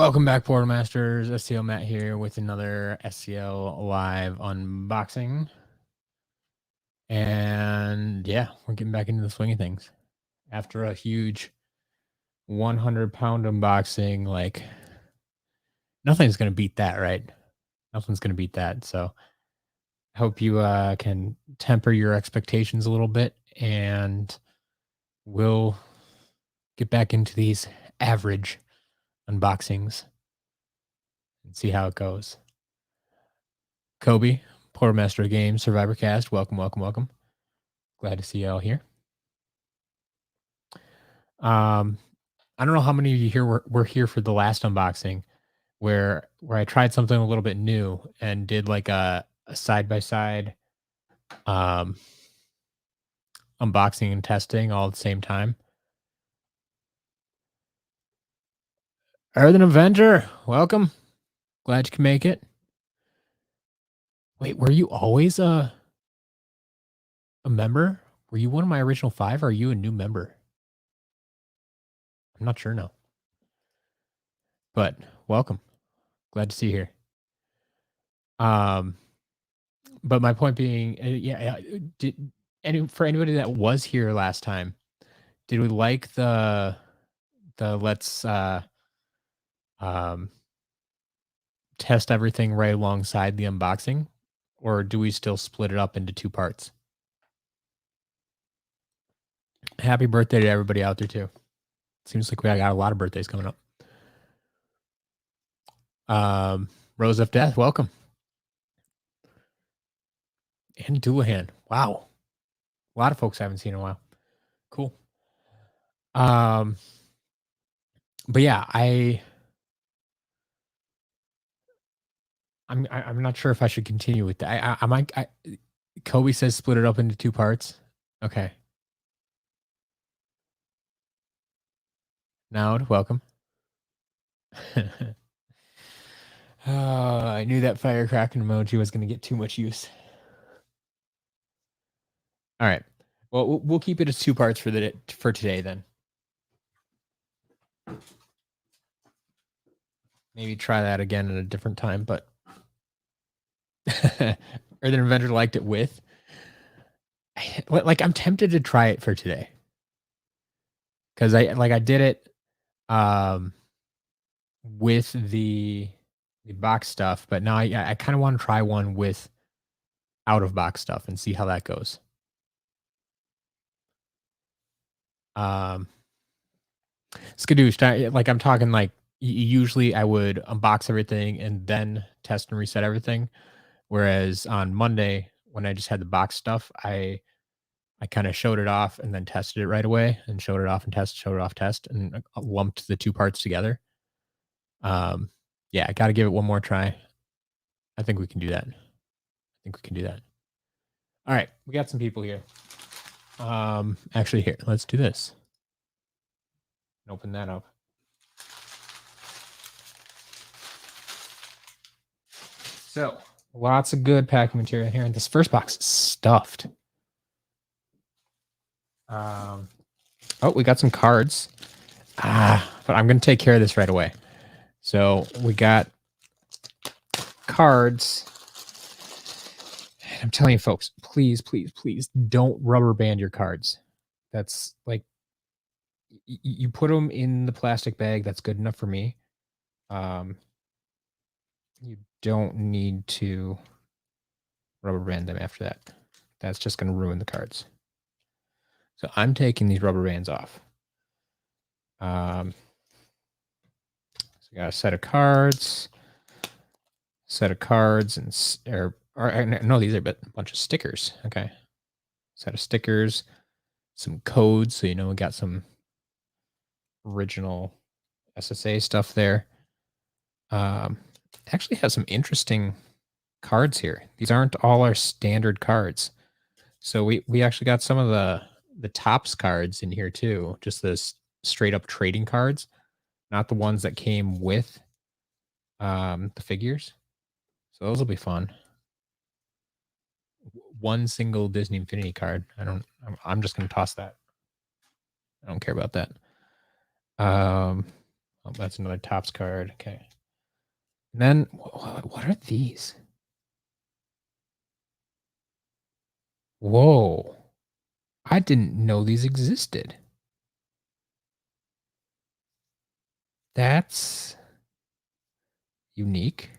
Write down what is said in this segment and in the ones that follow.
Welcome back, Portal Masters. SCL Matt here with another SCL Live unboxing. And yeah, we're getting back into the swing of things. After a huge 100-pound unboxing, like nothing's going to beat that, right? Nothing's going to beat that. So I hope you can temper your expectations a little bit, and we'll get back into these average unboxings and see how it goes. Kobe, Portal Master of Games, Survivor Cast, welcome. Glad to see you all here. I don't know how many of you here were here for the last unboxing where I tried something a little bit new and did like a side-by-side unboxing and testing all at the same time. Earthen Avenger, welcome. Glad you can make it. Wait, were you always a member? Were you one of my original 5 or are you a new member? I'm not sure now. But welcome. Glad to see you here. But my point being, for anybody that was here last time, did we like the let's test everything right alongside the unboxing, or do we still split it up into 2 parts? Happy birthday to everybody out there too. Seems like we got a lot of birthdays coming up. Rose of Death, welcome. And Doulahan, wow. A lot of folks I haven't seen in a while. Cool. But yeah, I'm not sure if I should continue with that. I might. Kobe says split it up into 2 parts. Okay. Now, welcome. I knew that firecracking emoji was going to get too much use. All right. Well, we'll keep it as 2 parts for today then. Maybe try that again at a different time, but Earthen Avenger liked it with. Like, I'm tempted to try it for today. Because I did it with the box stuff, but now I kind of want to try one with out of box stuff and see how that goes. Skadoosh, like I'm talking like usually I would unbox everything and then test and reset everything. Whereas on Monday, when I just had the box stuff, I kind of showed it off and then tested it right away and showed it off and showed it off, test, and lumped the 2 parts together. Yeah, I got to give it one more try. I think we can do that. All right, we got some people here. Actually, here, let's do this. Open that up. So, lots of good packing material here. And this first box is stuffed. Oh, we got some cards. But I'm going to take care of this right away. So, we got cards. And I'm telling you, folks, please don't rubber band your cards. That's like, you put them in the plastic bag. That's good enough for me. You don't need to rubber band them after that. That's just going to ruin the cards. So I'm taking these rubber bands off. So we got a set of cards, and no, these are a bunch of stickers. Okay, set of stickers, some codes, so we got some original SSA stuff there. Actually has some interesting cards here. These aren't all our standard cards. So we actually got some of the Topps cards in here too, just the straight up trading cards, not the ones that came with the figures. So those will be fun. One single Disney Infinity card. I'm just going to toss that. I don't care about that. Oh, that's another tops card. Okay. And then what are these? Whoa. I didn't know these existed. That's unique.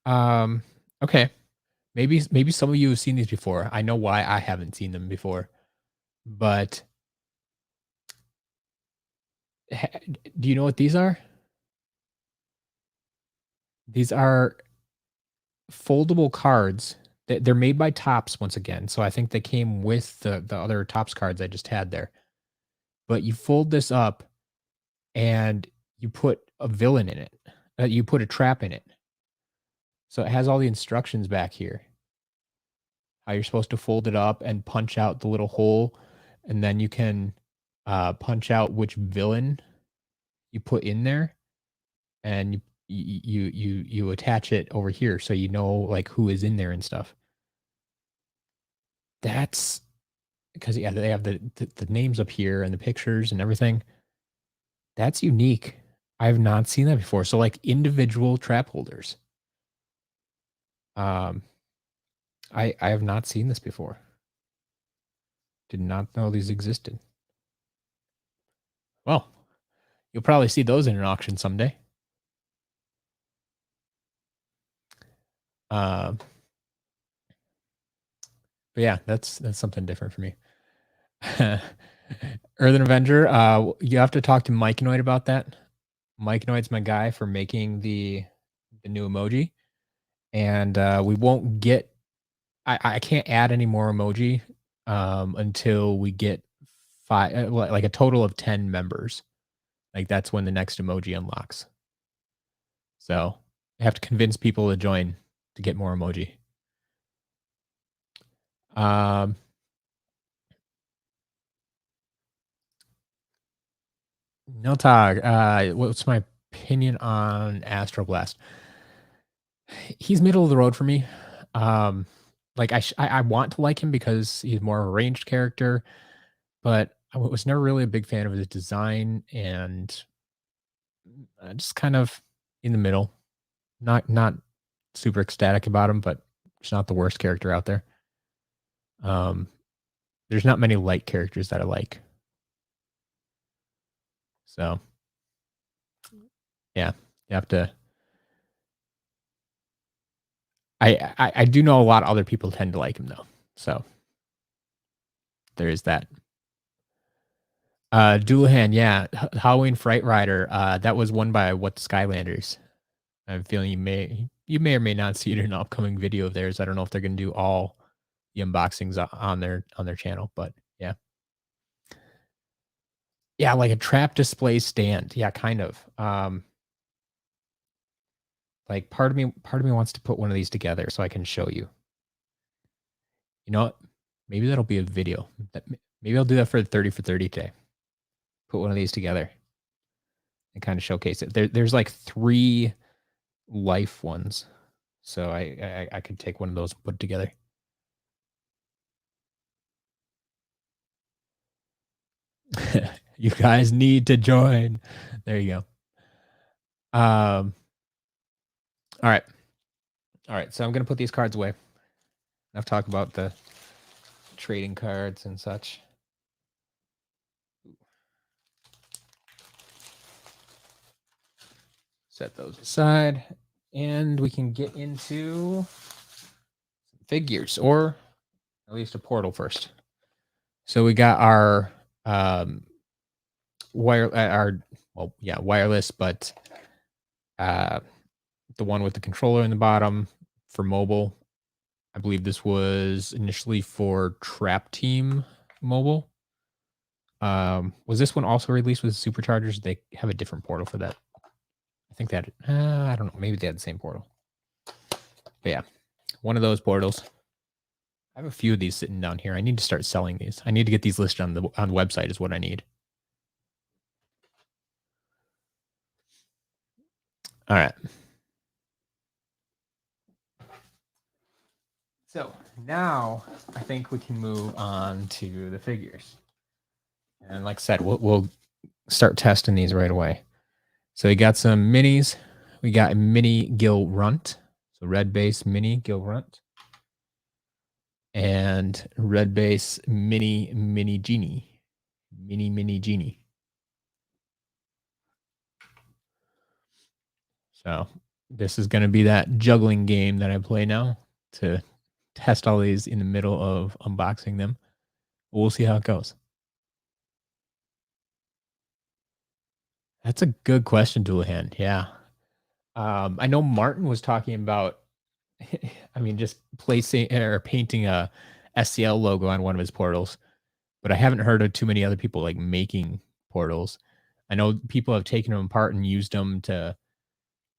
Okay. Maybe some of you have seen these before. I know why I haven't seen them before. But do you know what these are? These are foldable cards. They're made by Topps once again. So I think they came with the other Topps cards I just had there. But you fold this up and you put a villain in it. You put a trap in it. So it has all the instructions back here. How you're supposed to fold it up and punch out the little hole, and then you can punch out which villain you put in there, and you attach it over here so you know like who is in there and stuff. That's because yeah, they have the names up here and the pictures and everything. That's unique. I have not seen that before. So like individual trap holders. Um, I have not seen this before. Did not know these existed. Well, you'll probably see those in an auction someday. But yeah, that's something different for me. Earthen Avenger, you have to talk to Mikeanoid about that. Mikeanoid's my guy for making the new emoji, and we won't get. I can't add any more emoji until we get five, like a total of 10 members. Like that's when the next emoji unlocks. So I have to convince people to join to get more emoji. Niltog, what's my opinion on Astro Blast? He's middle of the road for me. Like I want to like him because he's more of a ranged character, but I was never really a big fan of his design, and just kind of in the middle. Not super ecstatic about him, but he's not the worst character out there. Um, there's not many light characters that I like. So yeah, you have to. I do know a lot of other people tend to like him though. So there is that. Doulahan, yeah, Halloween Fright Rider. That was won by what Skylanders. I'm feeling you may or may not see it in an upcoming video of theirs. I don't know if they're gonna do all the unboxings on their channel, but yeah. Yeah, like a trap display stand. Yeah, kind of. Like part of me wants to put one of these together so I can show you. You know what? Maybe that'll be a video. Maybe I'll do that for the 30 for 30 today. Put one of these together and kind of showcase it. There's like 3 life ones. So I could take one of those and put it together. You guys need to join. There you go. All right. All right. So I'm gonna put these cards away. Enough talk about the trading cards and such. Set those aside, and we can get into figures, or at least a portal first. So we got our wireless, but the one with the controller in the bottom for mobile. I believe this was initially for Trap Team Mobile. Was this one also released with Superchargers? They have a different portal for that. I think that I don't know. Maybe they had the same portal. But yeah, one of those portals. I have a few of these sitting down here. I need to start selling these. I need to get these listed on the website is what I need. All right. So now I think we can move on to the figures. And like I said, we'll start testing these right away. So we got some minis. We got a mini Gil Runt. So red base mini Gil Runt. And red base mini Genie. Mini Genie. So this is going to be that juggling game that I play now to test all these in the middle of unboxing them. We'll see how it goes. That's a good question, Dualahan. Yeah. I know Martin was talking about, I mean, just placing or painting a SCL logo on one of his portals, but I haven't heard of too many other people like making portals. I know people have taken them apart and used them to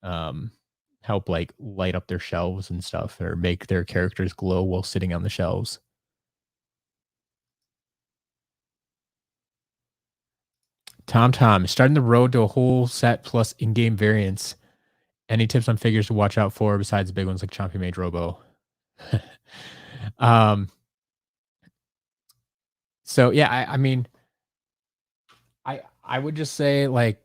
um, help like light up their shelves and stuff or make their characters glow while sitting on the shelves. Tom, starting the road to a whole set plus in-game variants. Any tips on figures to watch out for besides big ones like Chompy Mage Robo? um, so yeah, I mean, I would just say like,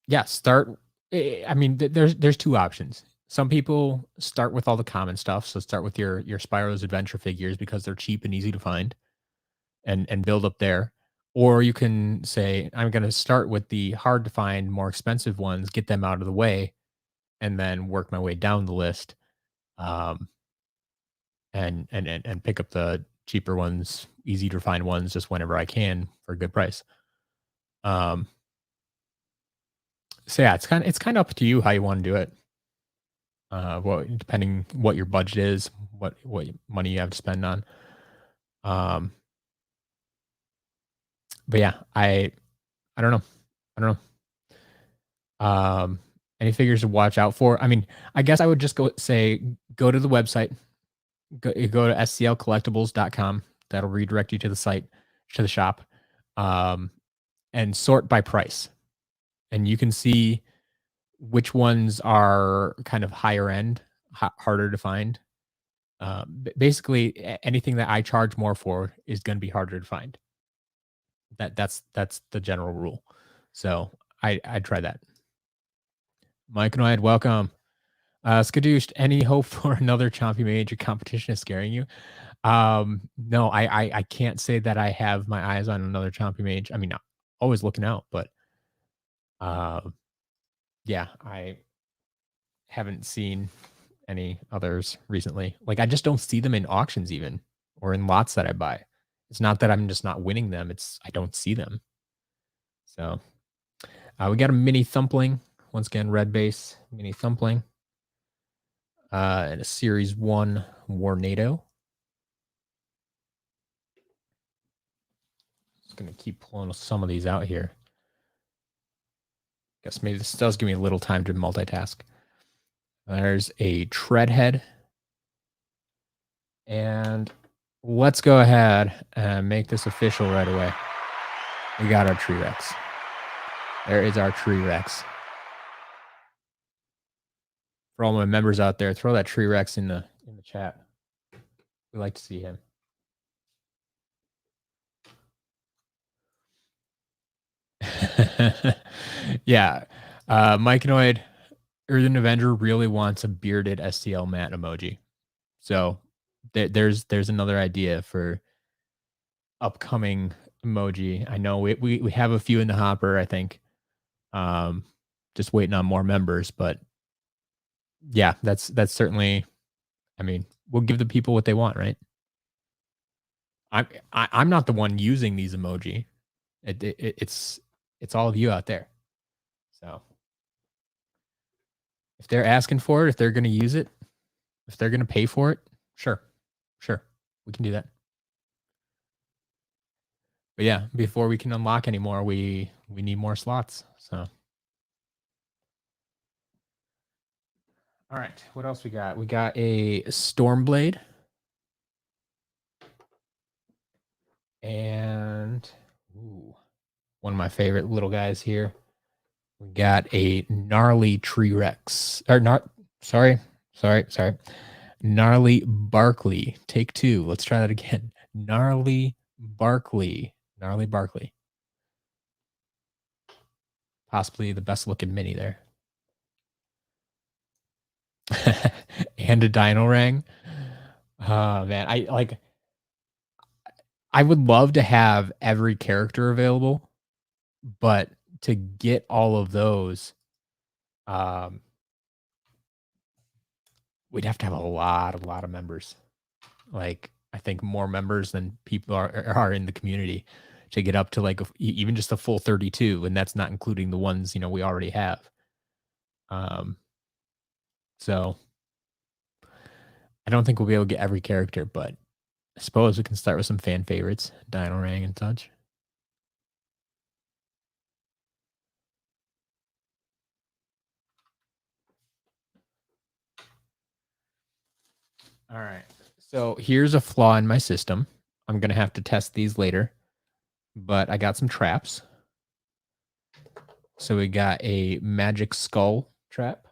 yeah, start. I mean, there's two options. Some people start with all the common stuff, so start with your Spyro's Adventure figures because they're cheap and easy to find, and build up there. Or you can say, I'm going to start with the hard to find, more expensive ones, get them out of the way, and then work my way down the list, um, and pick up the cheaper ones, easy to find ones, just whenever I can for a good price. Um, so yeah, it's kind of up to you how you want to do it. Well, depending what your budget is, what money you have to spend on. But yeah, I don't know. I don't know. Any figures to watch out for? I mean, I guess I would just go to the website, go to sclcollectibles.com. That'll redirect you to the site, to the shop, um, and sort by price. And you can see which ones are kind of higher end, harder to find. Basically, anything that I charge more for is going to be harder to find. That's the general rule. So I'd try that. Mike and I had welcome. Skadooshed, any hope for another Chompy Major competition is scaring you? No, I can't say that I have my eyes on another Chompy Mage. I mean, always looking out, but uh, yeah, I haven't seen any others recently. Like I just don't see them in auctions even or in lots that I buy. It's not that I'm just not winning them, it's I don't see them. So we got a mini Thumpling. Once again, red base, mini Thumpling. And a Series 1 Warnado. Just going to keep pulling some of these out here. Guess maybe this does give me a little time to multitask. There's a Treadhead. And let's go ahead and make this official right away. We got our Tree Rex. There is our Tree Rex. For all my members out there, throw that Tree Rex in the chat. We like to see him. Yeah. Mikeanoid, Earthen Avenger really wants a bearded STL Matt emoji. So there's another idea for upcoming emoji. I know we have a few in the hopper, I think. Just waiting on more members, but yeah, that's certainly, I mean, we'll give the people what they want, right? I'm not the one using these emoji. It's all of you out there. So if they're asking for it, if they're going to use it, if they're going to pay for it, sure, we can do that. But yeah, before we can unlock any more, we need more slots. So. All right, what else we got? We got a Stormblade. And ooh, one of my favorite little guys here. We got a gnarly Tree Rex. Or sorry. Gnarly Barkley. Take two. Let's try that again. Gnarly Barkley. Possibly the best looking mini there. And a dino rang. Oh man, I would love to have every character available, but to get all of those, um, we'd have to have a lot of members. Like, I think more members than people are in the community to get up to like even just a full 32, and that's not including the ones we already have. Um, so I don't think we'll be able to get every character, but I suppose we can start with some fan favorites, Dino Rang and such. All right. So here's a flaw in my system. I'm gonna have to test these later, but I got some traps. So we got a magic skull trap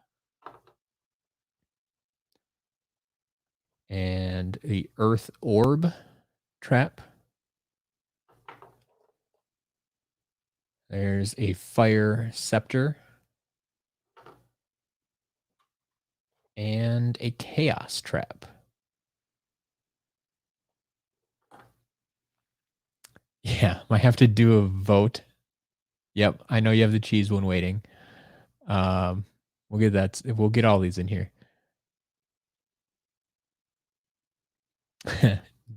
and the earth orb trap. There's a fire scepter and a chaos trap. Yeah, might have to do a vote. Yep, I know you have the cheese one waiting. We'll get that. We'll get all these in here.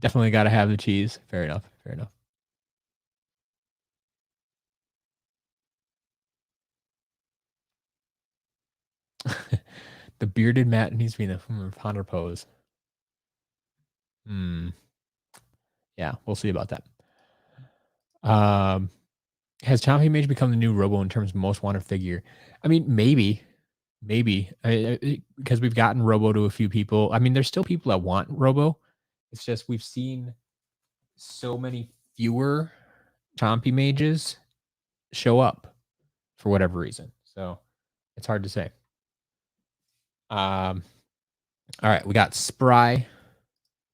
Definitely got to have the cheese. Fair enough. Fair enough. The bearded Matt needs to be in the ponder pose. Hmm. Yeah, we'll see about that. Has Chompy Mage become the new Robo in terms of most wanted figure? I mean, maybe because we've gotten Robo to a few people. I mean, there's still people that want Robo. It's just we've seen so many fewer Chompy Mages show up for whatever reason. So it's hard to say. All right, we got Spry.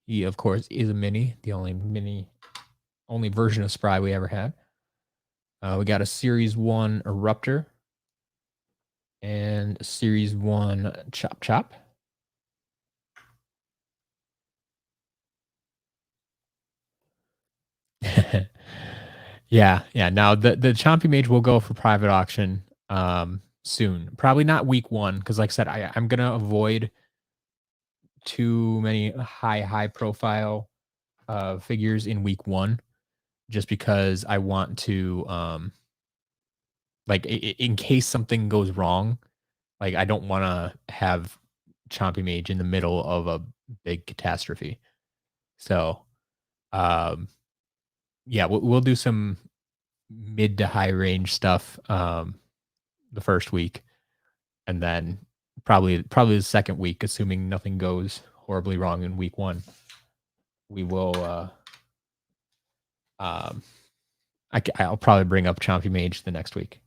He, of course, is a mini, the only version of Spry we ever had. We got a Series 1 Eruptor and a Series 1 Chop Chop. Yeah. Now the Chompy Mage will go for private auction soon. Probably not week 1 because, like I said, I'm gonna avoid too many high profile figures in week 1 just because I want to like in case something goes wrong, like I don't want to have Chompy Mage in the middle of a big catastrophe. So, um, yeah, we'll do some mid to high range stuff the first week, and then probably the second week, assuming nothing goes horribly wrong in week 1, we will. Um, I'll probably bring up Chompy Mage the next week.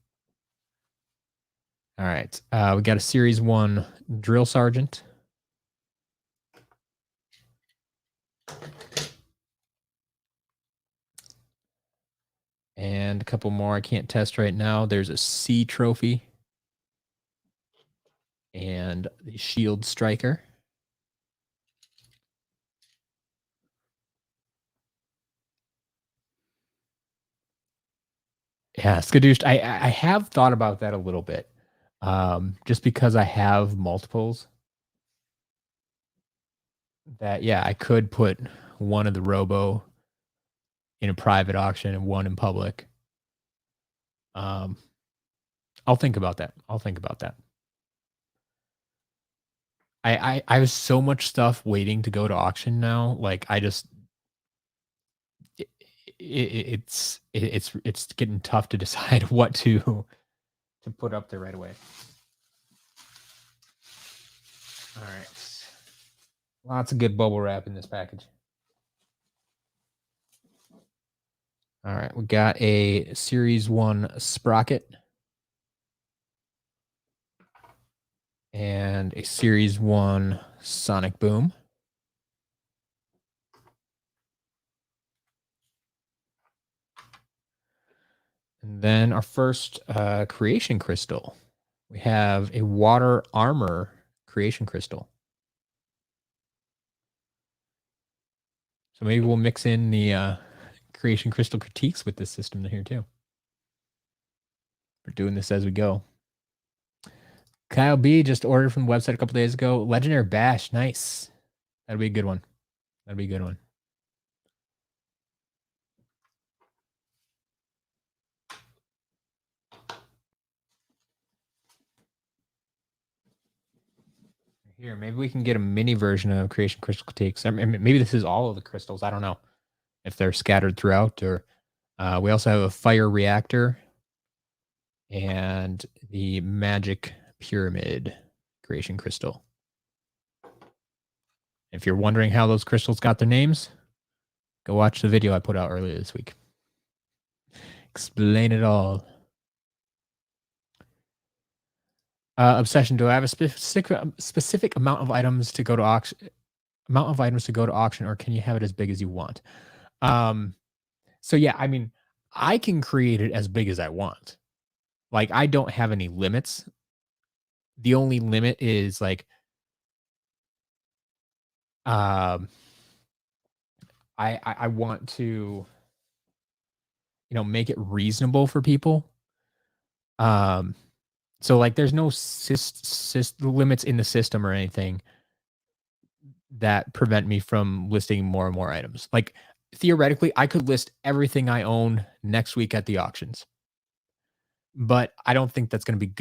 All right, we got a Series 1 Drill Sergeant. And a couple more I can't test right now. There's a C trophy and the Shield Striker. Yeah, Skadoosh. I have thought about that a little bit. Just because I have multiples that, yeah, I could put one of the Robo in a private auction and one in public. I'll think about that. I have so much stuff waiting to go to auction now. Like I just it, it's getting tough to decide what to put up there right away. All right. Lots of good bubble wrap in this package. All right, we got a Series 1 Sprocket and a Series 1 Sonic Boom. And then our first creation crystal. We have a water armor creation crystal. So maybe we'll mix in the creation crystal critiques with this system here too. We're doing this as we go. Kyle B just ordered from the website a couple days ago. Legendary Bash. Nice. That'll be a good one. That'll be a good one. Here, maybe we can get a mini version of creation crystal critiques. I mean, maybe this is all of the crystals. I don't know if they're scattered throughout or we also have a fire reactor and the magic pyramid creation crystal. If you're wondering how those crystals got their names, go watch the video I put out earlier this week. Explain it all. Obsession. Do I have a specific amount of items to go to auction? Or can you have it as big as you want? So yeah, I mean, I can create it as big as I want. Like I don't have any limits. The only limit is like, I want to, make it reasonable for people. So like there's no limits in the system or anything that prevent me from listing more and more items. Like theoretically, I could list everything I own next week at the auctions. But I don't think that's going to be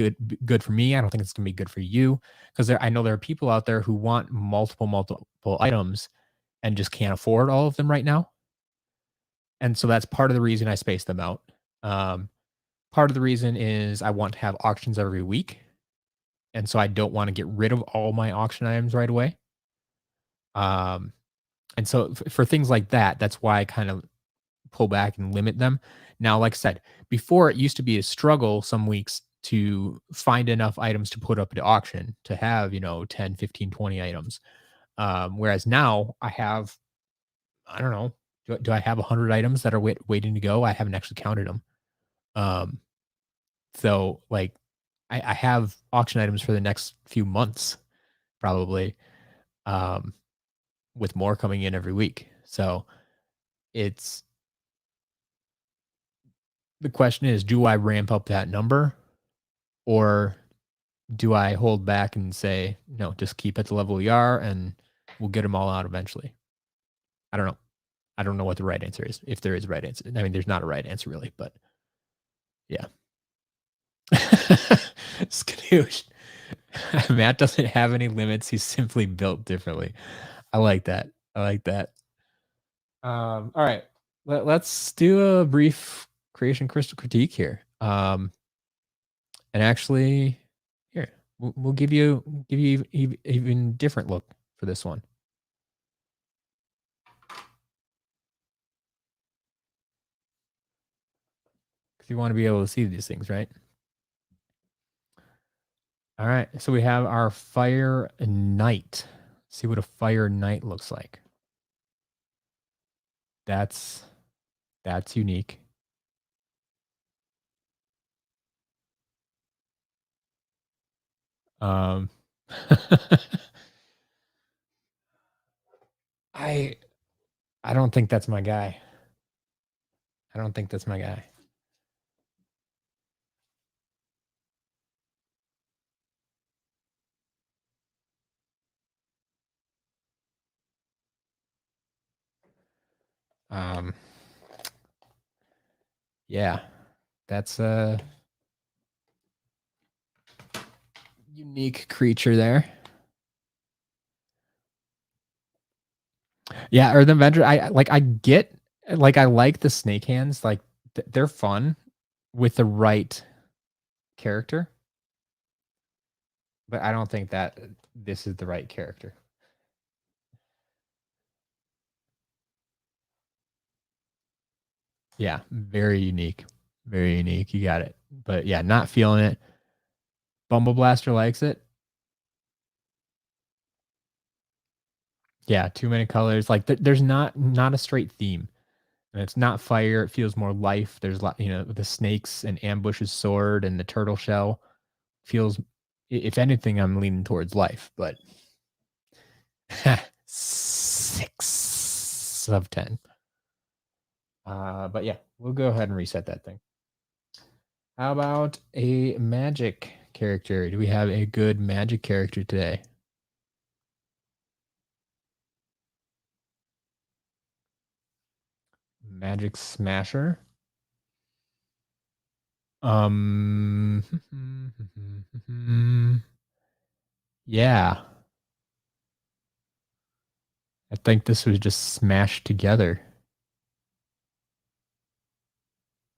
good for me. I don't think it's going to be good for you because I know there are people out there who want multiple items and just can't afford all of them right now. And so that's part of the reason I space them out. Part of the reason is I want to have auctions every week. And so I don't want to get rid of all my auction items right away. And so for things like that, that's why I kind of pull back and limit them. Now, like I said, before it used to be a struggle some weeks to find enough items to put up at auction to have, 10, 15, 20 items. Whereas now I have, I don't know, do I have 100 items that are waiting to go? I haven't actually counted them. So like I have auction items for the next few months, probably, with more coming in every week. So it's, the question is, do I ramp up that number or do I hold back and say, no, just keep at the level we are and we'll get them all out eventually? I don't know. I don't know what the right answer is. If there is a right answer. I mean, there's not a right answer really, but yeah. Skadoosh. Matt doesn't have any limits. He's simply built differently. I like that. I like that. All right. Let's do a brief creation crystal critique here. And actually, here we'll give you even different look for this one. Because you want to be able to see these things, right? All right. So we have our fire knight. See what a fire knight looks like. That's unique. I don't think that's my guy. I don't think that's my guy. Yeah, that's a unique creature there. Yeah, or the Avenger. I like the snake hands. Like they're fun with the right character, but I don't think that this is the right character. Yeah, very unique. Very unique. You got it. But yeah, not feeling it. Bumble Blaster likes it. Yeah, too many colors. Like there's not a straight theme. And it's not fire. It feels more life. There's a lot, the snakes and Ambush's sword and the turtle shell feels. If anything, I'm leaning towards life, but 6 of 10. But yeah, we'll go ahead and reset that thing. How about a magic character? Do we have a good magic character today? Magic Smasher. Yeah. I think this was just smashed together.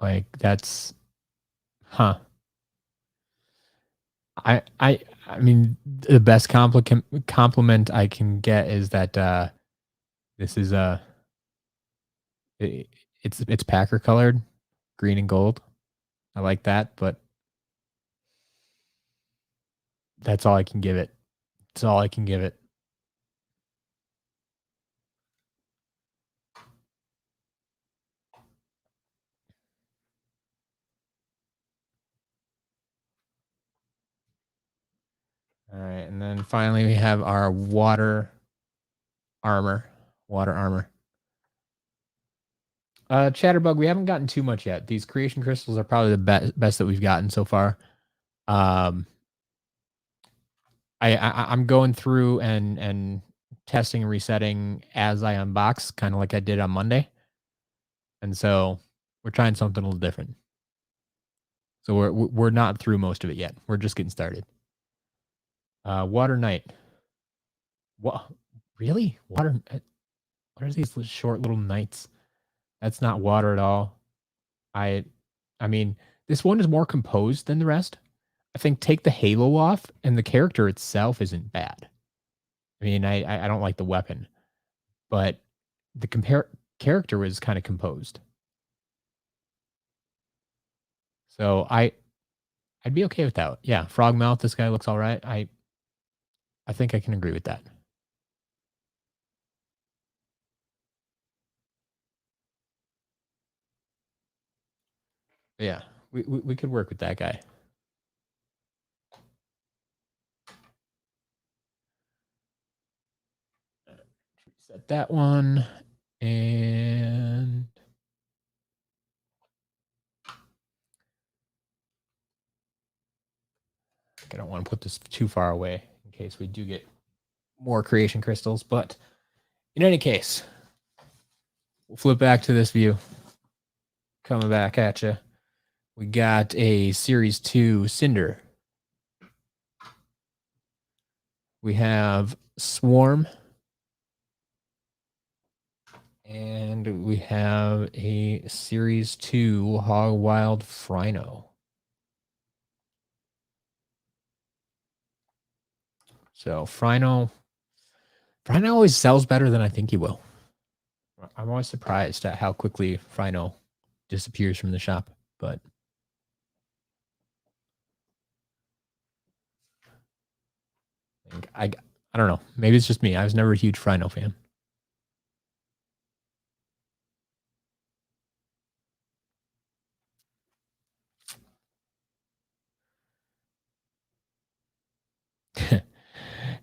Like that's huh. I mean the best compliment I can get is that this is it, it's Packer colored, green and gold. I like that, but that's all I can give it. That's all I can give it. All right, and then finally we have our water armor. Water armor. Chatterbug, we haven't gotten too much yet. These creation crystals are probably the best that we've gotten so far. Um, I'm going through and testing and resetting as I unbox, kind of like I did on Monday, and so we're trying something a little different. So we're not through most of it yet. We're just getting started. Water Knight. What? Really? Water? What are these short little knights? That's not water at all. I, I mean, this one is more composed than the rest. I think take the halo off, and the character itself isn't bad. I mean, I don't like the weapon, but the character was kind of composed. So I'd be okay with that. Yeah, Frogmouth. This guy looks all right. I think I can agree with that. Yeah, we could work with that guy. Set that one, and I don't want to put this too far away in case we do get more creation crystals. But in any case, we'll flip back to this view. Coming back at you. We got a Series 2 Cinder. We have Swarm. And we have a Series 2 Hog Wild Frino. So Frino always sells better than I think he will. I'm always surprised at how quickly Frino disappears from the shop, but I don't know. Maybe it's just me. I was never a huge Frino fan.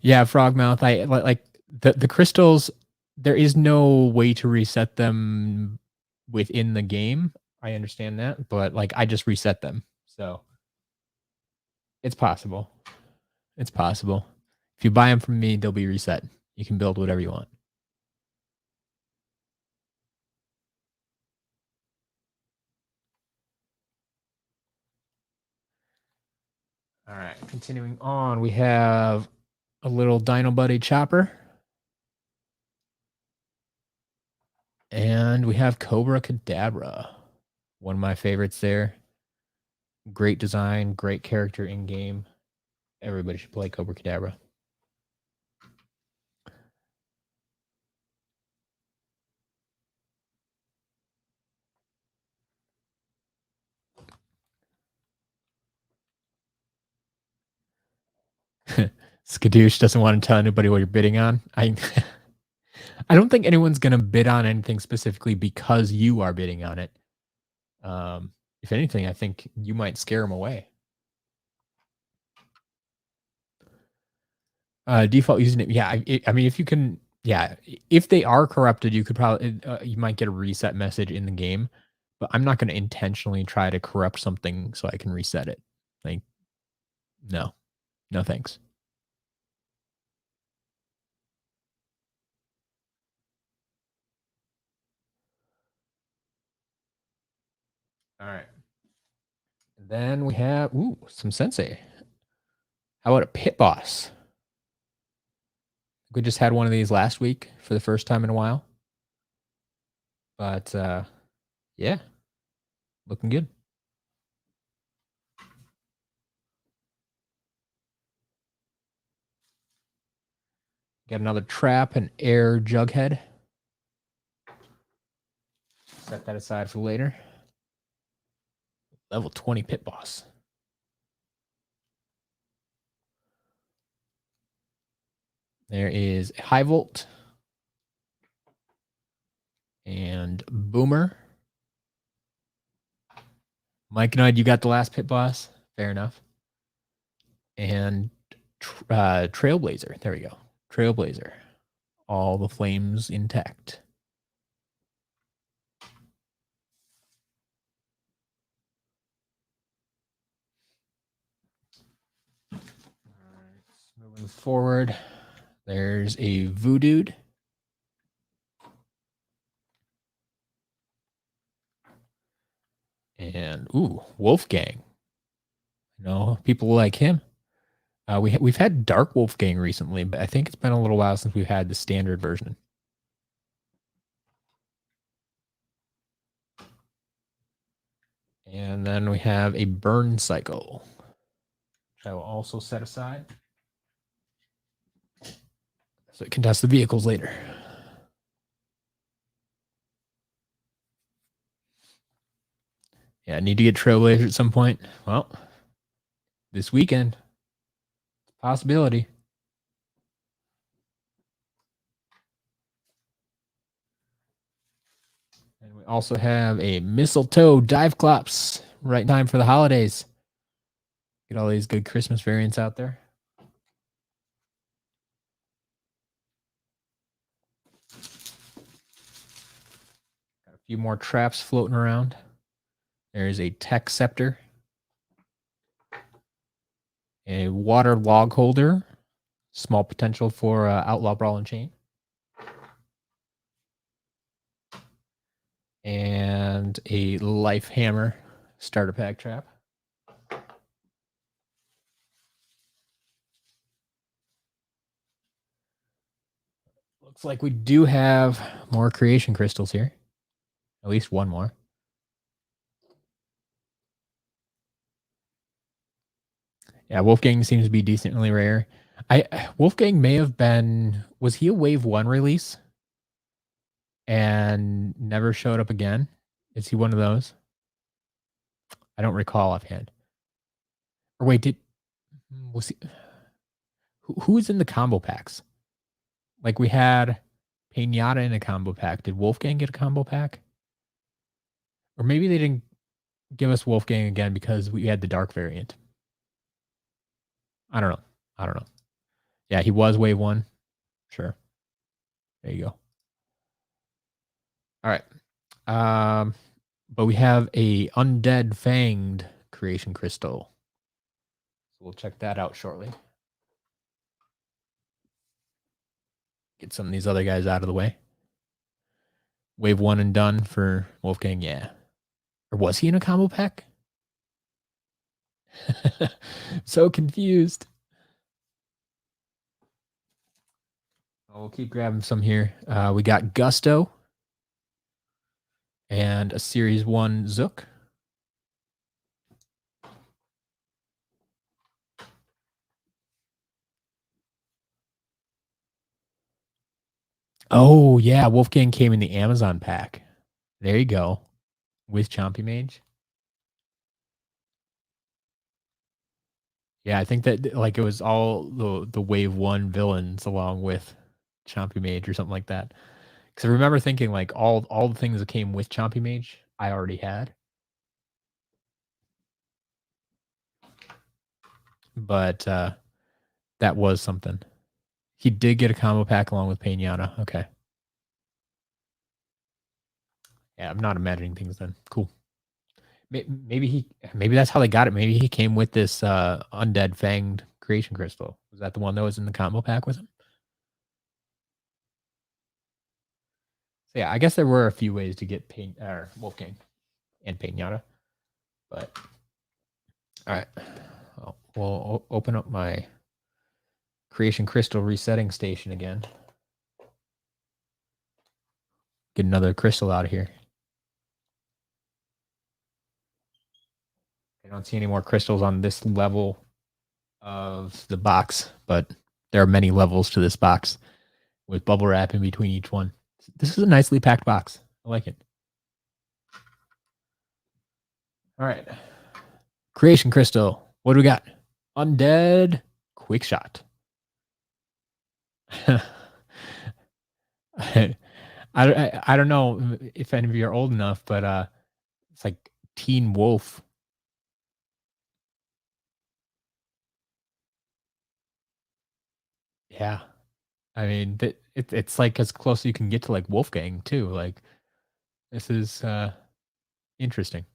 Yeah, Frogmouth. I like the crystals. There is no way to reset them within the game. I understand that, but like I just reset them, so it's possible. It's possible. If you buy them from me, they'll be reset. You can build whatever you want. All right, continuing on, we have a little Dino Buddy Chopper. And we have Cobra Kadabra. One of my favorites there. Great design, great character in game. Everybody should play Cobra Kadabra. Skadoosh doesn't want to tell anybody what you're bidding on. I don't think anyone's gonna bid on anything specifically because you are bidding on it. Um, if anything, I think you might scare them away. Default username, yeah, I mean, if you can yeah, if they are corrupted, you could probably you might get a reset message in the game, but I'm not gonna intentionally try to corrupt something so I can reset it. Like, no. No, thanks. Alright. Then we have ooh, some sensei. How about a pit boss? We just had one of these last week for the first time in a while. But, yeah, looking good. Got another trap, an air jughead. Set that aside for later. Level 20 pit boss. There is high volt and boomer. Mike Knight, you got the last pit boss. Fair enough. And Trailblazer. There we go. Trailblazer. All the flames intact. Moving forward, there's a Voodoo. And ooh, Wolfgang. You know, people like him. We've had Dark Wolfgang recently, but I think it's been a little while since we've had the standard version. And then we have a Burn Cycle, which I will also set aside so it can test the vehicles later. Yeah, I need to get Trailblazer at some point. Well, this weekend, possibility. And we also have a Mistletoe Dive Clops, right in time for the holidays. Get all these good Christmas variants out there. Got a few more traps floating around. There's a Tech Scepter, a Water Log Holder, small potential for Outlaw Brawl and Chain, and a Life Hammer starter pack trap. Looks like we do have more creation crystals here. At least one more. Yeah, Wolfgang seems to be decently rare. Wolfgang may have been, was he a wave 1 release and never showed up again? Is he one of those? I don't recall offhand. Or wait, was he, who was in the combo packs? Like we had Pinata in a combo pack. Did Wolfgang get a combo pack? Or maybe they didn't give us Wolfgang again because we had the dark variant. I don't know. I don't know. Yeah, he was wave 1. Sure. There you go. All right. But we have a undead fanged creation crystal. So we'll check that out shortly. Get some of these other guys out of the way. Wave 1 and done for Wolfgang, yeah. Or was he in a combo pack? So confused. We'll keep grabbing some here. We got Gusto and a Series 1 Zook. Oh, yeah. Wolfgang came in the Amazon pack. There you go. With Chompy Mage. Yeah, I think that like it was all the wave 1 villains along with Chompy Mage or something like that. Because I remember thinking like all the things that came with Chompy Mage, I already had. But that was something. He did get a combo pack along with Pinata. Okay. Yeah, I'm not imagining things then. Cool. Maybe that's how they got it. Maybe he came with this undead fanged creation crystal. Was that the one that was in the combo pack with him? So yeah, I guess there were a few ways to get Wolfgang and Pinata. But all right. We'll open up my creation crystal resetting station again. Get another crystal out of here. I don't see any more crystals on this level of the box, but there are many levels to this box with bubble wrap in between each one. This is a nicely packed box. I like it. All right. Creation crystal. What do we got? Undead quick shot. I don't know if any of you are old enough, but it's like Teen Wolf. Yeah. I mean, it's like as close as you can get to like Wolfgang too. Like this is interesting.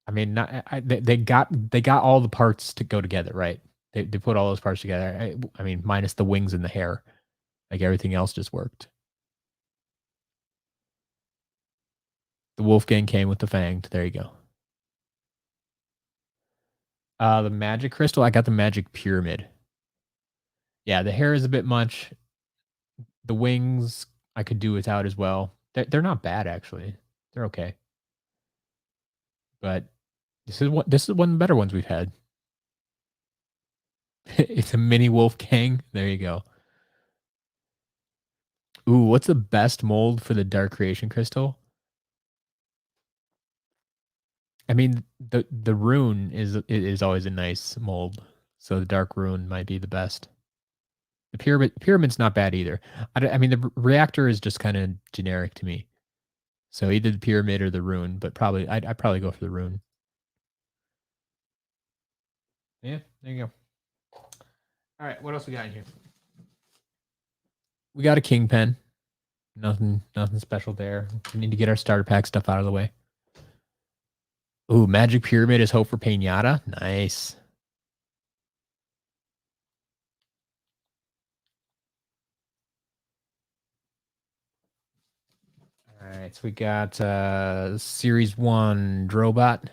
I mean, they got all the parts to go together, right? They put all those parts together. I mean, minus the wings and the hair, like everything else just worked. The Wolfgang came with the fanged. There you go. The magic crystal. I got the magic pyramid. Yeah, the hair is a bit much. The wings I could do without as well. They're not bad actually. They're okay. But this is one of the better ones we've had. It's a mini Wolfgang. There you go. Ooh, what's the best mold for the dark creation crystal? I mean, the rune is always a nice mold, so the dark rune might be the best. The pyramid's not bad either. I mean, the reactor is just kind of generic to me. So either the pyramid or the rune, but probably I'd probably go for the rune. Yeah, there you go. All right, what else we got in here? We got a kingpin. Nothing special there. We need to get our starter pack stuff out of the way. Ooh, magic pyramid is hope for Pinata. Nice. All right, so we got Series 1 Drobot.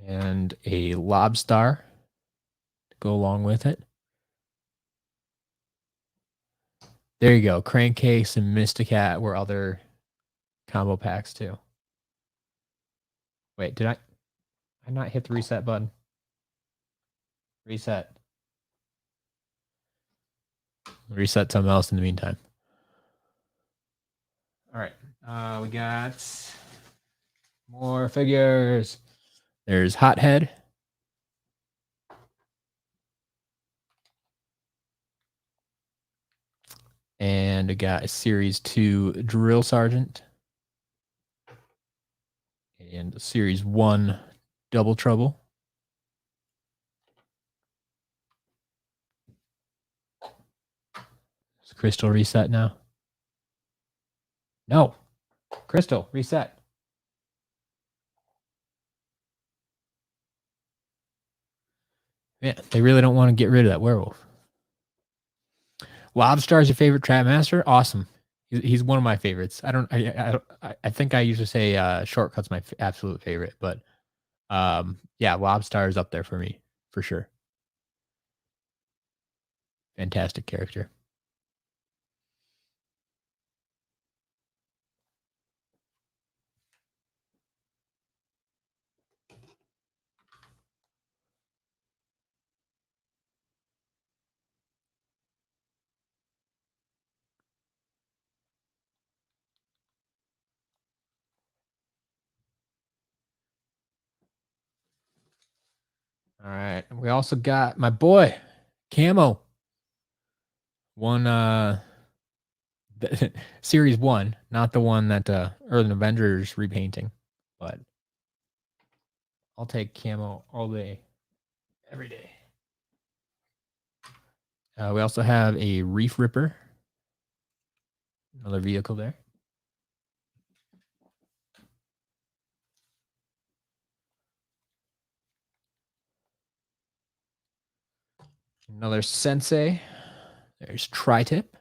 And a Lobstar to go along with it. There you go. Crankcase and Mysticat were other combo packs too. Wait, did I not hit the reset button? Reset. Reset something else in the meantime. All right. We got more figures. There's Hothead. And we got a Series 2 Drill Sergeant. And a Series 1 Double Trouble. Is Crystal reset now? No. Crystal, reset. Yeah, they really don't want to get rid of that werewolf. Lobstar is your favorite trap master? Awesome. He's one of my favorites. I think I usually say Shortcut's my absolute favorite, but yeah, Lobstar is up there for me for sure. Fantastic character. All right. We also got my boy, Camo. One series one, not the one that Earth Avengers repainting, but I'll take Camo all day, every day. We also have a Reef Ripper, another vehicle there. Another Sensei. There's Tri-Tip.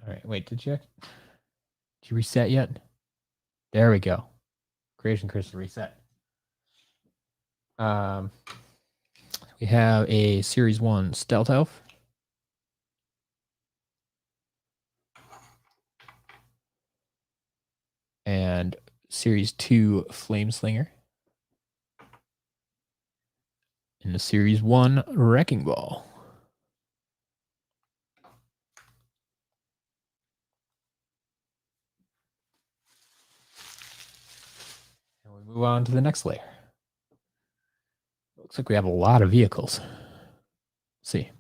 All right, wait, did you reset yet? There we go. Creation crystal reset. We have a Series 1 Stealth Elf. And Series 2 Flame Slinger. And the Series 1 Wrecking Ball. And we move on to the next layer. Looks like we have a lot of vehicles. Let's see.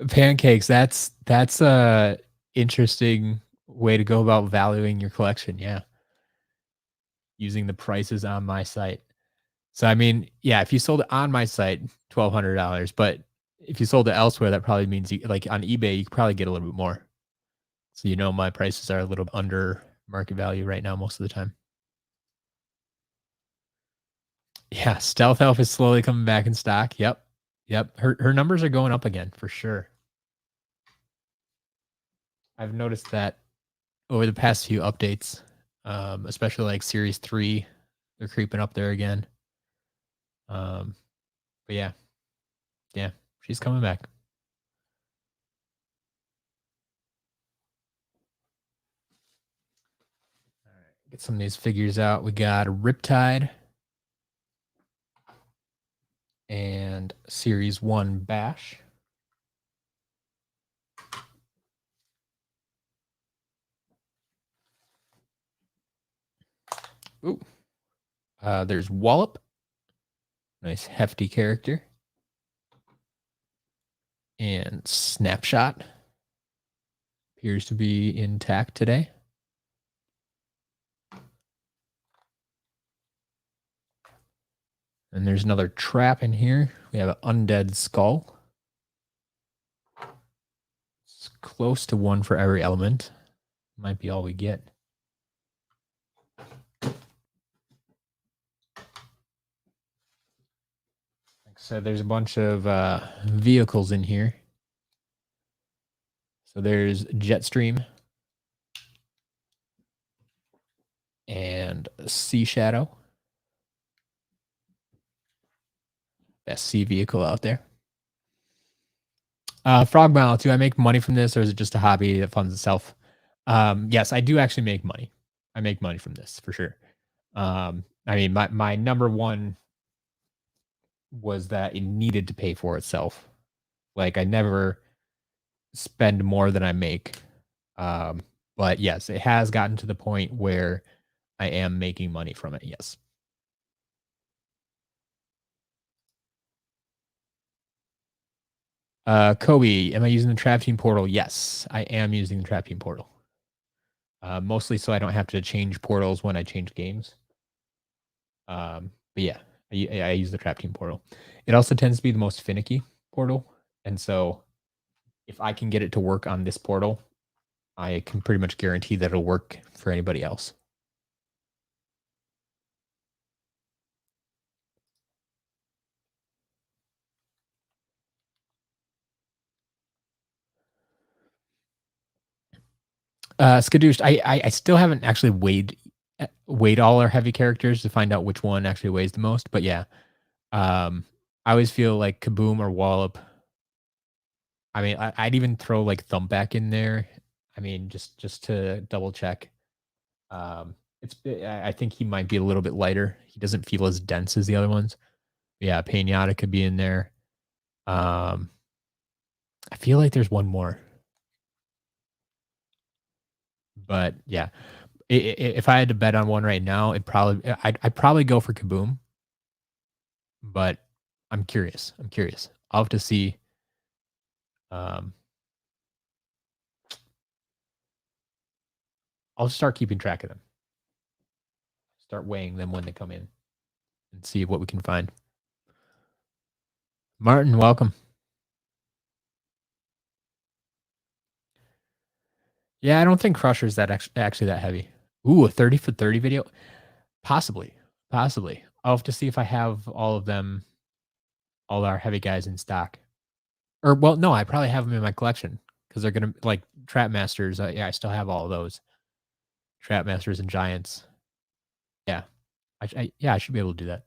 Pancakes, that's a interesting way to go about valuing your collection, yeah. Using the prices on my site. So I mean, yeah, if you sold it on my site, $1,200, but if you sold it elsewhere, that probably means you, like on eBay, you could probably get a little bit more. So you know my prices are a little under market value right now most of the time. Yeah, Stealth Elf is slowly coming back in stock. Yep. Yep. Her numbers are going up again for sure. I've noticed that over the past few updates, especially like Series 3, they're creeping up there again. But yeah. Yeah, she's coming back. All right, get some of these figures out. We got a Riptide and Series 1 Bash. Ooh. There's Wallop. Nice hefty character. And Snapshot appears to be intact today. And there's another trap in here. We have an Undead Skull. It's close to one for every element. Might be all we get. Like I said, there's a bunch of vehicles in here. So there's Jetstream and Sea Shadow. Best sea vehicle out there. Frogmile, do I make money from this, or is it just a hobby that funds itself? Yes, I do actually make money. I make money from this for sure. I mean, my number one was that it needed to pay for itself. Like I never spend more than I make. But yes, it has gotten to the point where I am making money from it. Yes. Kobe, am I using the Trap Team portal? Yes, I am using the Trap Team portal. Mostly so I don't have to change portals when I change games. But yeah, I use the Trap Team portal. It also tends to be the most finicky portal. And so if I can get it to work on this portal, I can pretty much guarantee that it'll work for anybody else. Skadoosh, I still haven't actually weighed all our heavy characters to find out which one actually weighs the most. But yeah, I always feel like Kaboom or Wallop I mean, I'd even throw like thumb back in there. I mean, just to double check. I think he might be a little bit lighter. He doesn't feel as dense as the other ones. Yeah, Pinata could be in there. Um, I feel like there's one more, but yeah, if I had to bet on one right now, I'd probably go for Kaboom, but I'm curious. I'm curious. I'll have to see. Um, I'll start keeping track of them. Start weighing them when they come in and see what we can find. Martin, welcome. Yeah, I don't think Crusher's that actually that heavy. Ooh, a 30 for 30 video? Possibly. Possibly. I'll have to see if I have all of them, all our heavy guys in stock. Or, well, no, I probably have them in my collection because they're going to, like, Trap Masters. Yeah, I still have all of those. Trap Masters and Giants. Yeah. Yeah, I should be able to do that.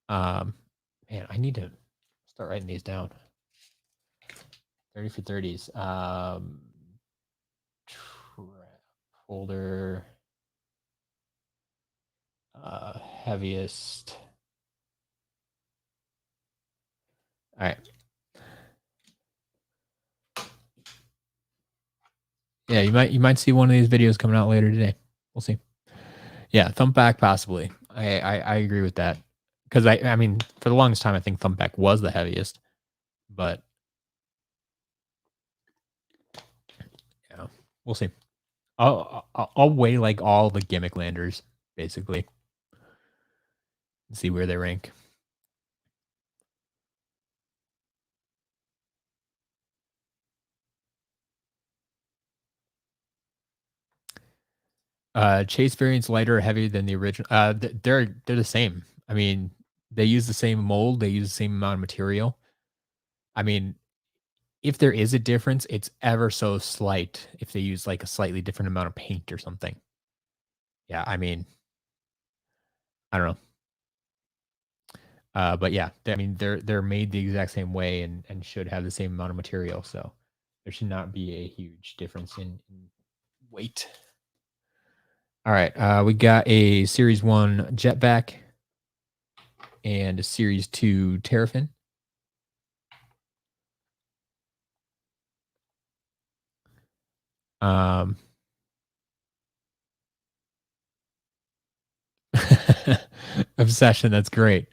Um, Man, I need to start writing these down. 30 for 30s. Trap holder. Heaviest. All right. Yeah, you might see one of these videos coming out later today. We'll see. Yeah, thump back possibly. I agree with that because I mean for the longest time I think thump back was the heaviest, but yeah, we'll see. I'll weigh like all the gimmick landers basically and see where they rank. Chase variants lighter or heavier than the original. They're the same. I mean, they use the same mold. They use the same amount of material. I mean, if there is a difference, it's ever so slight. If they use like a slightly different amount of paint or something. Yeah, I mean, I don't know. But yeah, I mean, they're made the exact same way and should have the same amount of material. So there should not be a huge difference in weight. All right, we got a Series 1 Jetback and a Series 2 Terrafin. Um, Obsession, that's great.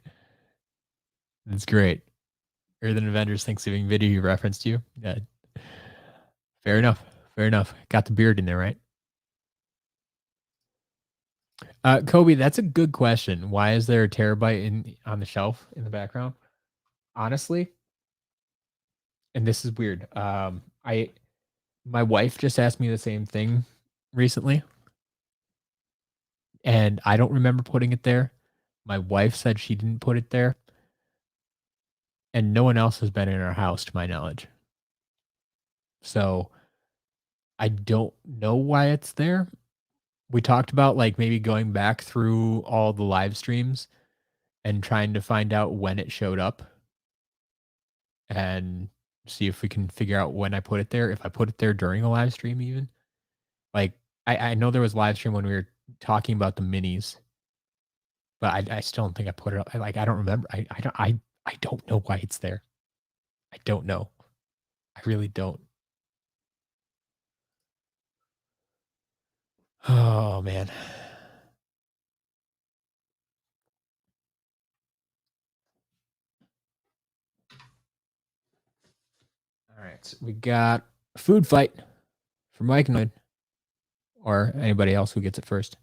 That's great. Earlier than Avengers Thanksgiving video you referenced you. Yeah, fair enough. Fair enough. Got the beard in there, right? Kobe, that's a good question. Why is there a terabyte in on the shelf in the background? Honestly, and this is weird. I My wife just asked me the same thing recently, and I don't remember putting it there. My wife said she didn't put it there, and no one else has been in our house to my knowledge. So I don't know why it's there. We talked about like maybe going back through all the live streams and trying to find out when it showed up and see if we can figure out when I put it there. If I put it there during a live stream, even like I know there was live stream when we were talking about the minis, but I still don't think I put it up. Like I don't remember. I don't know why it's there. I don't know. I really don't. Oh man. All right, so we got food fight for Mike Noid or anybody else who gets it first.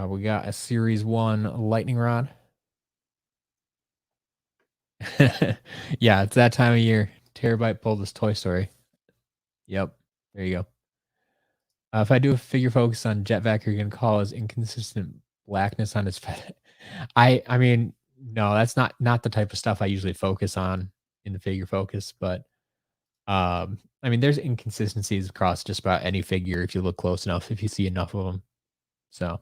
We got a Series 1 lightning rod. Yeah, it's that time of year. Terabyte pulled this Toy Story. Yep. There you go. If I do a figure focus on Jetvac, you're gonna call his inconsistent blackness on his fat. I mean, no, that's not the type of stuff I usually focus on in the figure focus, but I mean, there's inconsistencies across just about any figure if you look close enough, if you see enough of them. So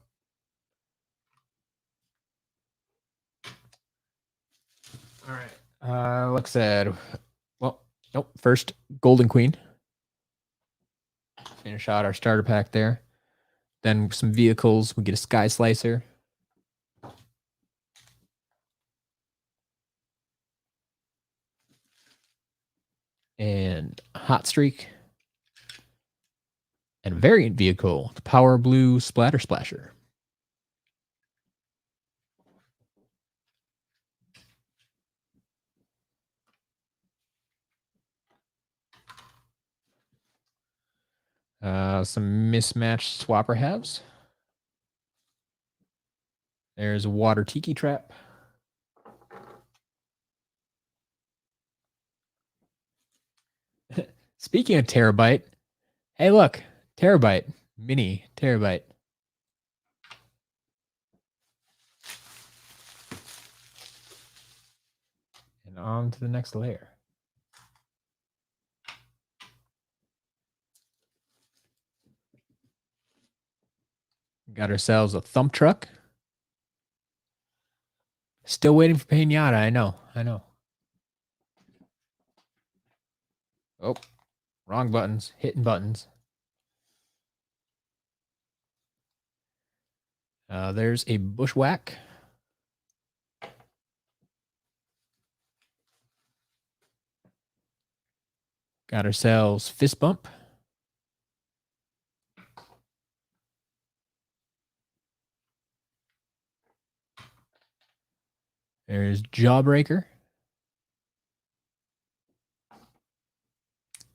All right. Like I said, well, nope. First, Golden Queen. Finish out our starter pack there. Then some vehicles. We get a Sky Slicer. And Hot Streak. And a variant vehicle, the Power Blue Splatter Splasher. Some mismatched swapper halves. There's a Water Tiki Trap. Speaking of Terabyte, hey, look, Terabyte, mini Terabyte. And on to the next layer. Got ourselves a Thump Truck. Still waiting for Pinata. I know. Oh, wrong buttons. Hitting buttons. There's a Bushwhack. Got ourselves Fist Bump. There's Jawbreaker.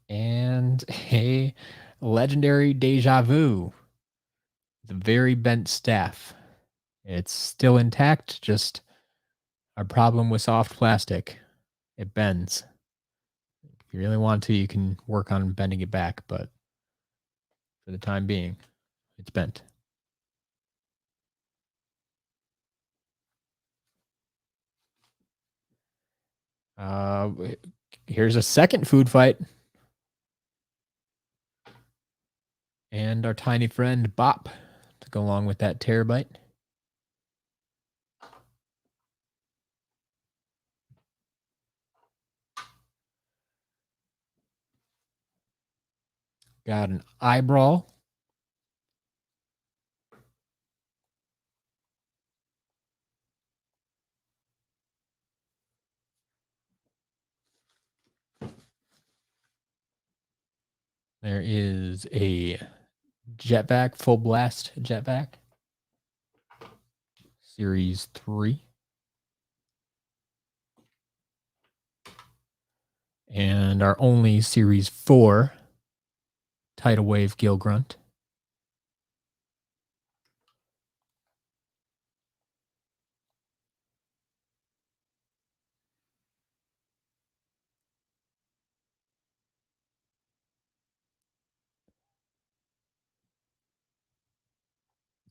And a legendary Deja Vu. The very bent staff. It's still intact, just a problem with soft plastic. It bends. If you really want to, you can work on bending it back, but for the time being, it's bent. Uh, Here's a second food fight. And our tiny friend Bop to go along with that terabyte. Got an eyebrow. There is a jetpack, full blast jetpack. Series 3. And our only Series 4 tidal wave Gale Grunt.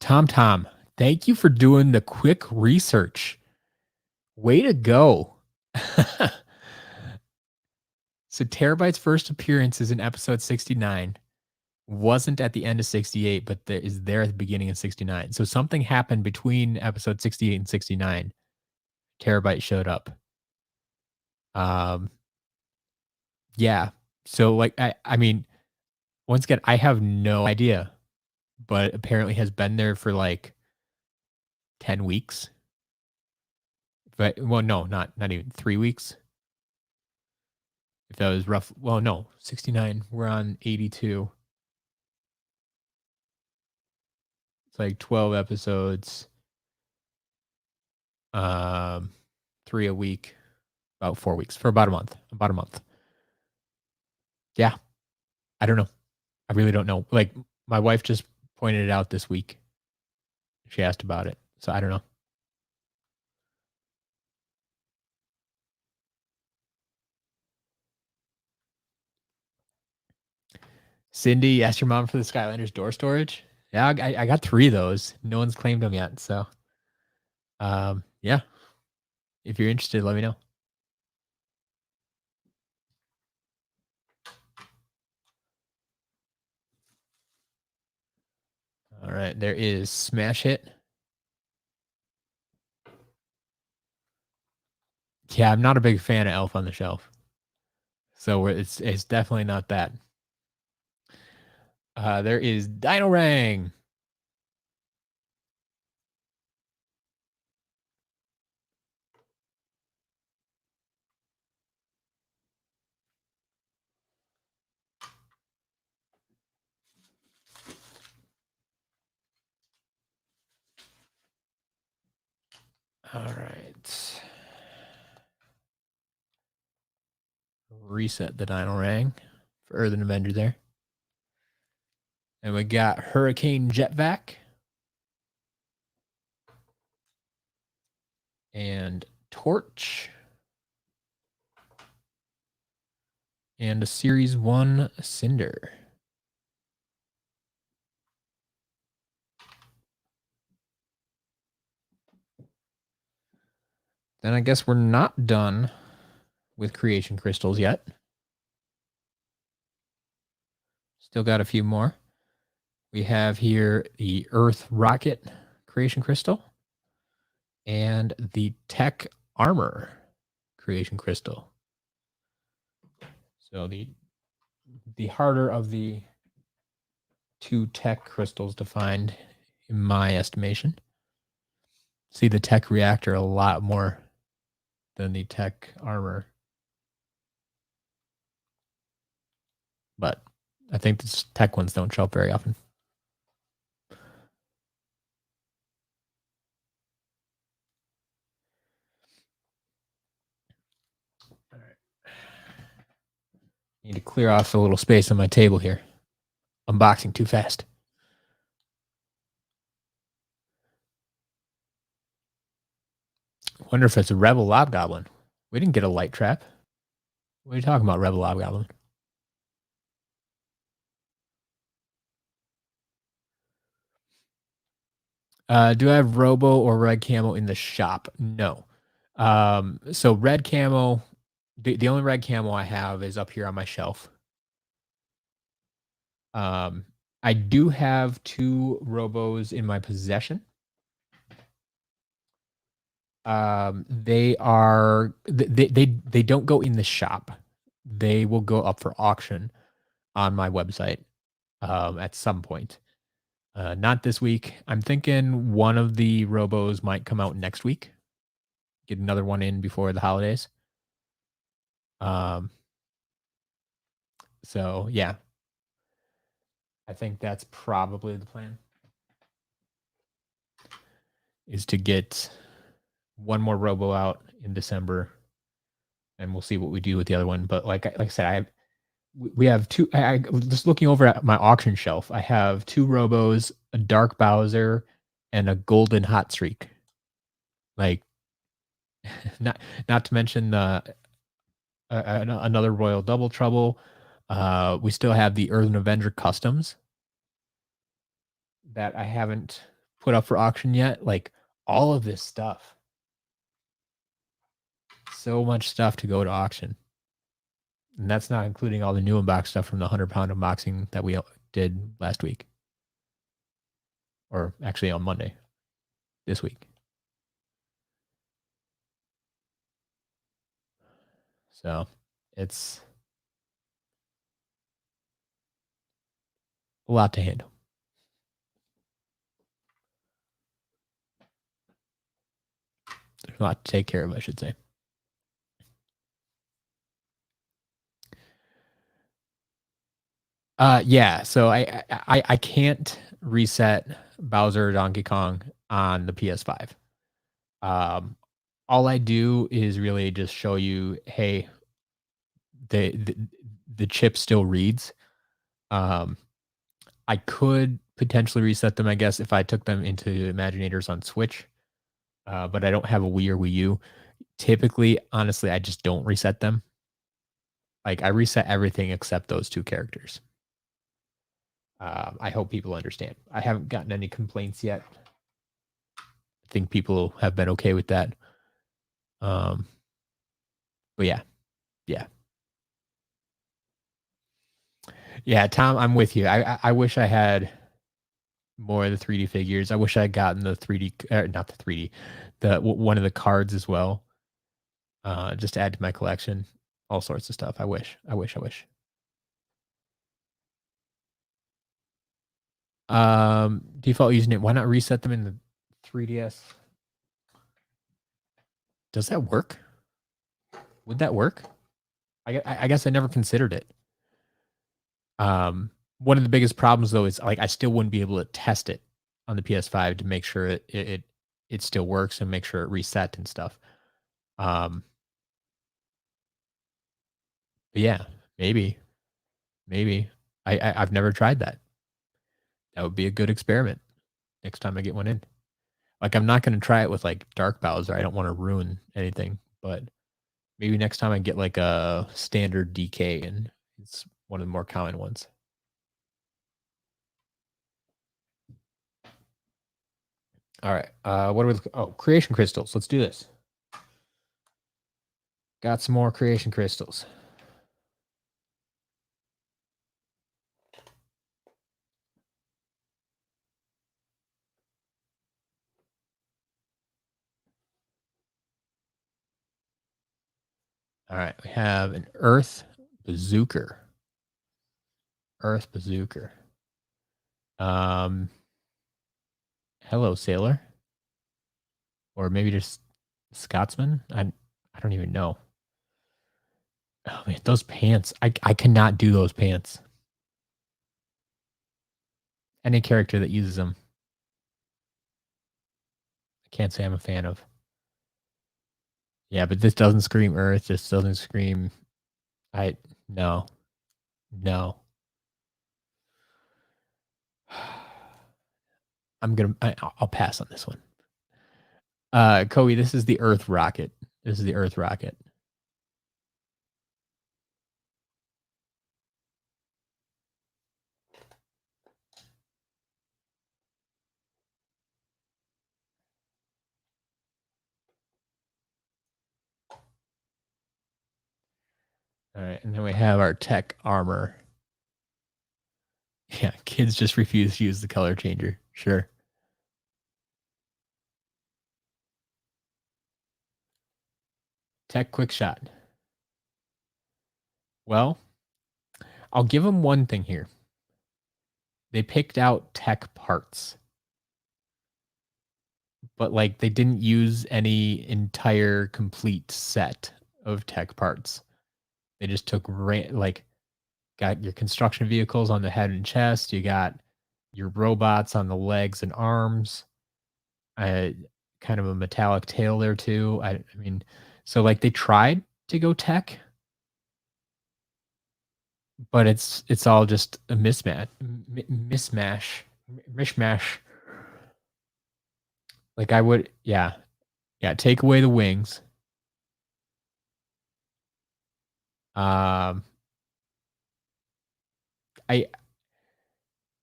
Tom, thank you for doing the quick research. Way to go. So Terabyte's first appearance is in episode 69. Wasn't at the end of 68, but is there at the beginning of 69. So something happened between episode 68 and 69. Terabyte showed up. Yeah. So like I mean, once again, I have no idea, but apparently has been there for like 10 weeks. But well, no, not even 3 weeks. If that was rough. Well, no, 69. We're on 82. It's like 12 episodes. 3 a week. About 4 weeks. For about a month. About a month. Yeah. I don't know. I really don't know. Like my wife just pointed it out this week. She asked about it. So I don't know. Cindy, asked your mom for the Skylanders door storage. Yeah, I got 3 of those. No one's claimed them yet. So, yeah. If you're interested, let me know. All right, there is Smash Hit. Yeah, I'm not a big fan of Elf on the Shelf, so it's definitely not that. There is Dinorang. All right. Reset the Dinorang for Earthen Avenger there. And we got Hurricane Jetvac. And Torch. And a Series 1 Cinder. Then I guess we're not done with creation crystals yet. Still got a few more. We have here the Earth Rocket creation crystal and the Tech Armor creation crystal. So the harder of the two tech crystals to find, in my estimation. See the tech reactor a lot more than the tech armor. But I think the tech ones don't show up very often. All right. Need to clear off a little space on my table here. Unboxing too fast. Wonder if it's a Rebel Lobgoblin. We didn't get a light trap. What are you talking about, Rebel Lobgoblin? Do I have Robo or Red Camo in the shop? No. So red camo, the only red camo I have is up here on my shelf. I do have 2 Robos in my possession. They don't go in the shop. They will go up for auction on my website at some point. Not this week. I'm thinking one of the Robos might come out next week. Get another one in before the holidays. So yeah, I think that's probably the plan. Is to get one more Robo out in December, and we'll see what we do with the other one. But like I said, we have 2. I just looking over at my auction shelf. I have 2 Robos, a Dark Bowser, and a Golden Hot Streak. Like, not to mention another Royal Double Trouble. We still have the Earthen Avenger customs that I haven't put up for auction yet. Like all of this stuff. So much stuff to go to auction. And that's not including all the new unbox stuff from the 100-pound unboxing that we did last week. Or actually on Monday this week. So it's a lot to handle. There's a lot to take care of, I should say. Yeah. So I can't reset Bowser or Donkey Kong on the PS5. All I do is really just show you, hey, the chip still reads. I could potentially reset them, I guess, if I took them into Imaginators on Switch. But I don't have a Wii or Wii U. Typically, honestly, I just don't reset them. Like I reset everything except those 2 characters. I hope people understand. I haven't gotten any complaints yet. I think people have been okay with that. But yeah. Yeah, Tom, I'm with you. I wish I had more of the 3D figures. I wish I had gotten the 3D, not the 3D, one of the cards as well. just to add to my collection. All sorts of stuff. I wish. Default username. Why not reset them in the 3DS? Does that work? Would that work? I guess I never considered it. One of the biggest problems though is like I still wouldn't be able to test it on the PS5 to make sure it still works and make sure it reset and stuff. But yeah, maybe. I've never tried that. That would be a good experiment next time I get one in. Like I'm not going to try it with like Dark Bowser. I don't want to ruin anything, but maybe next time I get like a standard DK and it's one of the more common ones. All right. What are we? Oh, creation crystals. Let's do this. Got some more creation crystals. All right. We have an Earth Bazooker. Earth Bazooker. Hello, sailor. Or maybe just Scotsman. I don't even know. Oh man, those pants. I cannot do those pants. Any character that uses them, I can't say I'm a fan of. Yeah, but this doesn't scream Earth. This doesn't scream. No. I'll pass on this one. Koei, this is the Earth rocket. This is the Earth rocket. All right, and then we have our tech armor. Yeah, kids just refuse to use the color changer. Sure. Tech quick shot. Well, I'll give them one thing here. They picked out tech parts, but like they didn't use any entire complete set of tech parts. They just took like got your construction vehicles on the head and chest. You got your robots on the legs and arms. Kind of a metallic tail there too. I mean, so like they tried to go tech, but it's all just a mishmash. Like I would, yeah, take away the wings.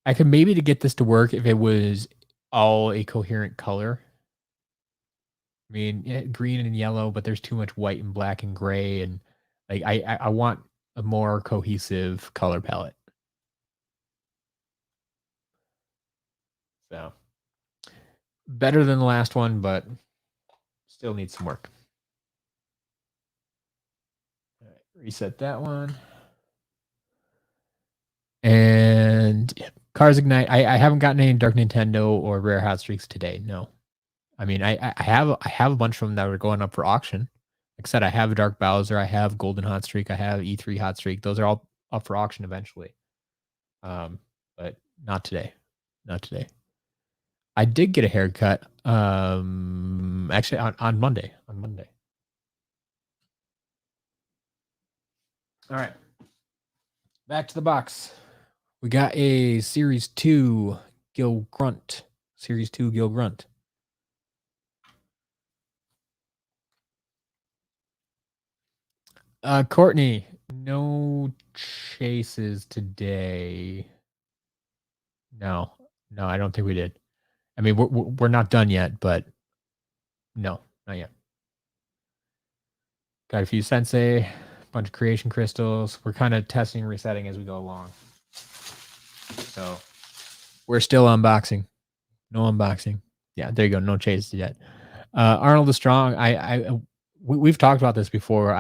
I could maybe to get this to work if it was all a coherent color. I mean, yeah, green and yellow, but there's too much white and black and gray, and like I want a more cohesive color palette. So better than the last one, but still needs some work. All right, reset that one. And yeah, Cars Ignite. I haven't gotten any Dark Nintendo or Rare Hot Streaks today. No, I mean I have a bunch of them that are going up for auction. Like I said, I have a Dark Bowser, I have Golden Hot Streak, I have E3 Hot Streak. Those are all up for auction eventually. But not today. Not today. I did get a haircut. Actually on Monday. On Monday. All right. Back to the box. We got a Series 2 Gil Grunt. Series 2 Gil Grunt. Courtney, no chases today. No, I don't think we did. I mean, we're not done yet, but no, not yet. Got a few sensei, a bunch of creation crystals. We're kind of testing and resetting as we go along. So we're still unboxing. No unboxing. Yeah, there you go. No chases yet. Arnold the Strong. we've talked about this before.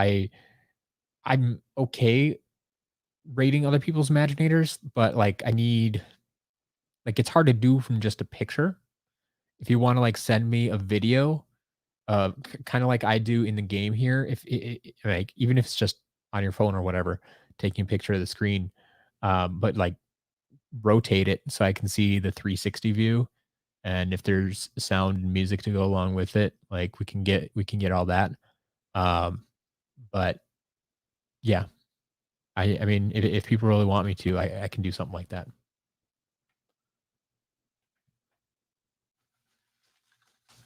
I'm okay rating other people's Imaginators, but, like, I need like, it's hard to do from just a picture. If you wanna, like, send me a video, kinda like I do in the game here, if like, even if it's just on your phone or whatever, taking a picture of the screen, but, like, rotate it so I can see the 360 view, and if there's sound and music to go along with it, like, we can get all that. Um, but yeah, I mean, if people really want me to, I can do something like that.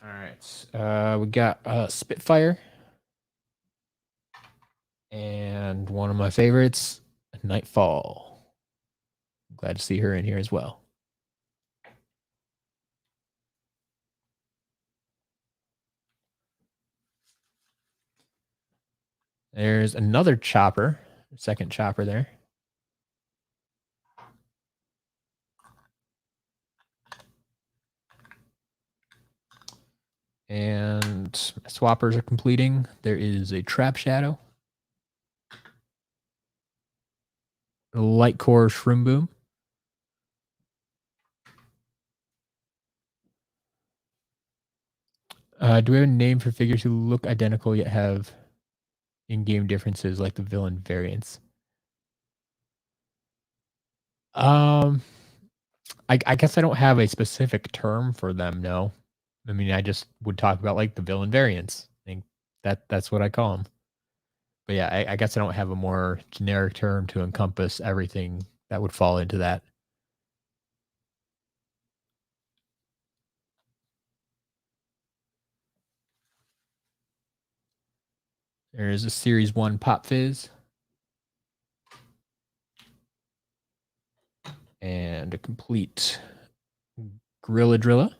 All right. We got Spitfire and one of my favorites, Nightfall. Glad to see her in here as well. There's another chopper, second chopper there. And swappers are completing. There is a trap shadow, a light core shroom boom. Do we have a name for figures who look identical yet have in-game differences like the villain variants? Um, I guess I don't have a specific term for them. No, I mean I just would talk about like the villain variants. I think that's what I call them. But yeah, I guess I don't have a more generic term to encompass everything that would fall into that. There's a Series 1 Pop Fizz and a complete Gorilla Drilla.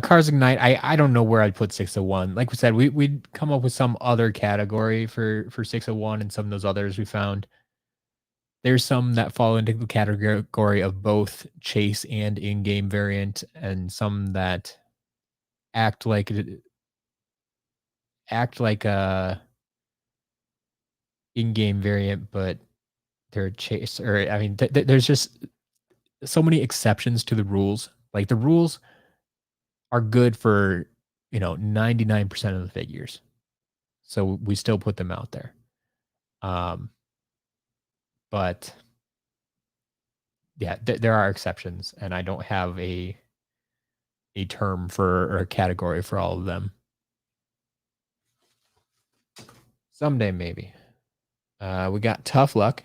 Cars Ignite, I don't know where I'd put 601. Like we said, we'd come up with some other category for 601 and some of those others we found. There's some that fall into the category of both chase and in-game variant, and some that act like a in-game variant, but they're chase. Or I mean, there's just so many exceptions to the rules. Like the rules are good for 99% of the figures, so we still put them out there. Um, but yeah, there are exceptions, and I don't have a term for or a category for all of them. Someday, maybe. We got Tough Luck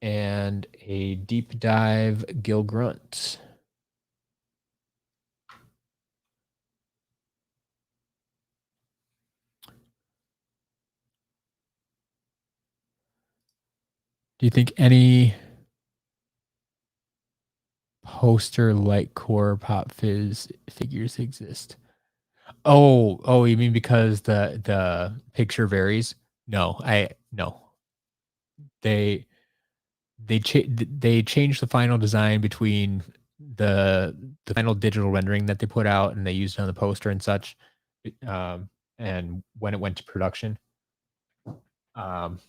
and a Deep Dive Gil Grunt. Do you think any poster light core Pop Fizz figures exist? Oh, you mean because the picture varies? No, no. They they changed the final design between the final digital rendering that they put out and they used on the poster and such, and when it went to production. Um,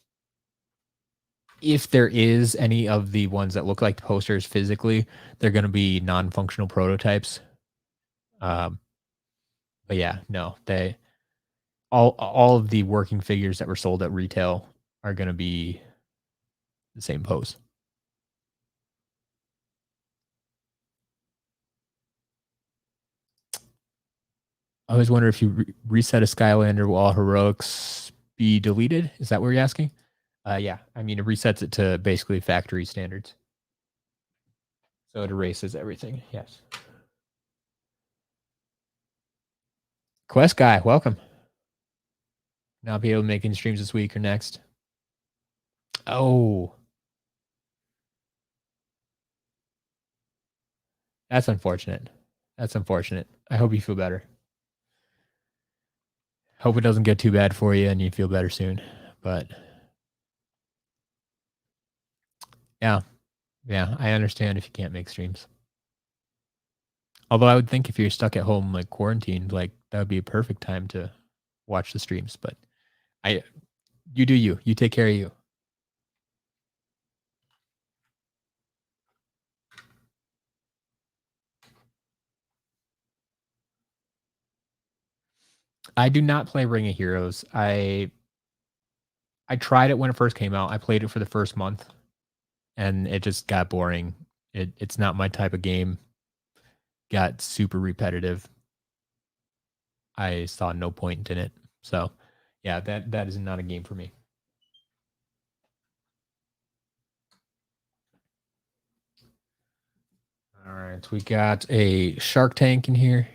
if there is any of the ones that look like the posters physically, they're going to be non-functional prototypes. Um, but yeah, no, they all of the working figures that were sold at retail are going to be the same pose. I always wonder if you reset a Skylander, will all heroics be deleted? Is that what you're asking? Yeah, I mean it resets it to basically factory standards, so it erases everything. Yes. Quest guy, welcome. Not be able to make any streams this week or next. Oh, that's unfortunate. That's unfortunate. I hope you feel better. Hope it doesn't get too bad for you and you feel better soon. But yeah, yeah, I understand if you can't make streams. Although I would think if you're stuck at home, like quarantined, like that would be a perfect time to watch the streams. But I, you do you. You take care of you. I do not play Ring of Heroes. I tried it when it first came out. I played it for the first month, and it just got boring. It's not my type of game. Got super repetitive. I saw no point in it. So, yeah, that is not a game for me. All right, we got a Shark Tank in here.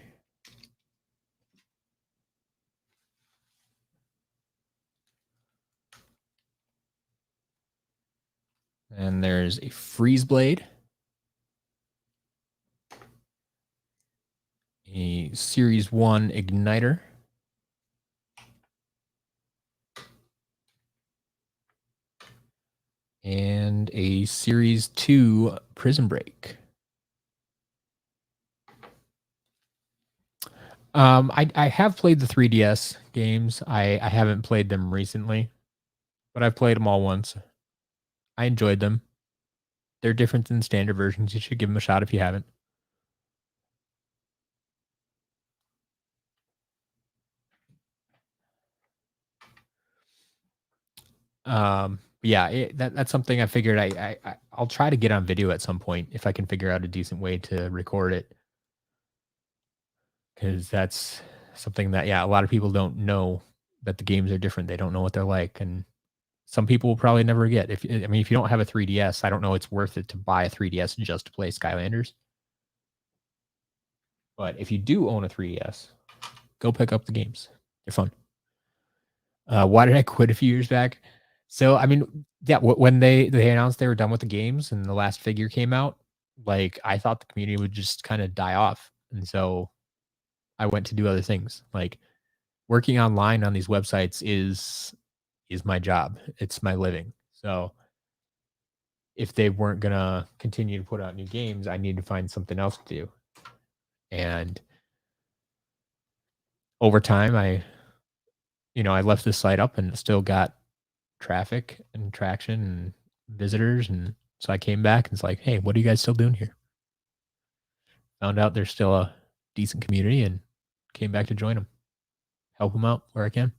And there's a Freeze Blade, a Series 1 Igniter, and a Series 2 Prison Break. I have played the 3DS games. I haven't played them recently, but I've played them all once. I enjoyed them. They're different than standard versions. You should give them a shot if you haven't. Yeah, that's something I figured I'll try to get on video at some point if I can figure out a decent way to record it, because that's something that, yeah, a lot of people don't know that the games are different. They don't know what they're like, and some people will probably never get. If I mean, if you don't have a 3DS, I don't know it's worth it to buy a 3DS just to play Skylanders. But if you do own a 3DS, go pick up the games. They're fun. Why did I quit a few years back? So, I mean, yeah, when they announced they were done with the games and the last figure came out, like I thought the community would just kind of die off, and so I went to do other things. Like working online on these websites is my job. It's my living. So if they weren't gonna continue to put out new games, I need to find something else to do. And over time, I left this site up and it still got traffic and traction and visitors. And so I came back and it's like, hey, what are you guys still doing here? Found out there's still a decent community and came back to join them, help them out where I can.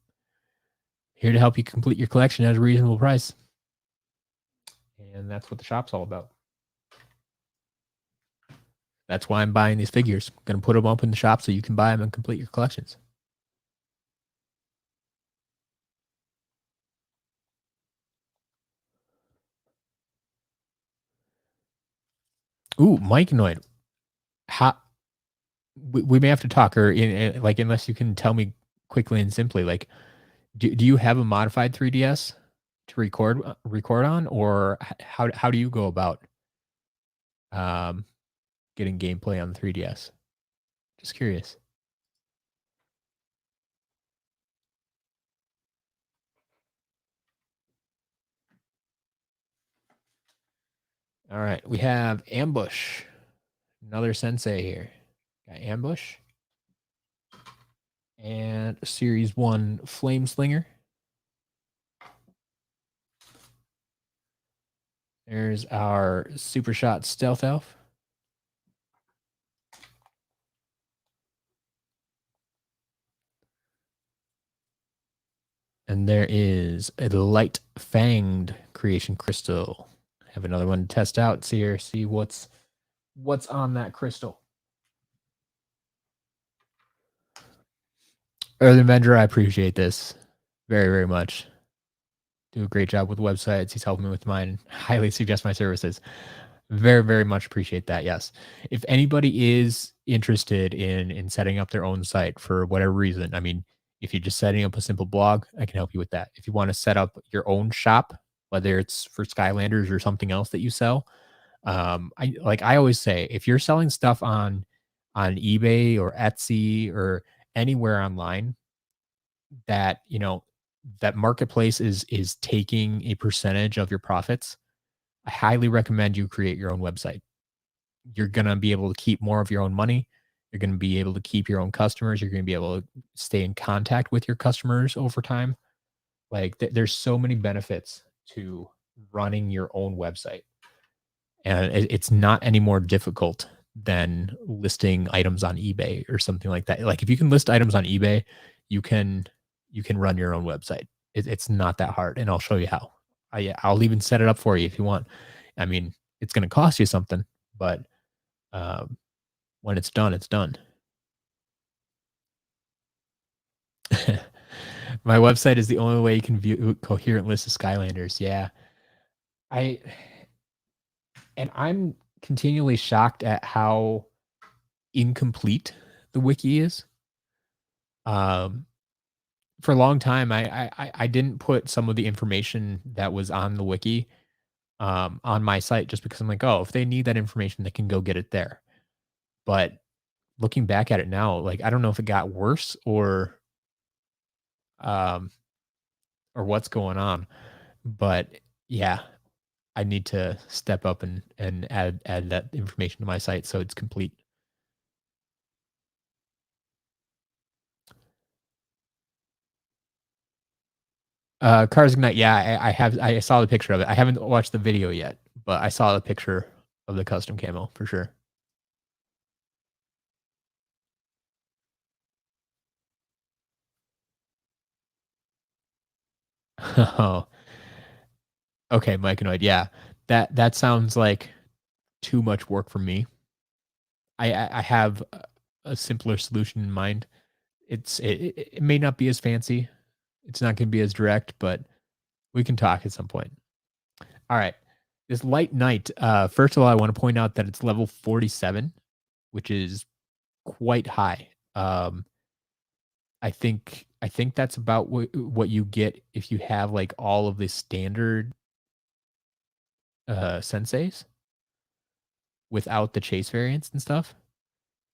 Here to help you complete your collection at a reasonable price. And that's what the shop's all about. That's why I'm buying these figures. I'm going to put them up in the shop so you can buy them and complete your collections. Ooh, Mike Noid. How we may have to talk, or like, unless you can tell me quickly and simply, like, do you have a modified 3DS to record on, or how do you go about um getting gameplay on the 3DS? Just curious. All right, we have Ambush, another sensei here. Got Ambush and Series 1 Flame Slinger. There's our Super Shot Stealth Elf. And there is a Light Fanged Creation Crystal. Have another one to test out, see what's on that crystal. Earthen Vendor, I appreciate this very, very much. Do a great job with websites. He's helping me with mine. Highly suggest my services. Very, very much appreciate that. Yes. If anybody is interested in setting up their own site for whatever reason, I mean, if you're just setting up a simple blog, I can help you with that. If you want to set up your own shop, whether it's for Skylanders or something else that you sell, I always say, if you're selling stuff on eBay or Etsy or anywhere online, that, that marketplace is taking a percentage of your profits, I highly recommend you create your own website. You're gonna be able to keep more of your own money. You're gonna be able to keep your own customers. You're gonna be able to stay in contact with your customers over time. Like there's so many benefits to running your own website, and it's not any more difficult than listing items on eBay or something like that. Like if you can list items on eBay, you can you can run your own website. It's not that hard, and I'll show you how. I'll even set it up for you if you want. I mean, it's going to cost you something, but um, when it's done, it's done. My website is the only way you can view a coherent list of Skylanders. Yeah, I and I'm continually shocked at how incomplete the wiki is. Um, for a long time, I didn't put some of the information that was on the wiki on my site just because I'm like, oh, if they need that information, they can go get it there. But looking back at it now, like I don't know if it got worse um or what's going on, but yeah, I need to step up and add that information to my site so it's complete. Cars Ignite, yeah, I saw the picture of it. I haven't watched the video yet, but I saw the picture of the custom camo for sure. Oh, okay, Myconoid, yeah. That sounds like too much work for me. I have a simpler solution in mind. It may not be as fancy. It's not gonna be as direct, but we can talk at some point. All right. This light knight, first of all, I want to point out that it's level 47, which is quite high. I think that's about what you get if you have like all of the standard senseis without the chase variants and stuff.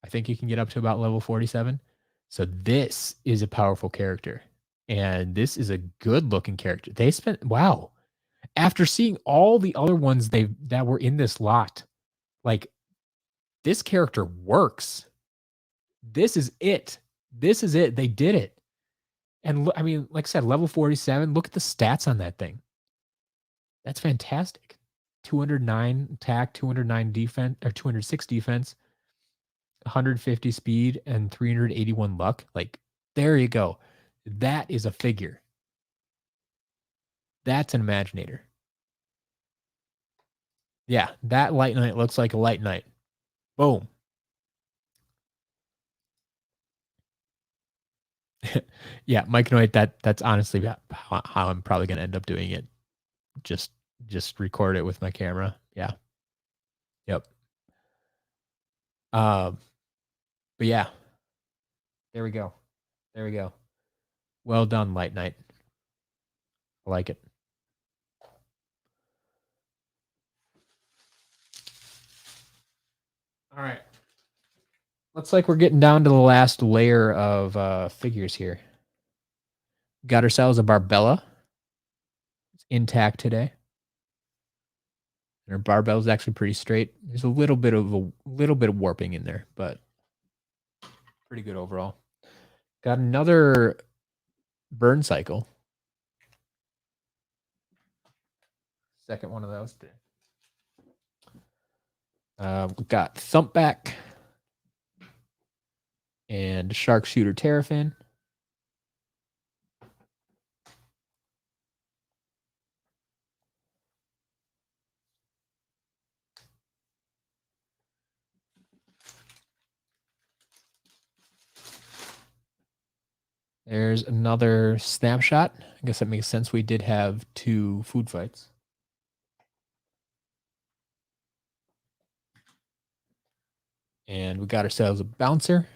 I think you can get up to about level 47. So this is a powerful character. And this is a good looking character. They spent wow. After seeing all the other ones they that were in this lot, like this character works. This is it. This is it. They did it. And I mean, like I said, level 47, look at the stats on that thing. That's fantastic. 209 attack, 209 defense, or 206 defense, 150 speed, and 381 luck. Like, there you go. That is a figure. That's an Imaginator. Yeah, that Light Knight looks like a Light Knight. Boom. Yeah, Mike Knight, that's honestly how I'm probably gonna end up doing it. Just just record it with my camera. Yeah. Yep. Um, but yeah, there we go. There we go. Well done, Light Knight. I like it. All right. Looks like we're getting down to the last layer of figures here. Got ourselves a Barbella. It's intact today. And our barbell is actually pretty straight. There's a little bit of warping in there, but pretty good overall. Got another burn cycle. Second one of those. We've got Thumpback and Sharpshooter Terrafin. There's another snapshot. I guess that makes sense. We did have 2 food fights. And we got ourselves a bouncer.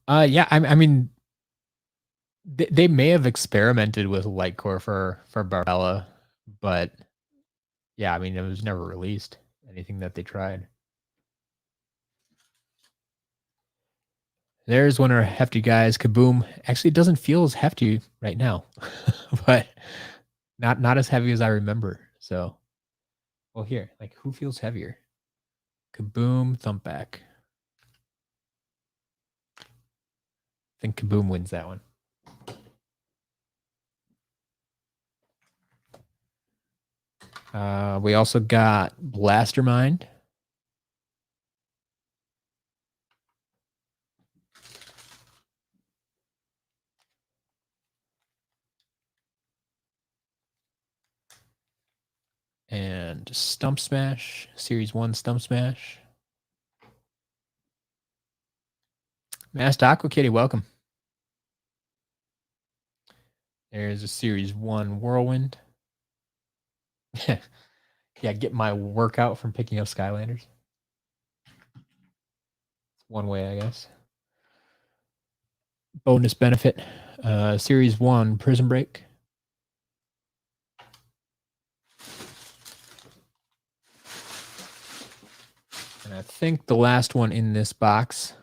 Yeah, I mean, they may have experimented with Lightcore for Barbella, but yeah, I mean, it was never released. Anything that they tried. There's one of our hefty guys. Kaboom. Actually, it doesn't feel as hefty right now, but not as heavy as I remember. So, well, here, like, who feels heavier? Kaboom, thump back. I think Kaboom wins that one. We also got Blastermind. And Stump Smash, Series 1 Stump Smash. Masked Aqua Kitty, welcome. There's a Series 1 Whirlwind. Yeah, get my workout from picking up Skylanders. It's one way, I guess. Bonus benefit. Series 1 Prison Break. And I think the last one in this box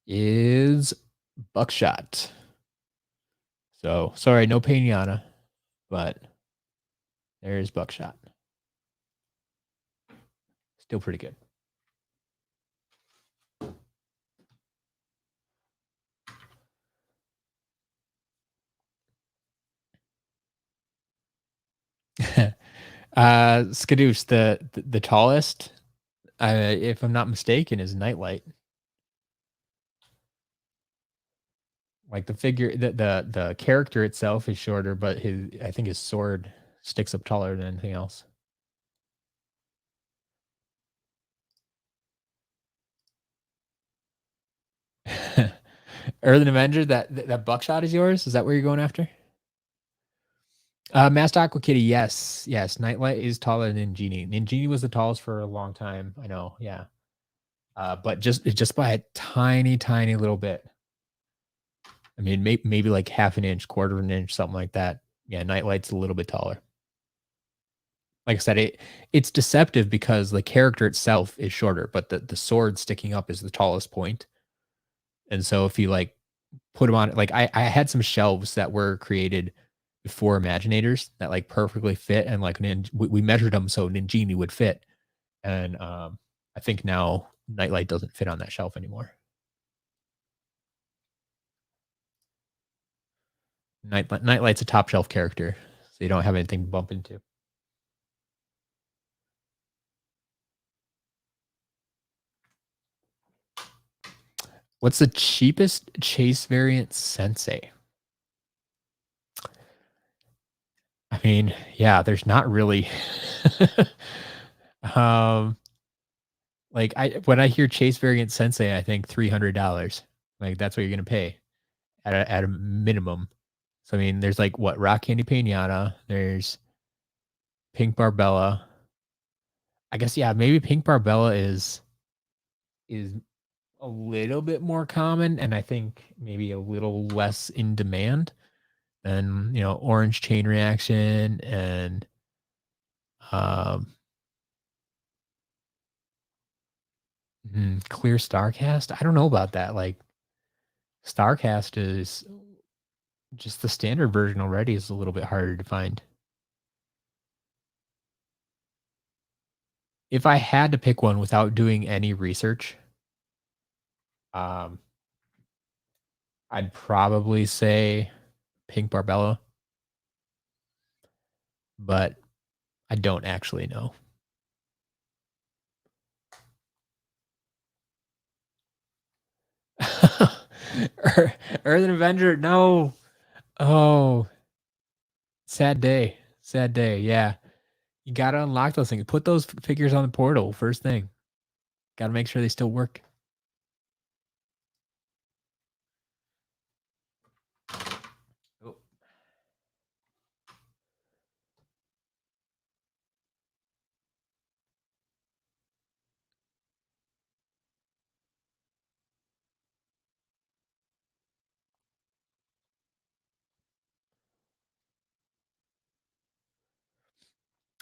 is Buckshot. So, sorry, no Pinata, but there's Buckshot. Still pretty good. Skadoosh, the tallest, if I'm not mistaken, is Nightlight. Like the figure, the character itself is shorter, but I think his sword sticks up taller than anything else. Earthen Avenger, that buckshot is yours? Is that where you're going after? Masked Aqua Kitty, yes. Yes. Nightlight is taller than Genie. And Genie was the tallest for a long time. I know, yeah. But just by a tiny, tiny little bit. I mean, maybe like half an inch, quarter of an inch, something like that. Yeah, Nightlight's a little bit taller. Like I said, it's deceptive because the character itself is shorter, but the sword sticking up is the tallest point. And so if you like put them on, like I had some shelves that were created before Imaginators that like perfectly fit, and like we measured them so Ninjini would fit, and I think now Nightlight doesn't fit on that shelf anymore. Nightlight's a top shelf character, so you don't have anything to bump into. What's the cheapest Chase variant Sensei? I mean, yeah, there's not really. um, like when I hear Chase variant Sensei, I think $300. Like that's what you're gonna pay at a minimum. So I mean, there's like what Rock Candy Pinata, there's Pink Barbella. I guess yeah, maybe Pink Barbella is a little bit more common, and I think maybe a little less in demand than Orange Chain Reaction and um Clear Starcast. I don't know about that. Like Starcast is just the standard version already is a little bit harder to find. If I had to pick one without doing any research, um, I'd probably say Pink Barbella, but I don't actually know. Earthen Avenger, no. Oh, sad day. Sad day. Yeah. You gotta unlock those things. Put those figures on the portal first thing. Gotta make sure they still work. Oh.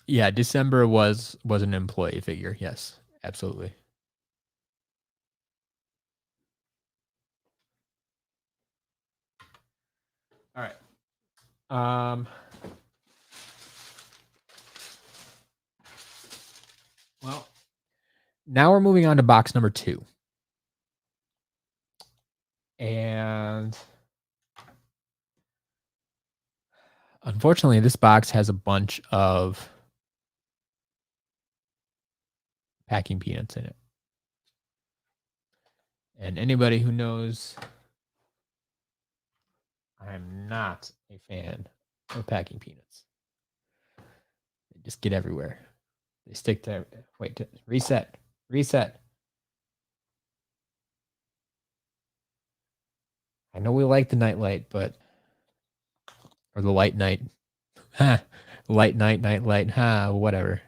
Yeah, December was an employee figure. Yes, absolutely. All right. Well, now we're moving on to box number 2. And unfortunately, this box has a bunch of packing peanuts in it. And anybody who knows, I'm not a fan of packing peanuts. They just get everywhere. They stick to, wait, to reset. I know we like the night light, but, or the light night. Ha, light night, night light. Ha, whatever.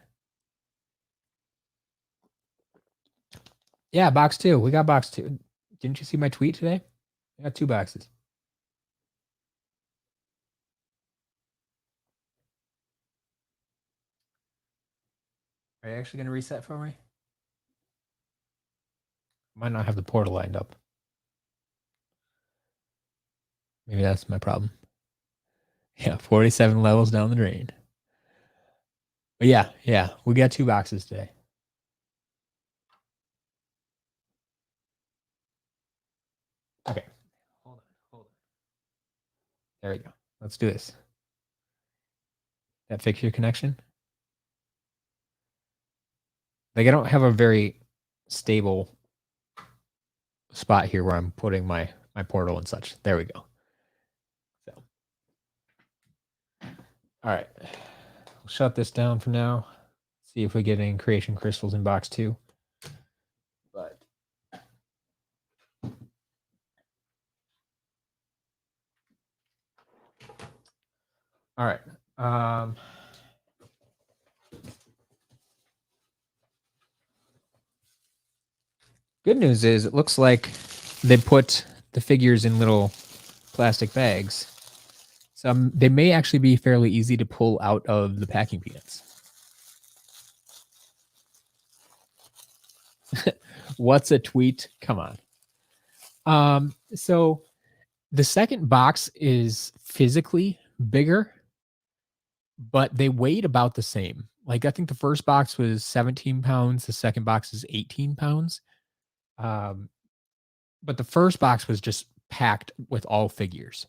Yeah, box 2. We got box 2. Didn't you see my tweet today? I got 2 boxes. Are you actually going to reset for me? Might not have the portal lined up. Maybe that's my problem. Yeah, 47 levels down the drain. But yeah, we got 2 boxes today. Okay. Hold on. There we go. Let's do this. That fix your connection? Like I don't have a very stable spot here where I'm putting my portal and such. There we go. So, all right. We'll shut this down for now. See if we get any creation crystals in box 2. But all right. Good news is it looks like they put the figures in little plastic bags. So they may actually be fairly easy to pull out of the packing peanuts. What's a tweet? Come on. So the second box is physically bigger, but they weighed about the same. Like I think the first box was 17 pounds, the second box is 18 pounds. But the first box was just packed with all figures.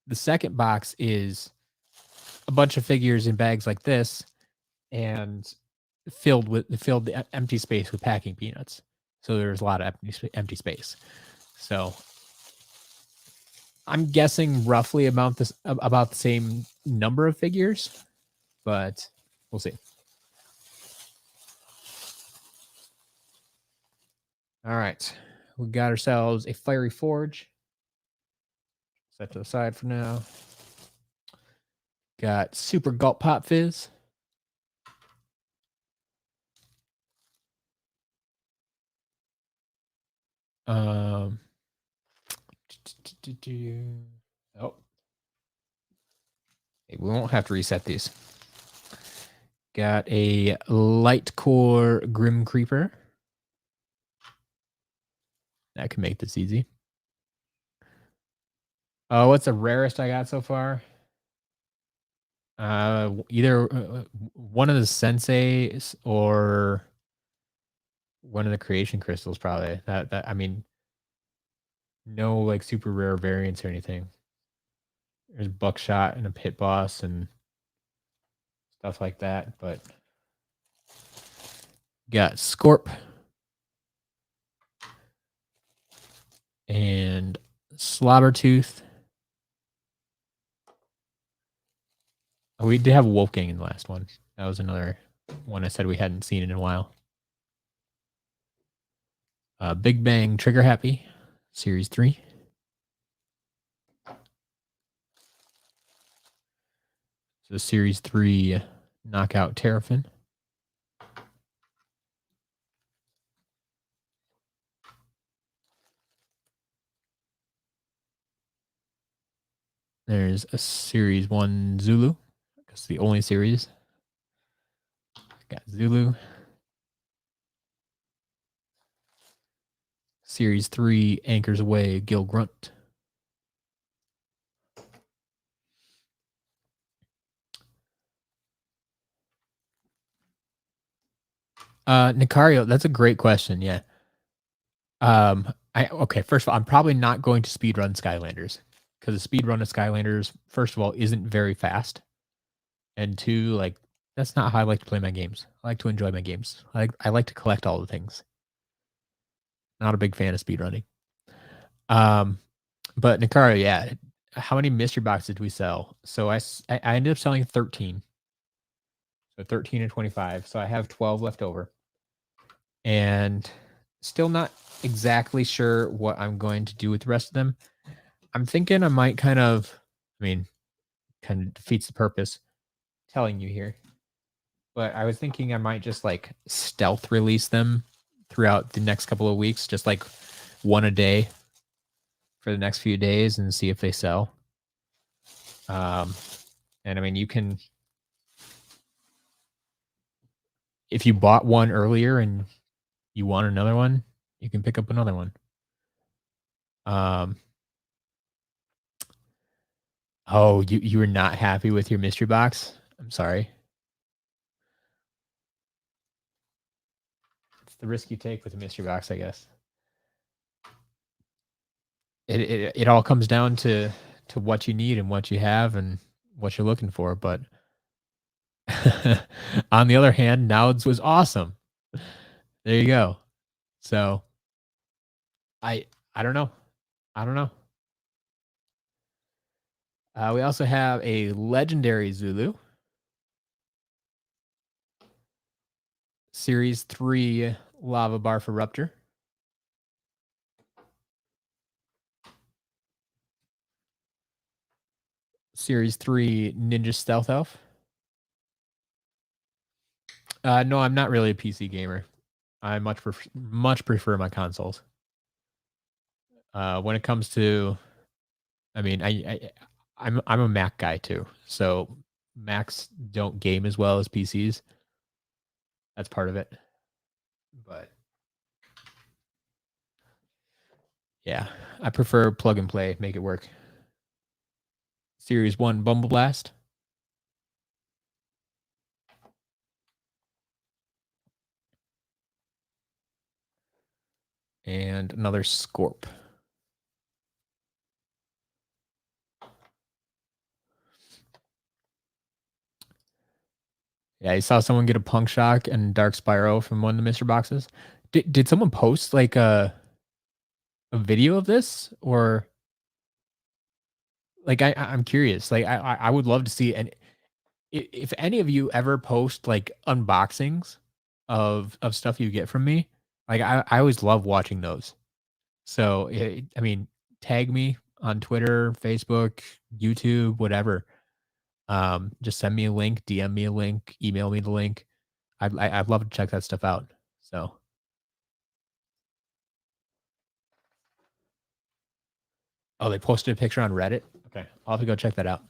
The second box is a bunch of figures in bags like this and filled the empty space with packing peanuts. So there's a lot of empty space. So I'm guessing roughly about the same number of figures, but we'll see. All right. We got ourselves a fiery forge. Set to the side for now. Got super gulp pop fizz. Oh. We won't have to reset these. Got a light core Grim Creeper. That can make this easy. Oh, what's the rarest I got so far? Either one of the senseis or one of the creation crystals, probably. That I mean, no like super rare variants or anything. There's buckshot and a pit boss and stuff like that, but got Scorp and Slobbertooth. Oh, we did have Wolfgang in the last one. That was another one I said we hadn't seen in a while. Big Bang Trigger Happy, Series 3. So Series 3 Knockout Terrafin. There's a Series 1 Zulu. That's the only series. Got Zulu. Series 3, Anchors Away, Gil Grunt. Nicario, that's a great question. Yeah. Okay, first of all, I'm probably not going to speedrun Skylanders because the speedrun of Skylanders, first of all, isn't very fast. And two, like, that's not how I like to play my games. I like to enjoy my games. I like to collect all the things. Not a big fan of speedrunning. But Nicario, yeah. How many mystery boxes did we sell? So I ended up selling 13. So 13 and 25. So I have 12 left over. And still not exactly sure what I'm going to do with the rest of them. I'm thinking I might kind of defeats the purpose telling you here. But I was thinking I might just like stealth release them throughout the next couple of weeks, just like one a day for the next few days and see if they sell. And I mean, you can, if you bought one earlier and you want another one, you can pick up another one. Oh, you were not happy with your mystery box? I'm sorry. It's the risk you take with a mystery box, I guess. It all comes down to what you need and what you have and what you're looking for. But on the other hand, Nouds was awesome. There you go. So I don't know. I don't know. We also have a legendary Zulu. Series 3 Lava Bar for Rupture. Series 3 Ninja Stealth Elf. No, I'm not really a PC gamer. I much prefer my consoles. When it comes to, I mean, I'm a Mac guy too. So Macs don't game as well as PCs. That's part of it. But yeah, I prefer plug and play, make it work. Series 1 Bumble Blast. And another Scorp. Yeah, you saw someone get a Punk Shock and Dark Spyro from one of the Mystery Boxes. Did someone post like a video of this, or like I'm curious. Like I would love to see, and if any of you ever post like unboxings of stuff you get from me, like I always love watching those. So I mean, tag me on Twitter, Facebook, YouTube, whatever. Just send me a link, DM me a link, email me the link. I'd love to check that stuff out. So, oh, they posted a picture on Reddit. Okay, I'll have to go check that out.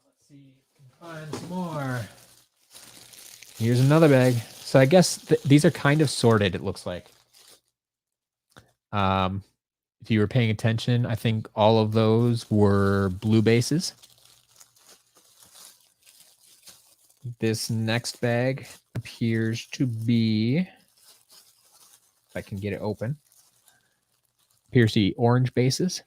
Let's see, find some more. Here's another bag. So I guess these are kind of sorted. It looks like. If you were paying attention, I think all of those were blue bases. This next bag appears to be, if I can get it open, appears to be orange bases.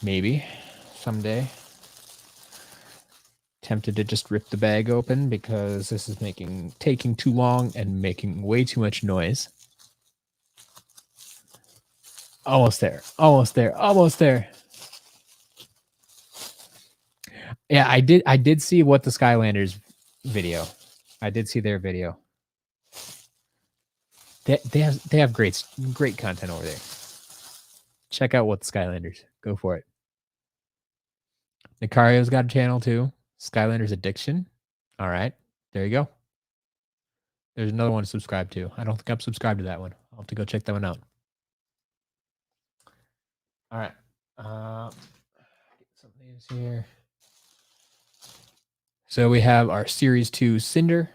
Maybe someday. Tempted to just rip the bag open because this is taking too long and making way too much noise. Almost there. Almost there. Almost there. Yeah, I did see what the Skylanders video. I did see their video. They have great content over there. Check out what the Skylanders. Go for it. Nicario's got a channel too. Skylanders Addiction. All right. There you go. There's another one to subscribe to. I don't think I'm subscribed to that one. I'll have to go check that one out. All right. Get some names here. So we have our Series 2 Cinder.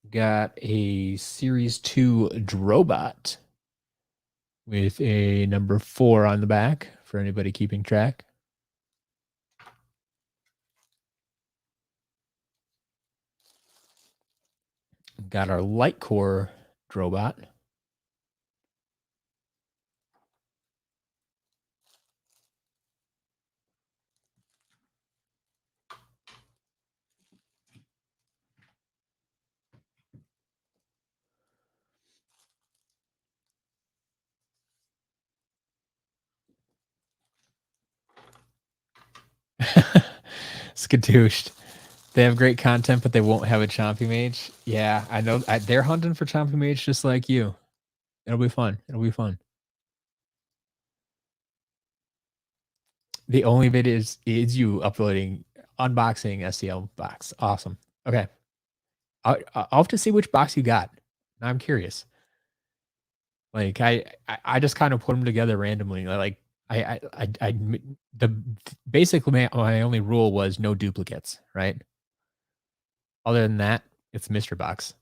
Got a Series 2 Drobot with a number 4 on the back for anybody keeping track. Got our Light Core Drobot. Skadooshed. They have great content, but they won't have a Chompy Mage. Yeah, I know. They're hunting for Chompy Mage just like you. It'll be fun. It'll be fun. The only video is you uploading unboxing SCL box. Awesome. Okay. I'll have to see which box you got. I'm curious. Like I just kind of put them together randomly. Like the basically my only rule was no duplicates, right? Other than that, it's Mr. Box.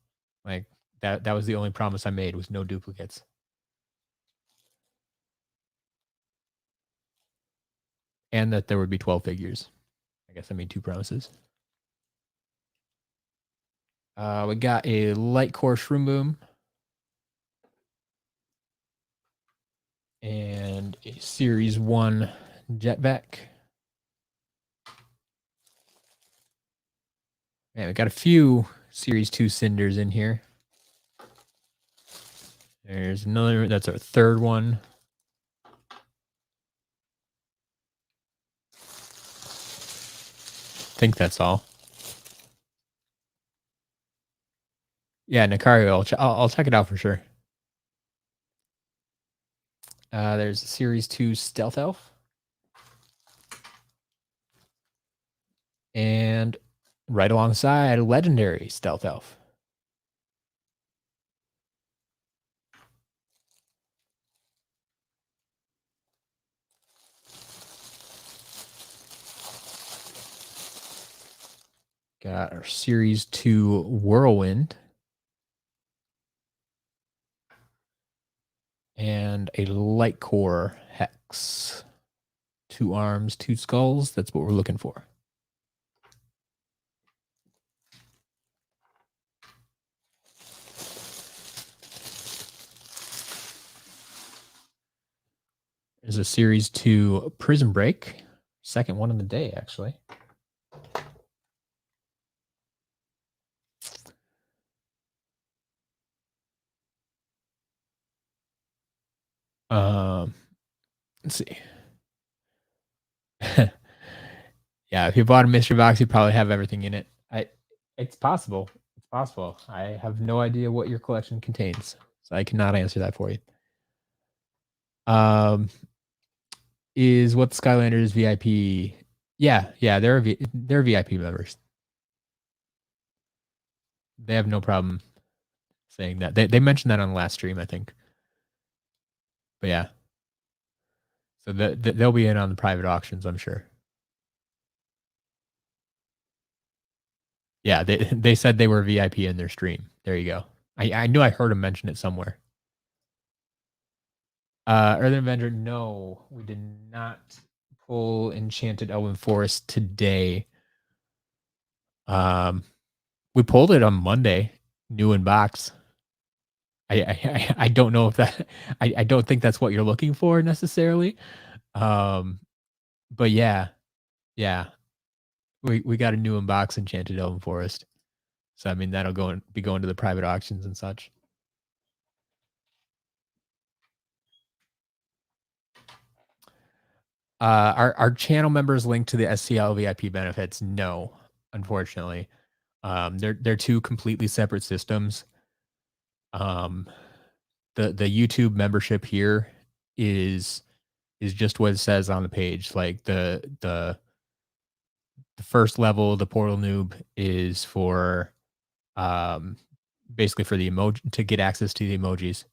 Like that was the only promise I made was no duplicates. And that there would be 12 figures. I guess I made 2 promises. We got a Light Core Shroom Boom and a Series 1 Jetpack. Man, we got a few Series 2 Cinders in here. There's another, that's our third one. I think that's all. Yeah, Nicario, I'll check it out for sure. There's a Series 2 Stealth Elf. And right alongside, Legendary Stealth Elf. Got our Series 2 Whirlwind. And a Light Core Hex. 2 arms, 2 skulls. That's what we're looking for. There's a Series 2 Prison Break. Second one of the day, actually. Let's see. Yeah, if you bought a mystery box, you probably have everything in it. It's possible. It's possible. I have no idea what your collection contains, so I cannot answer that for you. Is what Skylanders VIP? Yeah, they're VIP members. They have no problem saying that. They mentioned that on the last stream, I think. But yeah, so they'll be in on the private auctions, I'm sure. Yeah, they said they were VIP in their stream. There you go. I knew I heard him mention it somewhere. Earthen Avenger, no, we did not pull Enchanted Elven Forest today. We pulled it on Monday, new in box. I don't know if that I don't think that's what you're looking for necessarily. But yeah. We got a new in box Enchanted Elven Forest. So I mean that'll be going to the private auctions and such. Our channel members linked to the SCL VIP benefits? No, unfortunately. They're 2 completely separate systems. The YouTube membership here is just what it says on the page. Like the The first level, the portal noob, is for um, basically for the emoji to get access to the emojis,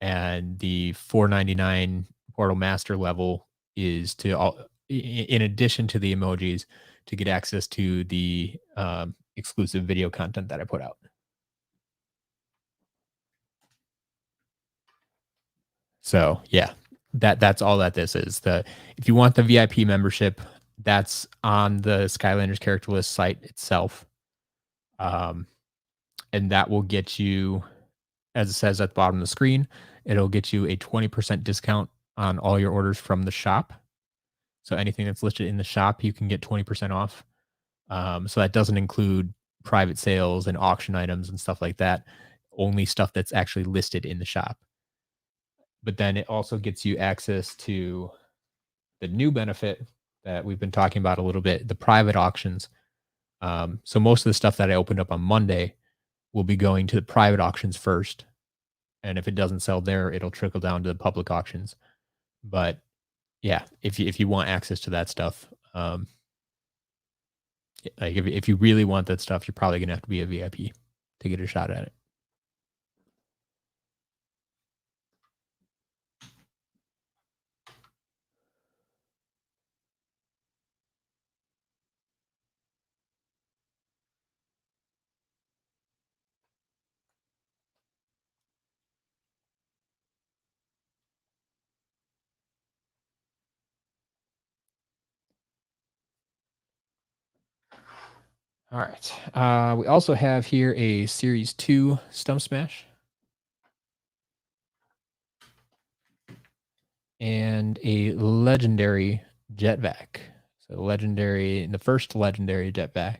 and the 499 portal master level is to all in addition to the emojis to get access to the exclusive video content that I put out. So yeah, that's all that this is. The If you want the VIP membership, that's on the Skylanders character list site itself. Um, and that will get you, as it says at the bottom of the screen, it'll get you a 20% discount on all your orders from the shop. So anything that's listed in the shop, you can get 20% off. So that doesn't include private sales and auction items and stuff like that. Only stuff that's actually listed in the shop. But then it also gets you access to the new benefit that we've been talking about a little bit, the private auctions. So most of the stuff that I opened up on Monday will be going to the private auctions first. And if it doesn't sell there, it'll trickle down to the public auctions. But yeah, if you want access to that stuff, like if you really want that stuff, you're probably gonna have to be a VIP to get a shot at it. All right. We also have here a Series 2 Stump Smash and a Legendary Jetpack. So the first Legendary Jetpack.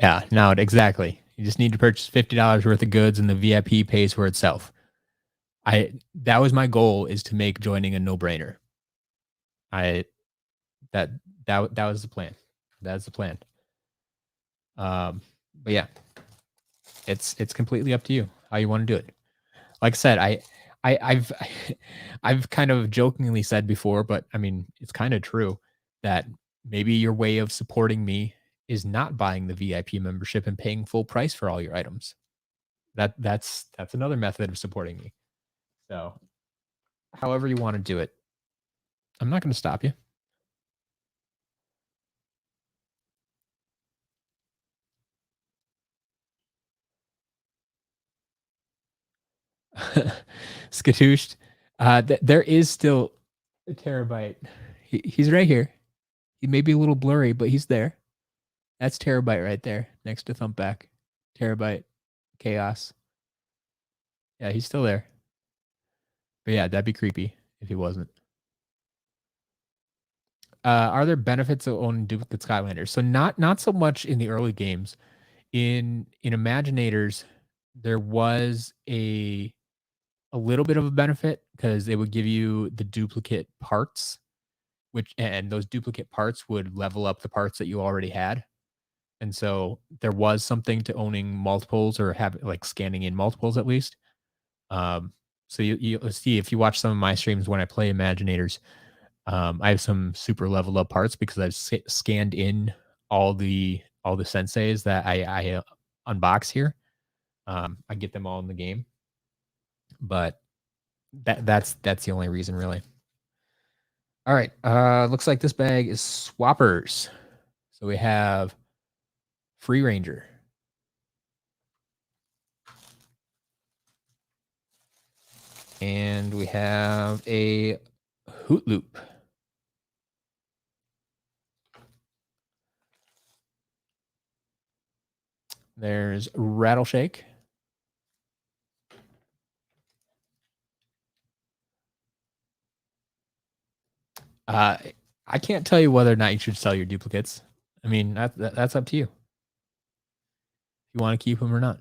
Yeah, no, exactly. You just need to purchase $50 worth of goods and the VIP pays for itself. That was my goal, is to make joining a no-brainer. I that that was the plan. That's the plan. But yeah, it's completely up to you how you want to do it. Like I said, I've I've kind of jokingly said before, but I mean it's kind of true that maybe your way of supporting me is not buying the VIP membership and paying full price for all your items. That's another method of supporting me. So, however you want to do it, I'm not going to stop you. Skatooshed. There is still a terabyte. He's right here. He may be a little blurry, but he's there. That's terabyte right there next to Thumpback. Terabyte. Chaos. Yeah, he's still there. But yeah, that'd be creepy if he wasn't. Are there benefits of owning duplicate Skylanders? So not so much in the early games. In Imaginators, there was a little bit of a benefit because they would give you the duplicate parts, and those duplicate parts would level up the parts that you already had. And so there was something to owning multiples, or have like scanning in multiples at least. Um, so you see, if you watch some of my streams when I play Imaginators, I have some super leveled up parts because I've scanned in all the senseis that I unbox here. I get them all in the game, but that's the only reason really. All right. Looks like this bag is swappers. So we have Free Ranger. And we have a Hoot Loop. There's Rattleshake. I can't tell you whether or not you should sell your duplicates. I mean, that's up to you. If you want to keep them or not.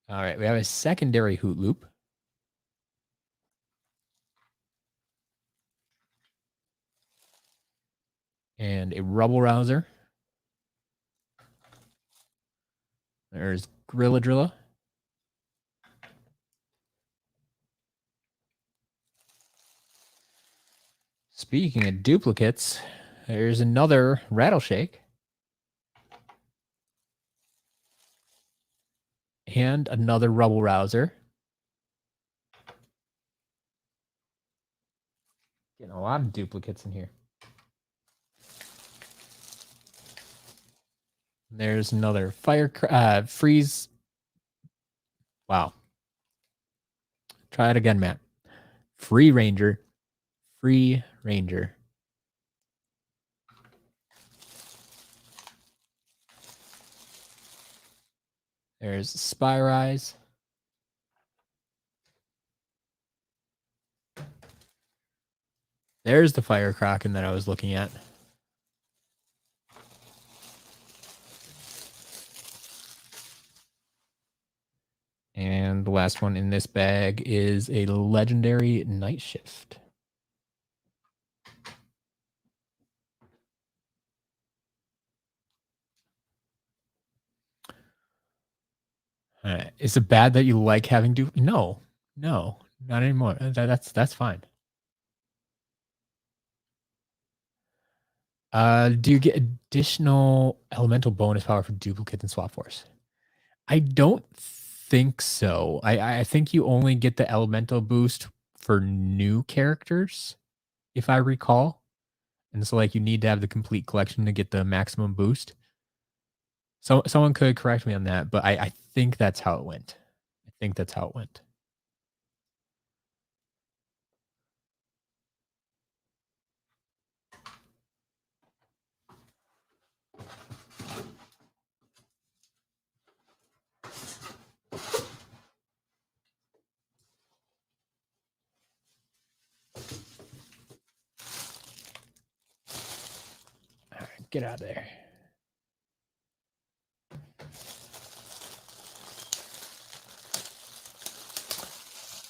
All right, we have a secondary hoot loop. And a rubble rouser. There's Grilladrilla. Speaking of duplicates, there's another Rattleshake. And another Rubble Rouser. Getting a lot of duplicates in here. There's another freeze. Wow. Try it again, Matt. Free Ranger. Free Ranger. There's Spyrise. There's the Fire Kraken that I was looking at. And the last one in this bag is a legendary Night Shift. Is it bad that you like having to? No, not anymore. That's fine. Do you get additional elemental bonus power for duplicates and swap force? I don't think so. I think you only get the elemental boost for new characters, if I recall. And so like you need to have the complete collection to get the maximum boost. So someone could correct me on that, but I think that's how it went. I think that's how it went. All right, get out of there.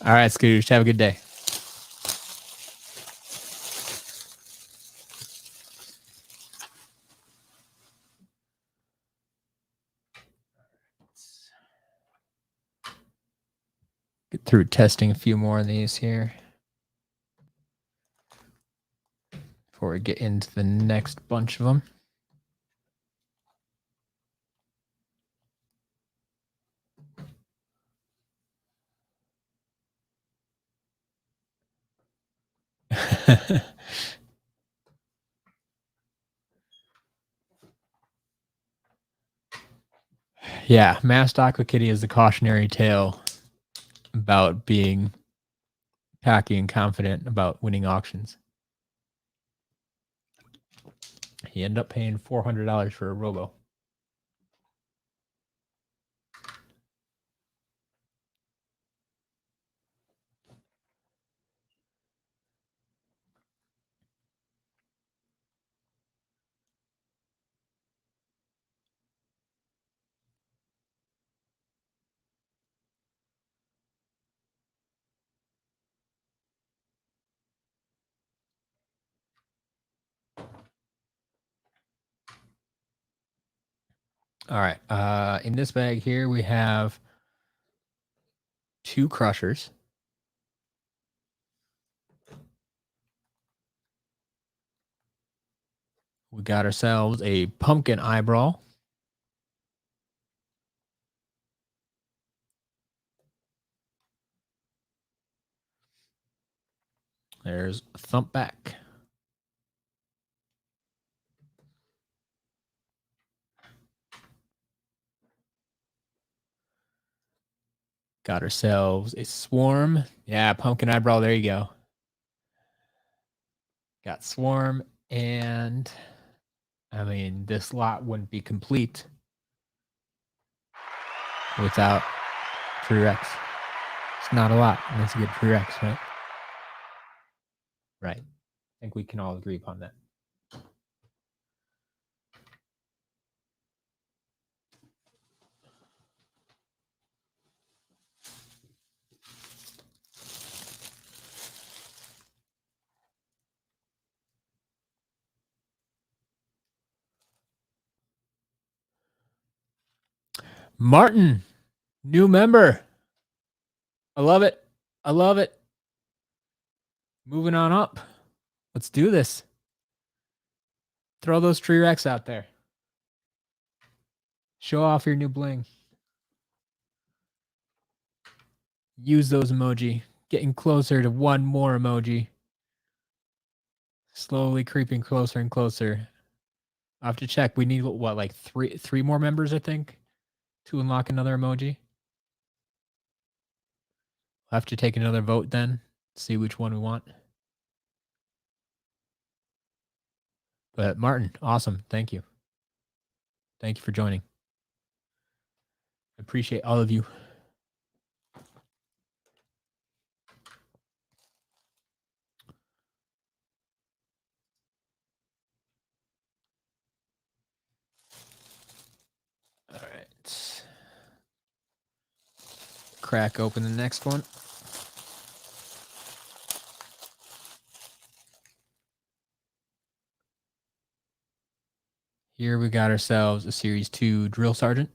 All right, Scooch, have a good day. Get through testing a few more of these here before we get into the next bunch of them. Yeah, Masked Aqua Kitty is the cautionary tale about being cocky and confident about winning auctions. He ended up paying $400 for a robo. All right. In this bag here, we have 2 crushers. We got ourselves a pumpkin eyebrow. There's Thumpback. Got ourselves a Swarm. Yeah, pumpkin eyebrow. There you go. Got Swarm, and I mean, this lot wouldn't be complete without prereqs. It's not a lot. And that's a good prereq, right? Right. I think we can all agree upon that. Martin, new member. I love it. I love it. Moving on up. Let's do this. Throw those tree wrecks out there. Show off your new bling. Use those emoji. Getting closer to one more emoji. Slowly creeping closer and closer. I have to check. We need what, like three more members, I think, to unlock another emoji. We'll have to take another vote then. See which one we want. But Martin, awesome. Thank you. Thank you for joining. I appreciate all of you. All right. Crack open the next one. Here we got ourselves a Series 2 Drill Sergeant.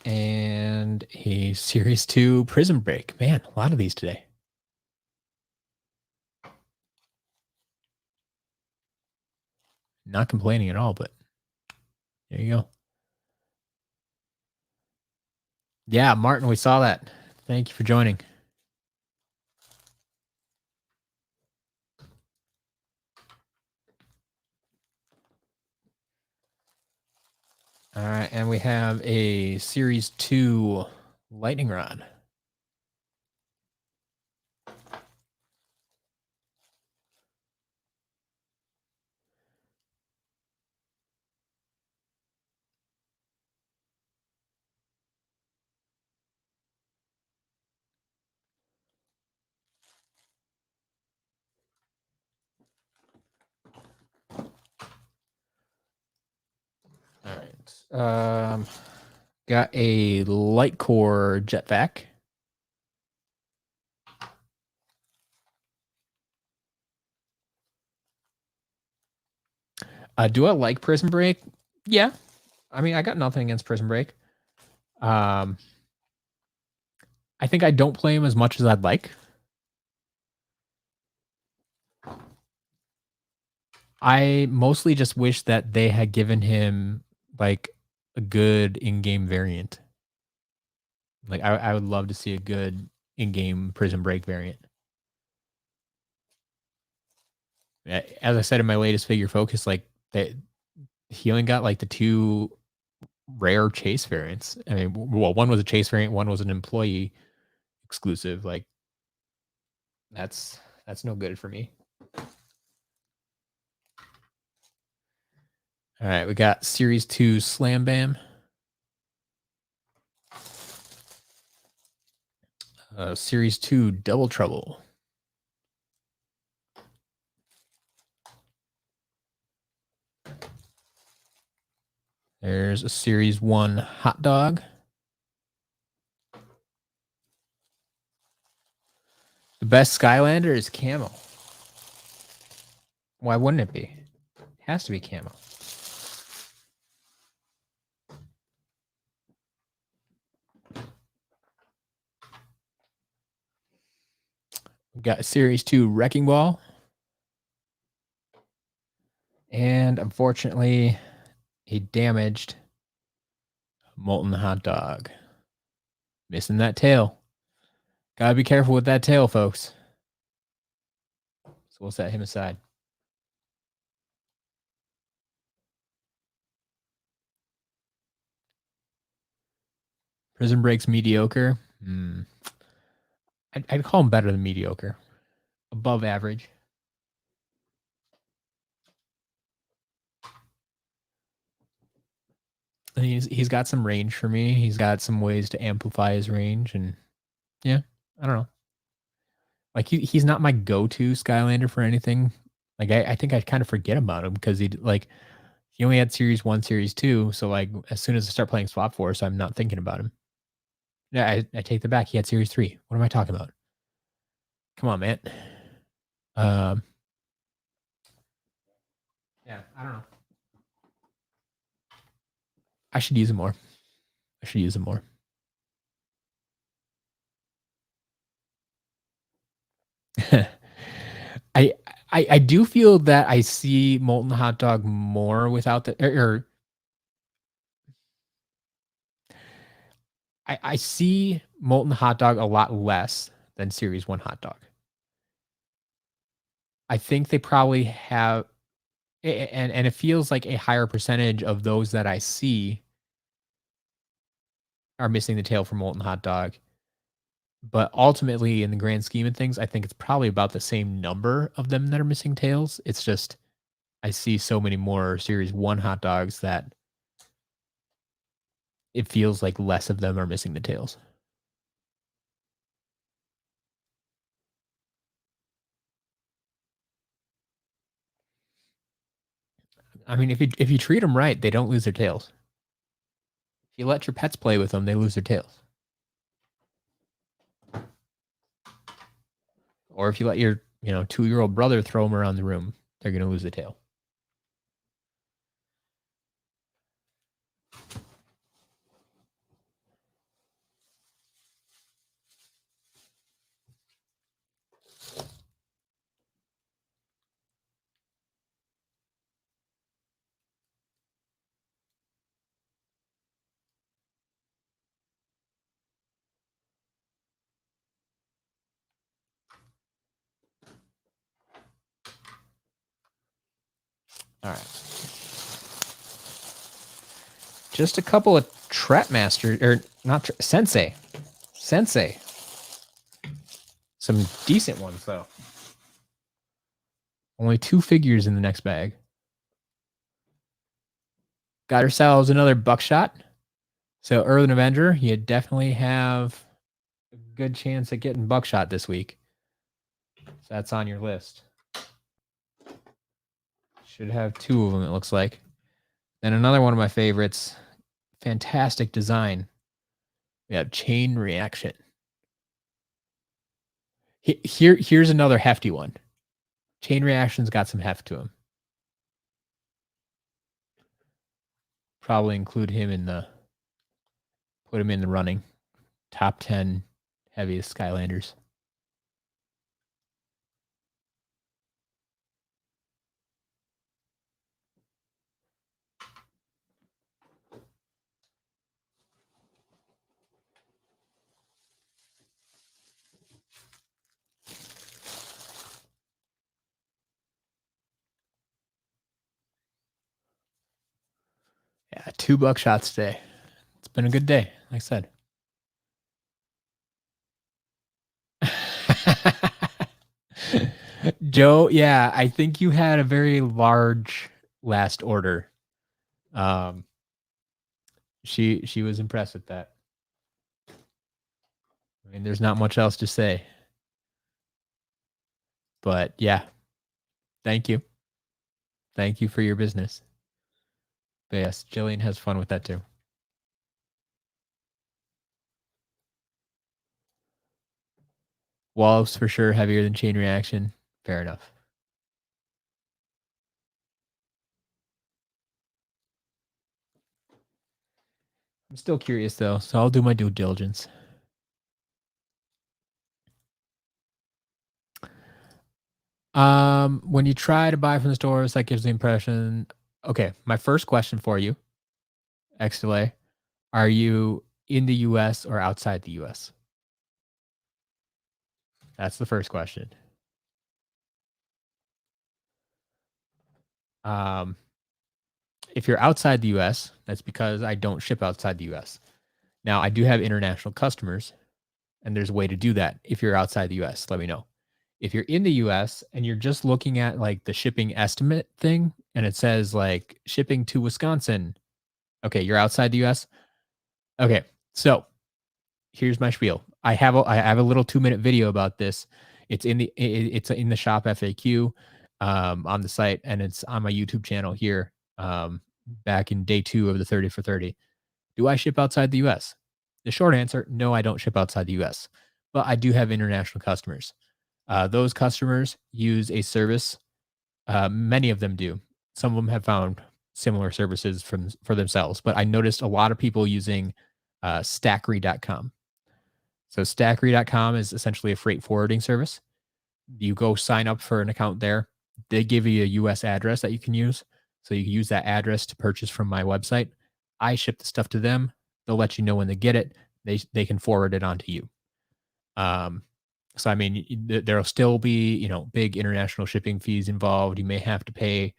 And a Series 2 Prison Break. Man, a lot of these today. Not complaining at all, but there you go. Yeah, Martin, we saw that. Thank you for joining. All right, and we have a Series 2 Lightning Rod. All right. Got a Light Core Jetpack. Do I like Prison Break? Yeah. I mean, I got nothing against Prison Break. I think I don't play him as much as I'd like. I mostly just wish that they had given him like a good in-game variant. Like I would love to see a good in-game Prison Break variant. As I said in my latest figure focus, like he only got like the 2 rare chase variants. I mean, well, one was a chase variant, one was an employee exclusive. Like that's no good for me. All right, we got Series 2 Slam Bam. Series 2 Double Trouble. There's a Series 1 Hot Dog. The best Skylander is camo. Why wouldn't it be? It has to be camo. We got Series 2 Wrecking Ball. And unfortunately, a damaged Molten Hot Dog. Missing that tail. Gotta be careful with that tail, folks. So we'll set him aside. Prison Break's mediocre. I'd call him better than mediocre. Above average. And he's got some range for me. He's got some ways to amplify his range, and yeah, I don't know. Like he's not my go-to Skylander for anything. Like I think I kind of forget about him because he only had series one, series two. So like as soon as I start playing Swap Force, I'm not thinking about him. Yeah, I take that back. He had series three. What am I talking about? Come on, man. Um, yeah, I don't know. I should use him more. I should use him more. I I do feel that I see molten hot dog more without the or I see molten hot dog a lot less than series one hot dog. I think they probably have and it feels like a higher percentage of those that I see are missing the tail for molten hot dog. But ultimately, in the grand scheme of things, I think it's probably about the same number of them that are missing tails. It's just I see so many more series one hot dogs that it feels like less of them are missing the tails. I mean, if you treat them right, they don't lose their tails. If you let your pets play with them, they lose their tails. Or if you let your 2-year-old brother throw them around the room, they're going to lose the tail. All right. Just a couple of Trap Master, or not Sensei. Sensei. Some decent ones, though. Only 2 figures in the next bag. Got ourselves another Buckshot. So Earthen Avenger, you definitely have a good chance at getting Buckshot this week. So that's on your list. Should have 2 of them, it looks like. And another one of my favorites, fantastic design. We have Chain Reaction. Here's another hefty one. Chain Reaction's got some heft to him. Probably include him put him in the running. Top 10 heaviest Skylanders. Yeah, 2 Buckshots today. It's been a good day, like I said. Joe, yeah, I think you had a very large last order. Um, she was impressed with that. I mean, there's not much else to say. But yeah, thank you. Thank you for your business. But yes, Jillian has fun with that too. Wallows for sure heavier than Chain Reaction. Fair enough. I'm still curious though, so I'll do my due diligence. When you try to buy from the stores, that gives the impression. Okay, my first question for you, X delay, are you in the US or outside the US? That's the first question. Um, if you're outside the US, that's because I don't ship outside the US. Now, I do have international customers, and there's a way to do that. If you're outside the US, let me know. If you're in the US and you're just looking at like the shipping estimate thing, and it says like shipping to Wisconsin, Okay, you're outside the US? Okay, so here's my spiel. I have a little 2-minute video about this. It's in the shop FAQ, on the site, and it's on my YouTube channel here, back in day 2 of the 30 for 30. Do I ship outside the US? The short answer, no, I don't ship outside the US, but I do have international customers. Those customers use a service, many of them do. Some of them have found similar services for themselves, but I noticed a lot of people using, Stackery.com. So Stackery.com is essentially a freight forwarding service. You go sign up for an account there. They give you a US address that you can use. So you can use that address to purchase from my website. I ship the stuff to them. They'll let you know when they get it. They can forward it on to you. Um, so I mean, there'll still be, big international shipping fees involved. You may have to pay,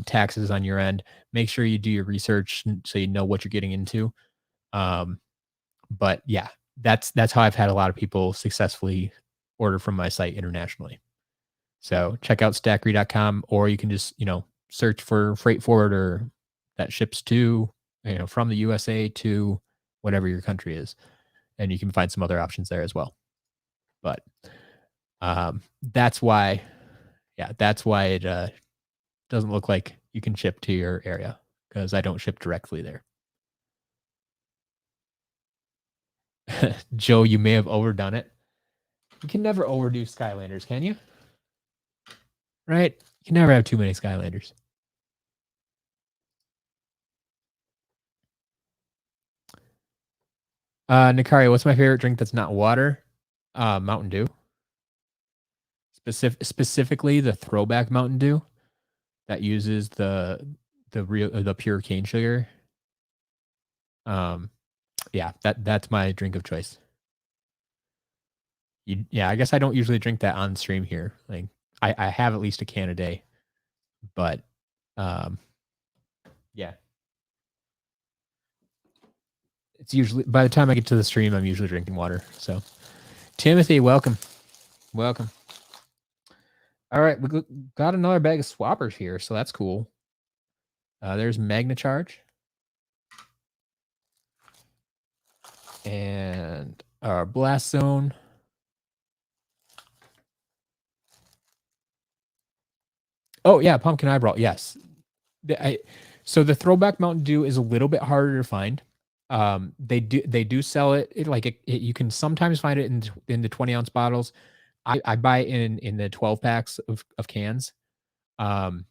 taxes on your end. Make sure you do your research so you know what you're getting into. Um, but yeah, that's how I've had a lot of people successfully order from my site internationally. So check out stackery.com, or you can just, search for freight forwarder that ships to, from the USA to whatever your country is. And you can find some other options there as well. But that's why, yeah, that's why it doesn't look like you can ship to your area, because I don't ship directly there. Joe, you may have overdone it. You can never overdo Skylanders, can you? Right? You can never have too many Skylanders. Nikaria, what's my favorite drink that's not water? Mountain Dew. Specifically the throwback Mountain Dew that uses the pure cane sugar. Um, yeah, that's my drink of choice. Yeah, I guess I don't usually drink that on stream here. Like I have at least a can a day, but um, yeah, it's usually by the time I get to the stream, I'm usually drinking water. So, Timothy, welcome, welcome. All right, we got another bag of swappers here, so that's cool. There's Magna Charge, and our Blast Zone. Oh yeah, Pumpkin Eyebrow. Yes, so the throwback Mountain Dew is a little bit harder to find. They do sell it like you can sometimes find it in the 20-ounce bottles. I buy it in the 12 packs of cans. Um,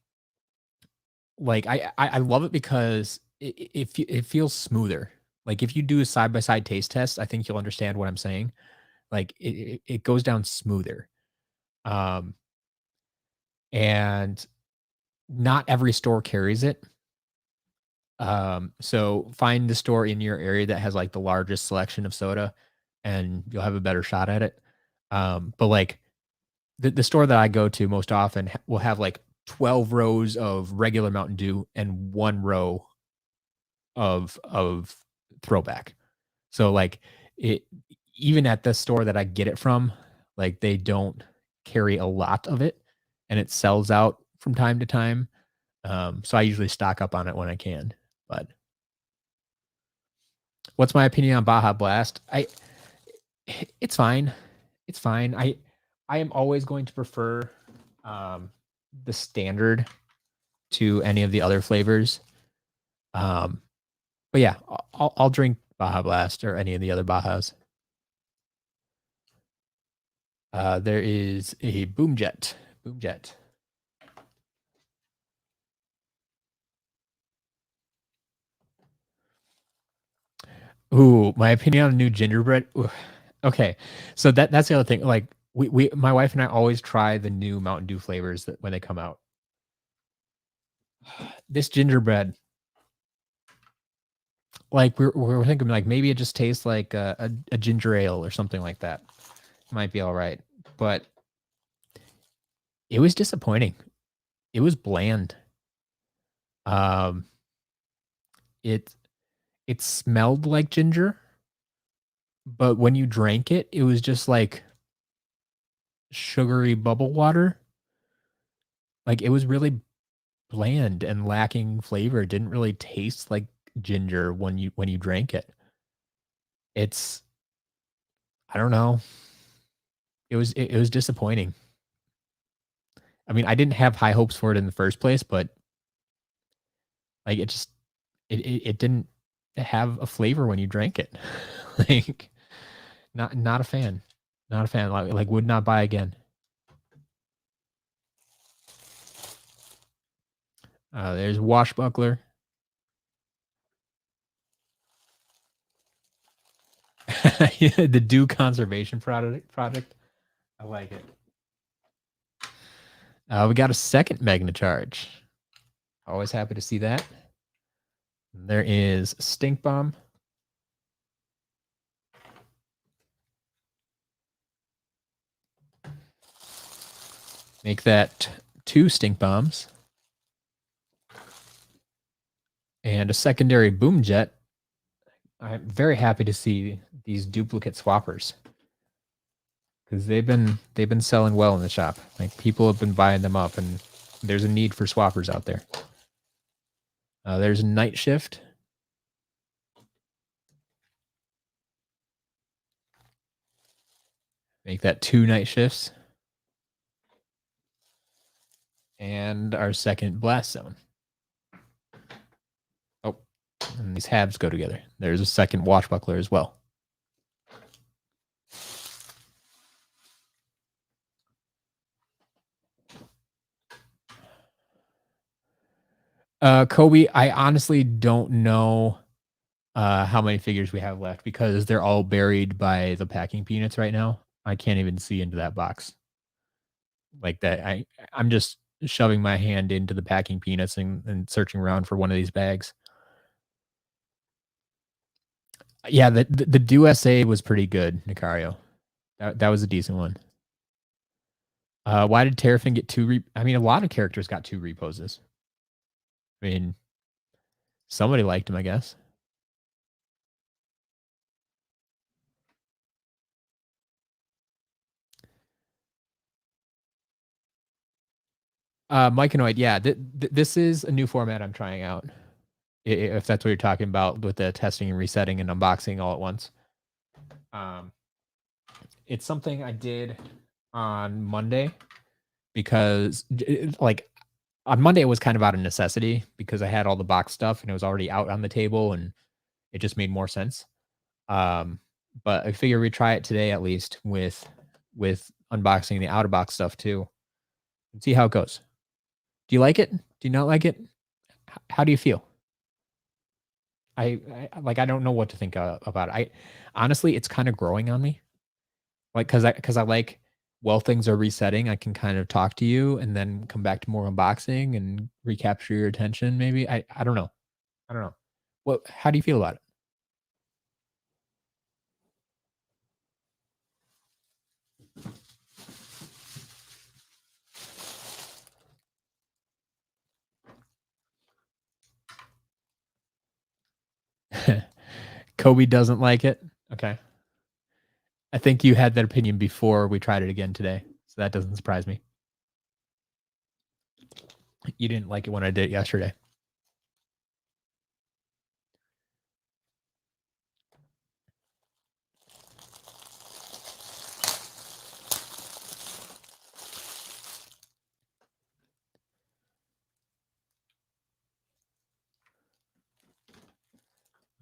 like I love it because it feels smoother. Like if you do a side by side taste test, I think you'll understand what I'm saying. Like it goes down smoother. Um, and not every store carries it. So find the store in your area that has like the largest selection of soda, and you'll have a better shot at it. But like the store that I go to most often will have like 12 rows of regular Mountain Dew and 1 row of throwback. So like it even at the store that I get it from, like they don't carry a lot of it, and it sells out from time to time. So I usually stock up on it when I can. But what's my opinion on Baja Blast? It's fine. It's fine. I am always going to prefer um the standard to any of the other flavors. Um but yeah, I'll drink Baja Blast or any of the other Bajas. There is a Boom Jet. Boom Jet. Ooh, my opinion on new gingerbread. Ooh. Okay, so that's the other thing. Like we my wife and I always try the new Mountain Dew flavors that when they come out. This gingerbread, like we're thinking like maybe it just tastes like a ginger ale or something like that. Might be all right, but it was disappointing. It was bland. Um, it it smelled like ginger, but when you drank it, it was just like sugary bubble water. Like it was really bland and lacking flavor. It didn't really taste like ginger when you drank it. It's I don't know. It was disappointing. I mean, I didn't have high hopes for it in the first place, but like it just it didn't have a flavor when you drank it. Like not a fan. Not a fan. Like would not buy again. There's Washbuckler. The Dew Conservation Project. I like it. We got a second Magna Charge. Always happy to see that. There is Stink Bomb. Make that 2 Stink Bombs. And a secondary Boom Jet. I'm very happy to see these duplicate swappers. Because they've been selling well in the shop. Like people have been buying them up, and there's a need for swappers out there. There's Night Shift. Make that 2 Night Shifts. And our second Blast Zone. Oh, and these halves go together. There's a second Washbuckler as well. Kobe, I honestly don't know how many figures we have left because they're all buried by the packing peanuts right now. I can't even see into that box like that. I'm just shoving my hand into the packing peanuts and searching around for one of these bags. Yeah, the Dew SA was pretty good, Nicario. That was a decent one. Why did Terrafin get 2 I mean, a lot of characters got 2 reposes. I mean, somebody liked him, I guess. Myconoid, yeah. This is a new format I'm trying out. If that's what you're talking about with the testing and resetting and unboxing all at once. It's something I did on Monday because like on Monday it was kind of out of necessity because I had all the box stuff and it was already out on the table and it just made more sense. But I figure we try it today at least with unboxing the out of box stuff too and see how it goes. Do you like it? Do you not like it? How do you feel? I don't know what to think about it. I honestly, it's kind of growing on me. Like because I like while things are resetting, I can kind of talk to you and then come back to more unboxing and recapture your attention. Maybe I don't know. I don't know. What? How do you feel about it? Kobe doesn't like it. Okay. I think you had that opinion before we tried it again today, so that doesn't surprise me. You didn't like it when I did it yesterday.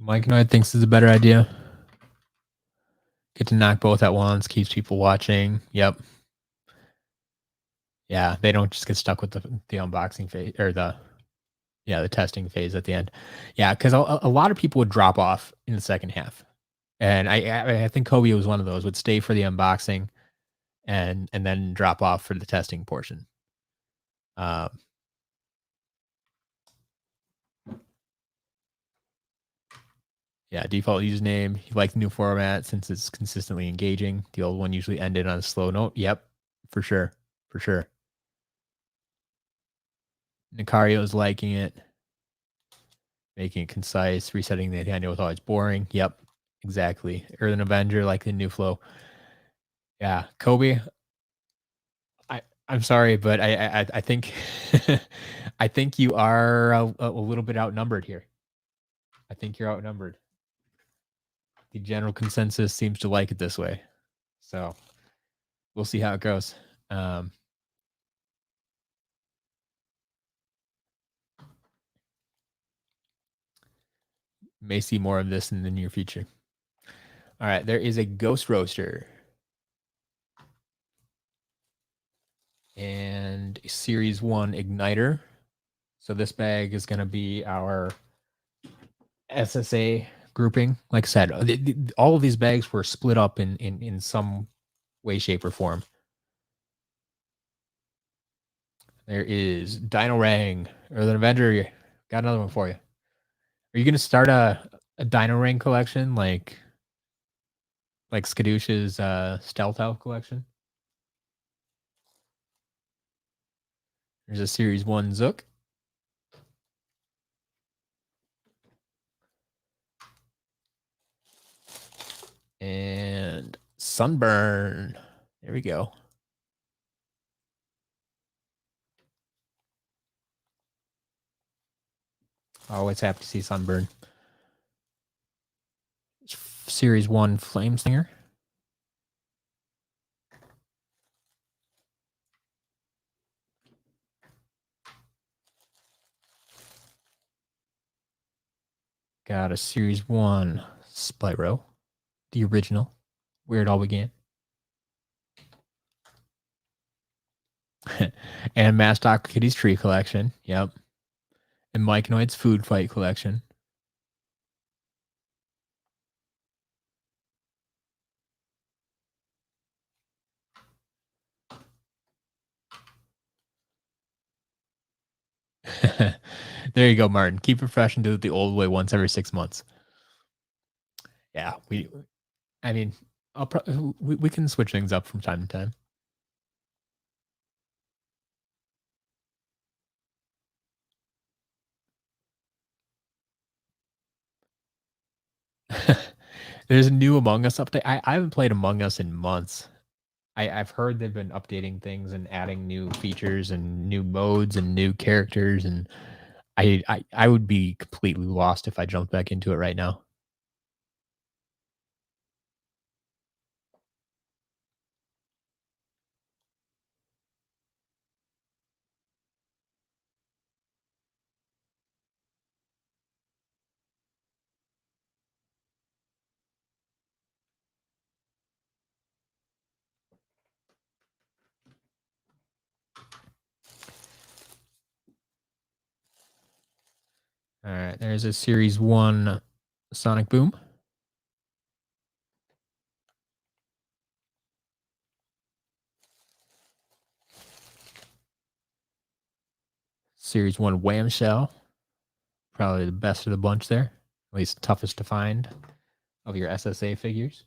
Mike and I thinks this is a better idea. Get to knock both at once, keeps people watching. Yep. Yeah, they don't just get stuck with the unboxing phase or the testing phase at the end. Yeah, because a lot of people would drop off in the second half, and I think Kobe was one of those. Would stay for the unboxing, and then drop off for the testing portion. Yeah, default username. You like the new format since it's consistently engaging. The old one usually ended on a slow note. Yep, for sure, for sure. Nicario's liking it, making it concise. Resetting the Nintendo was always boring. Yep, exactly. Earth and Avenger like the new flow. Yeah, Kobe. I'm sorry, but I think I think you are a little bit outnumbered here. I think you're outnumbered. The general consensus seems to like it this way. So we'll see how it goes. May see more of this in the near future. All right, there is a ghost roaster and a series 1 igniter. So this bag is going to be our SSA grouping. Like I said, all of these bags were split up in some way, shape, or form. There is Dino Rang, or the Avenger. Got another one for you. Are you going to start a Dino Rang collection like Skadoosh's Stealth Elf collection? There's a Series 1 Zook. And Sunburn. There we go. Always happy to see Sunburn. Series 1 Flame Slinger. Got a Series 1 Spyro. The original. Where it all began. And Mastock Kitty's Tree Collection. Yep. And Mike Knight's Food Fight Collection. There you go, Martin. Keep it fresh and do it the old way once every 6 months. Yeah, I mean, we can switch things up from time to time. There's a new Among Us update. I haven't played Among Us in months. I've heard they've been updating things and adding new features and new modes and new characters, and I would be completely lost if I jumped back into it right now. All right, there's a Series 1 Sonic Boom. Series 1 Wham Shell. Probably the best of the bunch there. At least toughest to find of your SSA figures.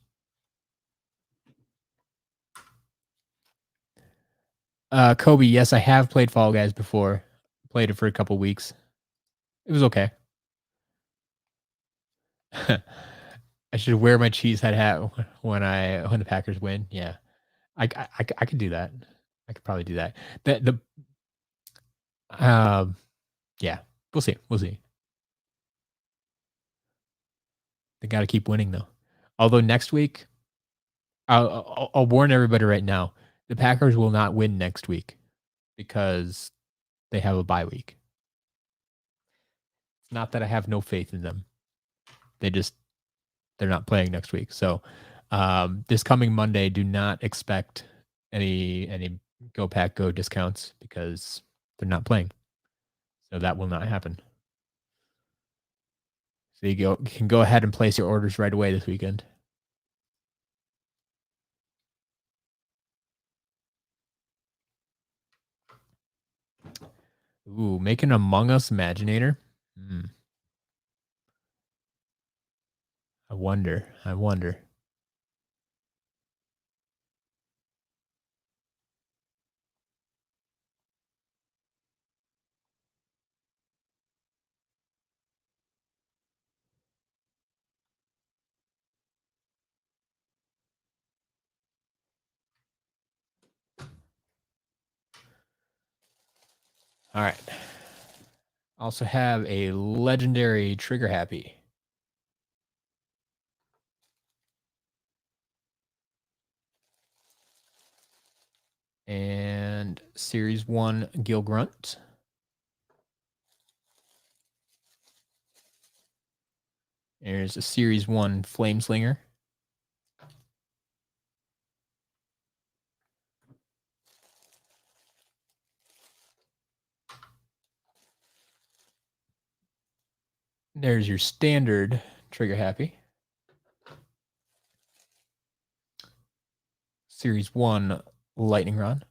Kobe, yes, I have played Fall Guys before. Played it for a couple weeks. It was okay. I should wear my cheesehead hat when the Packers win. Yeah, I could do that. I could probably do that. Yeah, we'll see. We'll see. They got to keep winning though. Although next week, I'll warn everybody right now: the Packers will not win next week because they have a bye week. It's not that I have no faith in them. They're not playing next week. So this coming Monday, do not expect any Go Pack Go discounts because they're not playing. So that will not happen. So you can go ahead and place your orders right away this weekend. Ooh, making Among Us Imaginator. I wonder. All right. Also have a legendary Trigger Happy. And Series 1 Gil Grunt. There's a Series 1 Flameslinger. There's your standard Trigger Happy. Series 1 Lightning Rod.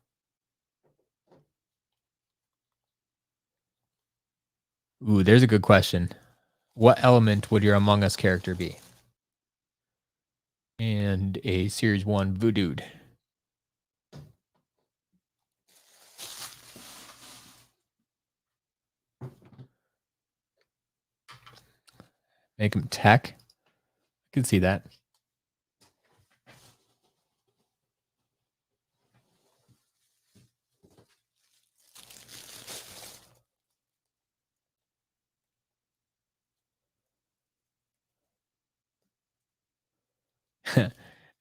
Ooh, there's a good question. What element would your Among Us character be? And a Series 1 Voodooed. Make him tech. I can see that.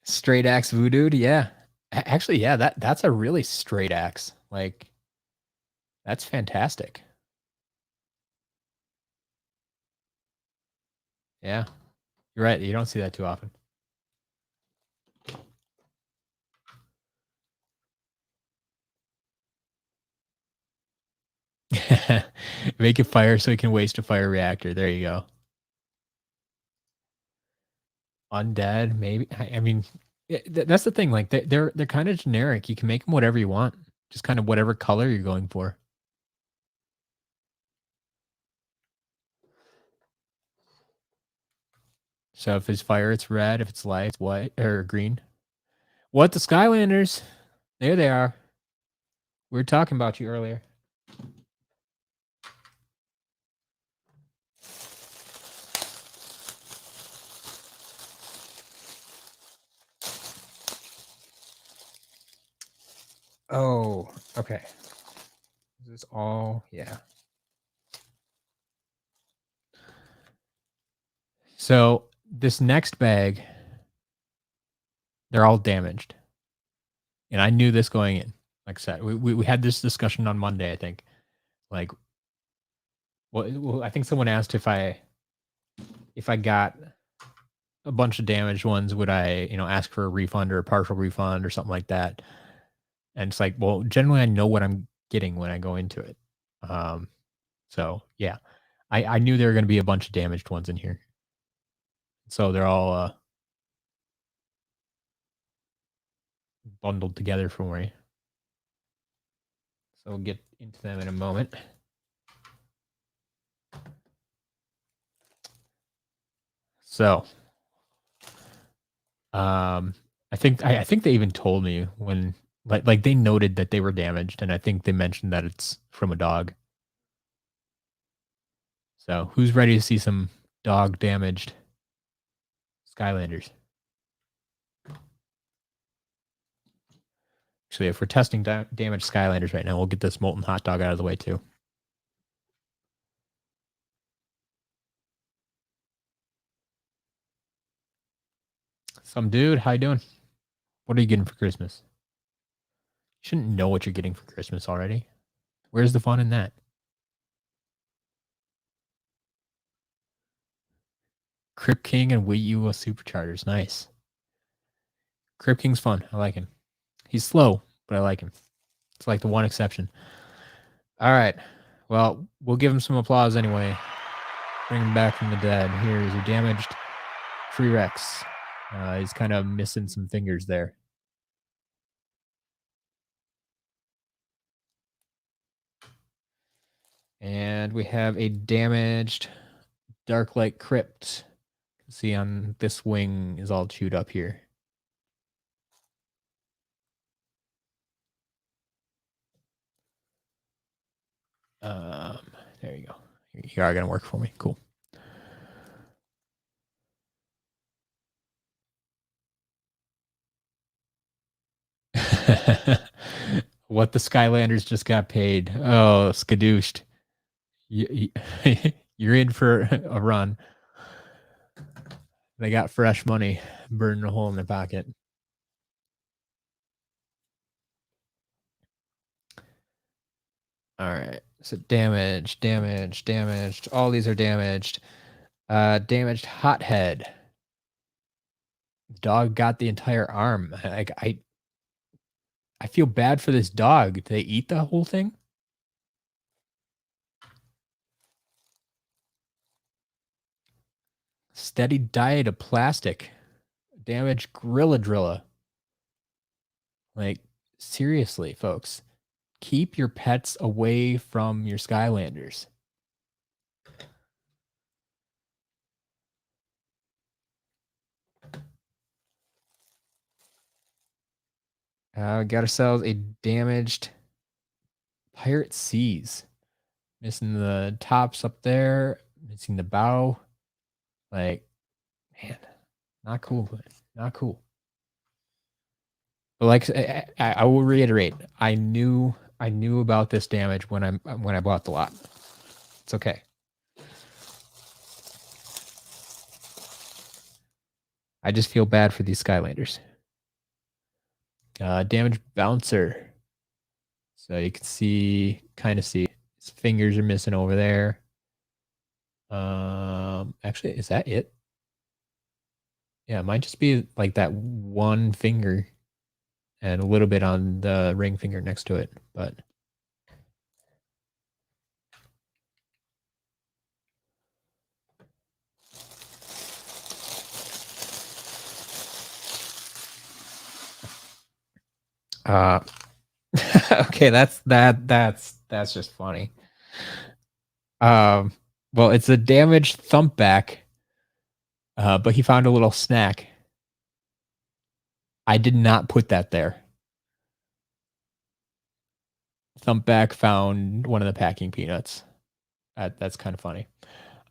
Straight axe voodooed, yeah. Actually, yeah, that's a really straight axe. Like, that's fantastic. Yeah, you're right. You don't see that too often. Make it fire so you can waste a fire reactor. There you go. Undead, maybe. I mean, that's the thing. Like, they're kind of generic. You can make them whatever you want, just kind of whatever color you're going for. So if it's fire, it's red. If it's light, it's white or green. What, the Skylanders? There they are. We were talking about you earlier. Oh, okay. Is this all? Yeah. So this next bag, they're all damaged. And I knew this going in. Like I said, we had this discussion on Monday, I think. Like, well, I think someone asked if I got a bunch of damaged ones, would I, ask for a refund or a partial refund or something like that? And it's like, well, generally I know what I'm getting when I go into it. So yeah, I knew there were going to be a bunch of damaged ones in here. So they're all bundled together for me. So we'll get into them in a moment. So, I think they even told me when like they noted that they were damaged, and I think they mentioned that it's from a dog. So who's ready to see some dog damaged Skylanders? Actually, if we're testing damaged Skylanders right now, we'll get this molten hot dog out of the way too. Some dude, how you doing? What are you getting for Christmas? You shouldn't know what you're getting for Christmas already. Where's the fun in that? Crypt King and Wii U superchargers. Nice. Crypt King's fun. I like him. He's slow, but I like him. It's like the one exception. All right. Well, we'll give him some applause anyway. Bring him back from the dead. Here is your damaged Free Rex. He's kind of missing some fingers there. And we have a damaged Darklight Crypt. See on this wing is all chewed up here. There you go. You are gonna work for me. Cool. What the Skylanders just got paid. Oh, skadooshed. You're in for a run. They got fresh money burning a hole in their pocket. All right. So damaged, damaged, damaged. All these are damaged. Damaged hothead. Dog got the entire arm. I feel bad for this dog. Did they eat the whole thing? Steady diet of plastic. Damaged Gorilla Drilla. Like, seriously, folks. Keep your pets away from your Skylanders. Got ourselves a damaged Pirate Seas. Missing the tops up there. Missing the bow. Like, man, not cool. Not cool. But like I will reiterate, I knew about this damage when I bought the lot. It's okay. I just feel bad for these Skylanders. Damaged bouncer. So you can see, kind of see, his fingers are missing over there. Actually, is that it? Yeah, it might just be like that one finger and a little bit on the ring finger next to it, but uh okay, that's just funny. Well, it's a damaged thumpback, but he found a little snack. I did not put that there. Thumpback found one of the packing peanuts. That's kind of funny.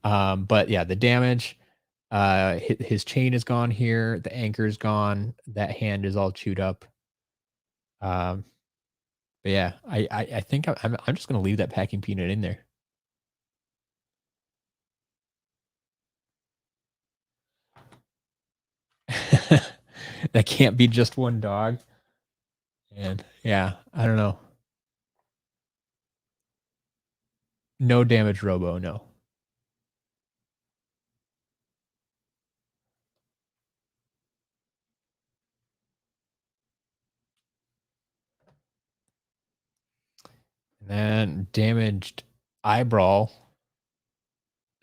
But yeah, the damage. His chain is gone here. The anchor is gone. That hand is all chewed up. But yeah, I think I'm just gonna leave that packing peanut in there. That can't be just one dog. And yeah, I don't know. No damage, Robo. No. And then damaged eyebrow.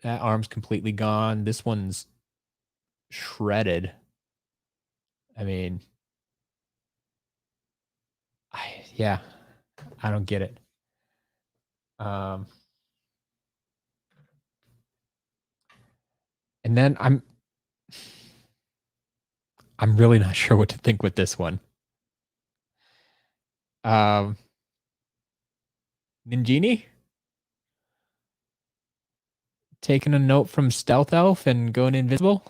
That arm's completely gone. This one's shredded. I mean, yeah, I don't get it. Um, and then I'm really not sure what to think with this one. Um, Ninjini taking a note from Stealth Elf and going invisible.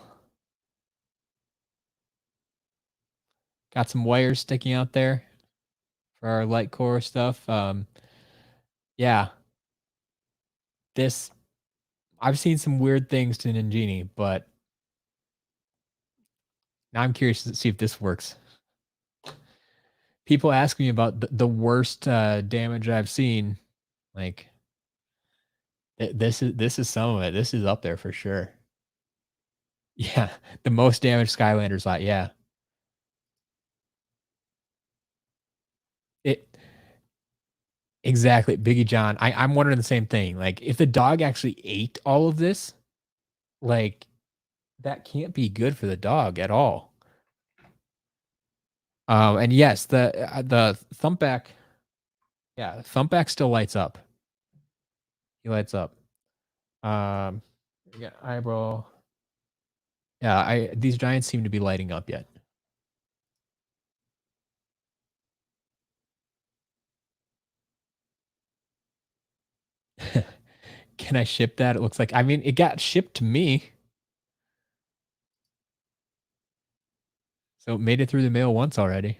Got some wires sticking out there for our light core stuff. Yeah, this I've seen some weird things to Ninjini, but now I'm curious to see if this works. People ask me about the worst damage I've seen. Like this is some of it. This is up there for sure. Yeah, the most damaged Skylanders lot. Yeah, it exactly. Biggie John. I'm wondering the same thing. Like if the dog actually ate all of this, like that can't be good for the dog at all. And yes, the thumpback. Yeah, thumpback still lights up. He lights up. Yeah, eyebrow. Yeah, these giants seem to be lighting up yet. Can I ship that? It looks like I mean it got shipped to me. So it made it through the mail once already.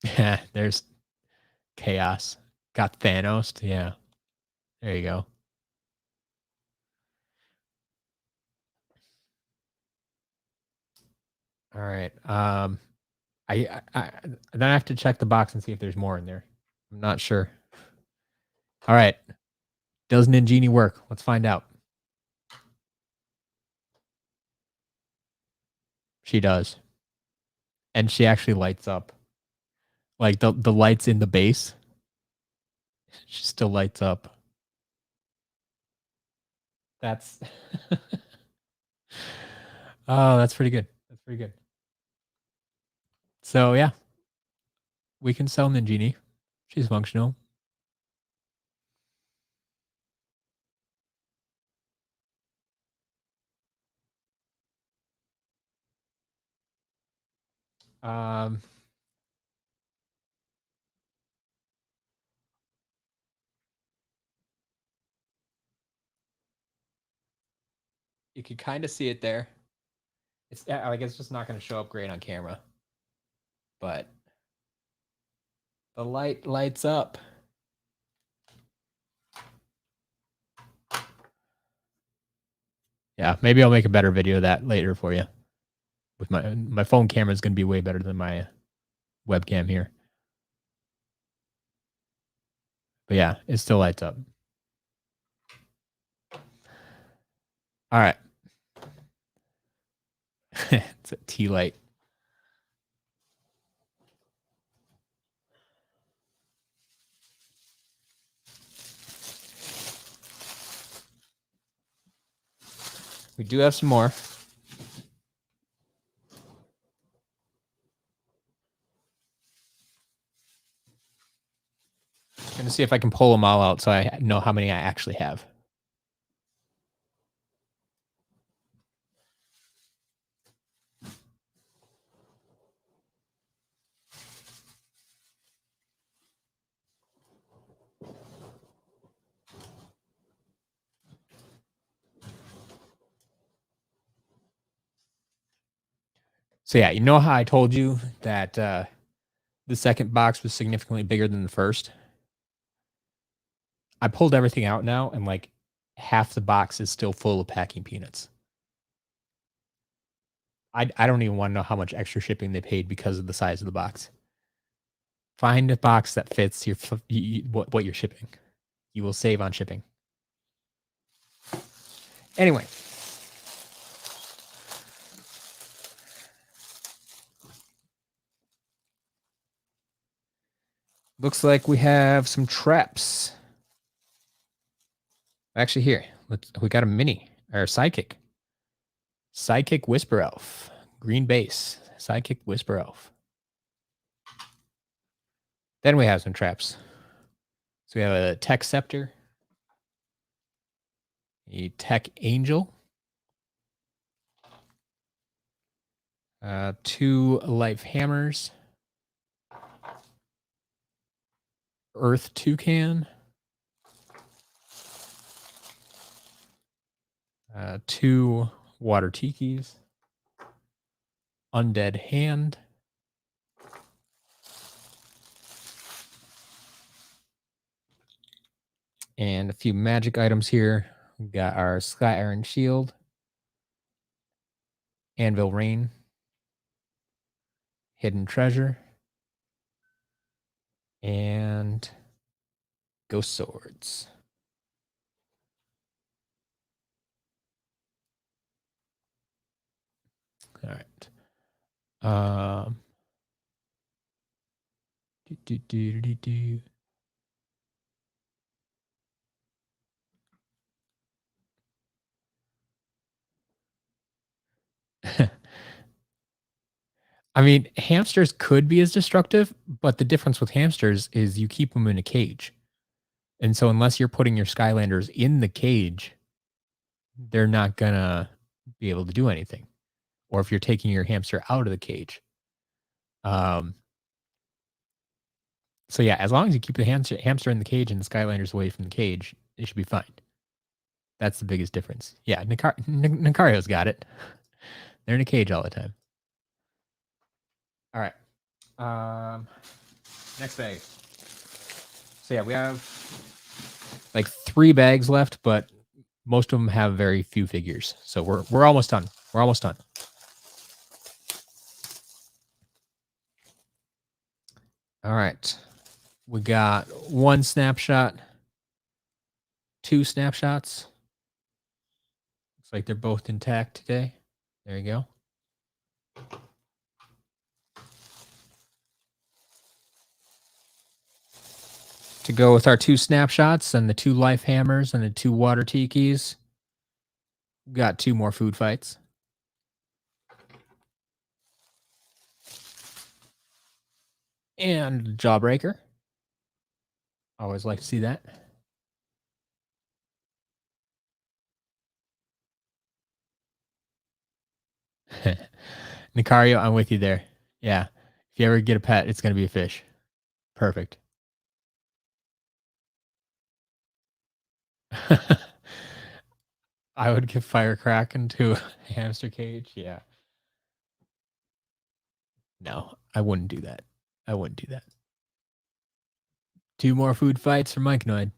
Yeah, there's chaos. Got Thanos. Yeah. There you go. All right. Then I have to check the box and see if there's more in there. I'm not sure. All right. Does Ninjini work? Let's find out. She does. And she actually lights up. Like the lights in the base. She still lights up. That's oh, that's pretty good. That's pretty good. So yeah. We can sell Ninjini. She's functional. You can kind of see it there. It's like it's just not going to show up great on camera, but the light lights up. Yeah, maybe I'll make a better video of that later for you. With my phone camera is going to be way better than my webcam here. But yeah, it still lights up. All right. It's a tea light. We do have some more. I'm going to see if I can pull them all out so I know how many I actually have. So yeah, you know how I told you that the second box was significantly bigger than the first? I pulled everything out now, and like half the box is still full of packing peanuts. I don't even want to know how much extra shipping they paid because of the size of the box. Find a box that fits your what you're shipping. You will save on shipping. Anyway. Looks like we have some traps. Actually, here, we got a mini, or Psychic. Psychic Whisper Elf. Green base. Psychic Whisper Elf. Then we have some traps. So we have a Tech Scepter. A Tech Angel. 2 Life Hammers. Earth Toucan. 2 Water Tikis. Undead Hand. And a few magic items here. We got our Sky Iron Shield. Anvil Rain. Hidden Treasure. And Ghost Swords. All right. I mean, hamsters could be as destructive, but the difference with hamsters is you keep them in a cage. And so unless you're putting your Skylanders in the cage, they're not going to be able to do anything. Or if you're taking your hamster out of the cage. So yeah, as long as you keep the hamster in the cage and the Skylanders away from the cage, it should be fine. That's the biggest difference. Yeah, Nicario's got it. They're in a cage all the time. All right. Next bag. So yeah, we have like 3 bags left, but most of them have very few figures. So we're almost done. We're almost done. All right. We got one snapshot, two snapshots. Looks like they're both intact today. There you go. To go with our two snapshots and the two life hammers and the two water tikis, we got two more food fights. And Jawbreaker. Always like to see that. Nicario, I'm with you there. Yeah. If you ever get a pet, it's going to be a fish. Perfect. I would give Firecrack into a hamster cage. Yeah. No, I wouldn't do that. I wouldn't do that. Two more food fights for Mike Noid.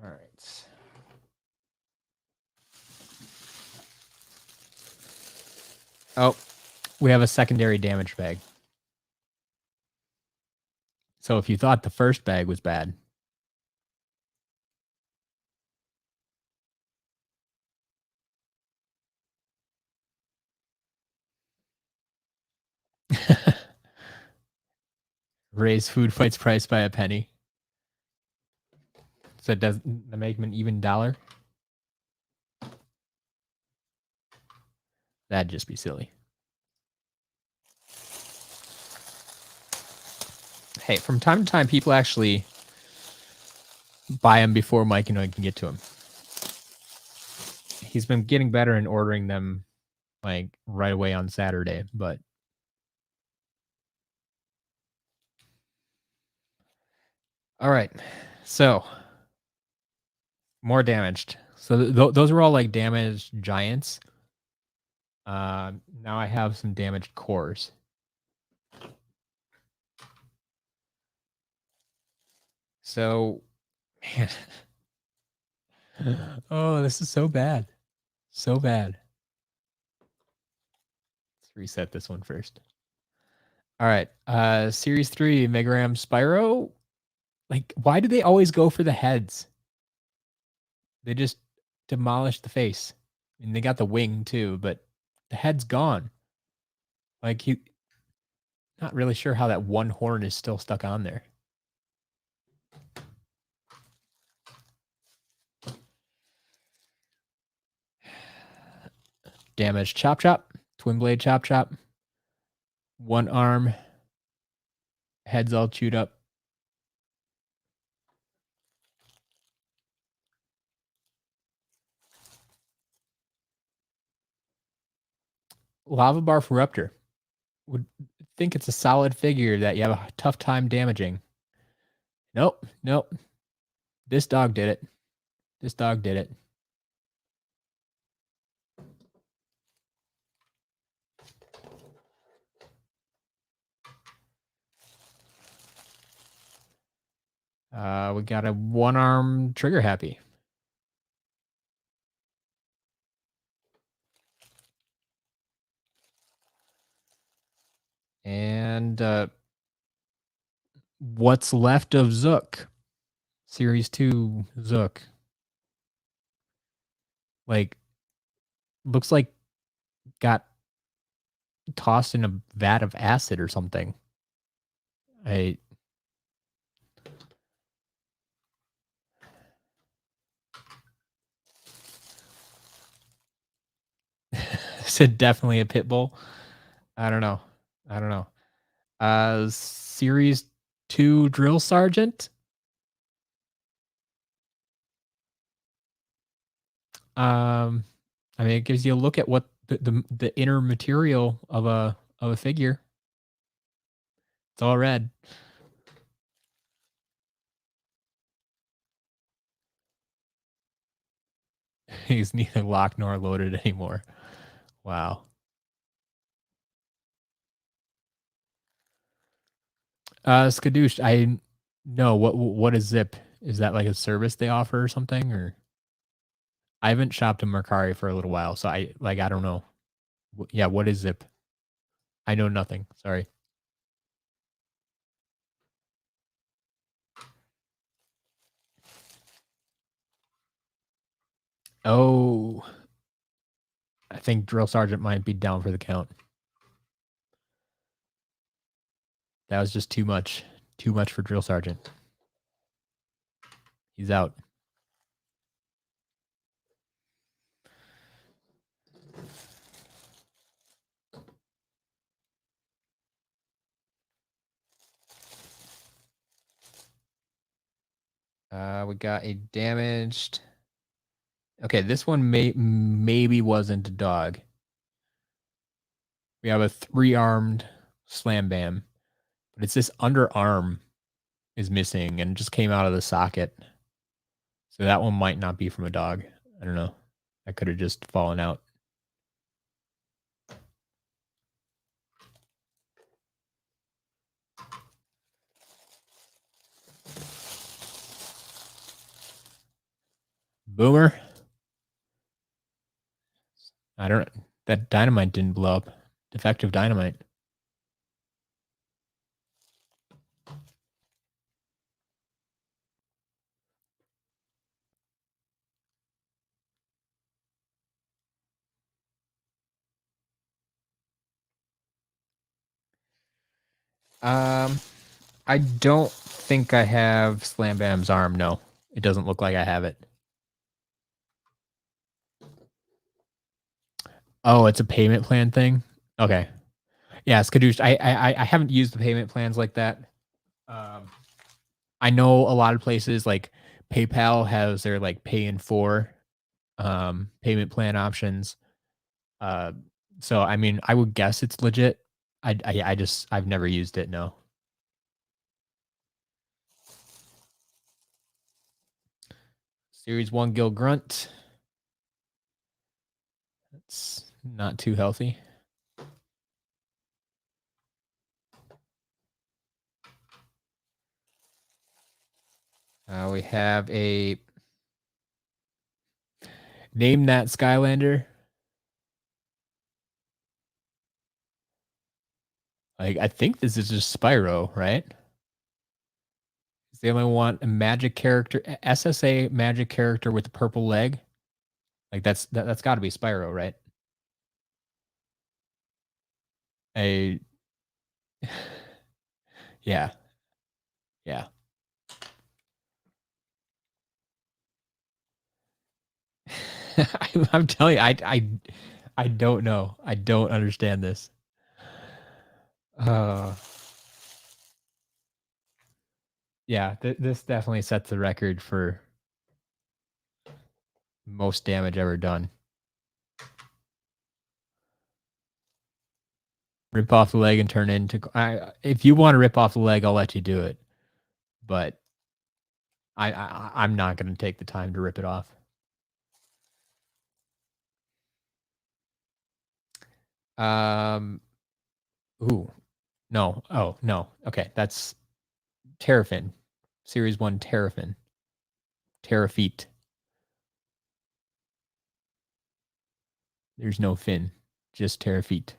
All right. Oh, we have a secondary damage bag. So if you thought the first bag was bad, raise food fights price by a penny. So it doesn't make them an even dollar. That'd just be silly. Hey, from time to time, people actually buy them before Mike and I can get to them. He's been getting better in ordering them like right away on Saturday, but all right. So more damaged. So those were all like damaged giants. Now I have some damaged cores. So, man. Oh, this is so bad. So bad. Let's reset this one first. All right. Series 3, Megaram Spyro. Like, why do they always go for the heads? They just demolish the face. And they got the wing too, but the head's gone. Like, you not really sure how that one horn is still stuck on there. Damaged Chop Chop, Twin Blade Chop Chop, one arm, head's all chewed up. Lava Barf Ruptor. Would think it's a solid figure that you have a tough time damaging. Nope, nope. This dog did it. This dog did it. We got a one-arm Trigger Happy. And what's left of Zook? Series 2 Zook. Like, looks like got tossed in a vat of acid or something. I said definitely a pit bull. I don't know. I don't know. Series 2 Drill Sergeant. I mean, it gives you a look at what the inner material of a figure. It's all red. He's neither locked nor loaded anymore. Wow. Skadoosh, I no, what is Zip? Is that like a service they offer or something? Or I haven't shopped in Mercari for a little while, so I don't know. Yeah, what is Zip? I know nothing. Sorry. Oh, I think Drill Sergeant might be down for the count. That was just too much. Too much for Drill Sergeant. He's out. We got a damaged. Okay, this one maybe wasn't a dog. We have a 3-armed Slam Bam, but it's this underarm is missing and just came out of the socket. So that one might not be from a dog. I don't know. That could have just fallen out. Boomer. I don't. That dynamite didn't blow up. Defective dynamite. I don't think I have Slam Bam's arm. No, it doesn't look like I have it. Oh, it's a payment plan thing. Okay. Yeah, Skadoosh. I haven't used the payment plans like that. Um, I know a lot of places like PayPal has their like pay in four payment plan options. Uh, so I mean, I would guess it's legit. I've never used it. No. Series one Gil Grunt. That's not too healthy. We have a name that Skylander. Like I think this is just Spyro, right? They only want a magic character, SSA magic character with a purple leg. Like that's got to be Spyro, right? A yeah, yeah. I'm telling you, I don't know. I don't understand this. Uh, yeah, this definitely sets the record for most damage ever done. Rip off the leg and turn into. If you want to rip off the leg, I'll let you do it. But I'm not going to take the time to rip it off. Um. Ooh. No. Oh no. Okay, that's Terrafin. Series one Terrafin. Terrafeet. There's no fin. Just Terrafeet.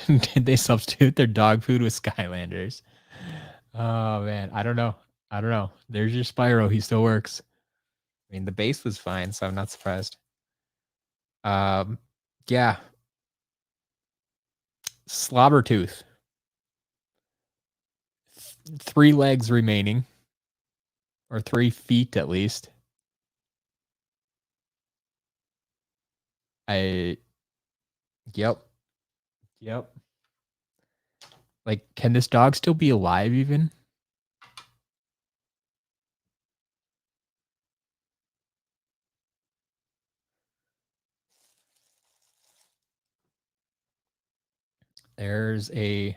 Did they substitute their dog food with Skylanders? Oh man, I don't know. I don't know. There's your Spyro. He still works. I mean, the base was fine, so I'm not surprised. Um, yeah, Slobbertooth. 3 legs remaining, or 3 feet at least. I. Yep. Yep. Like, can this dog still be alive? Even there's a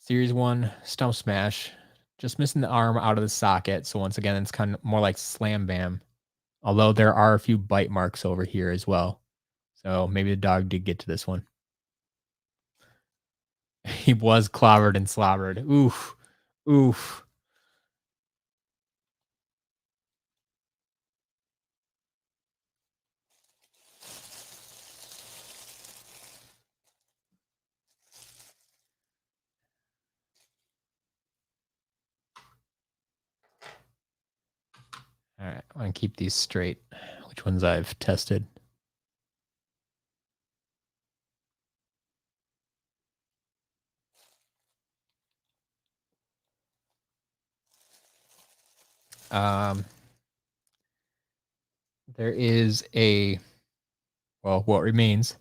Series one Stump Smash Just missing the arm out of the socket. So once again, it's kind of more like slam bam. Although there are a few bite marks over here as well. So maybe the dog did get to this one. He was clobbered and slobbered. Oof. Oof. All right. I want to keep these straight. Which ones I've tested. There is what remains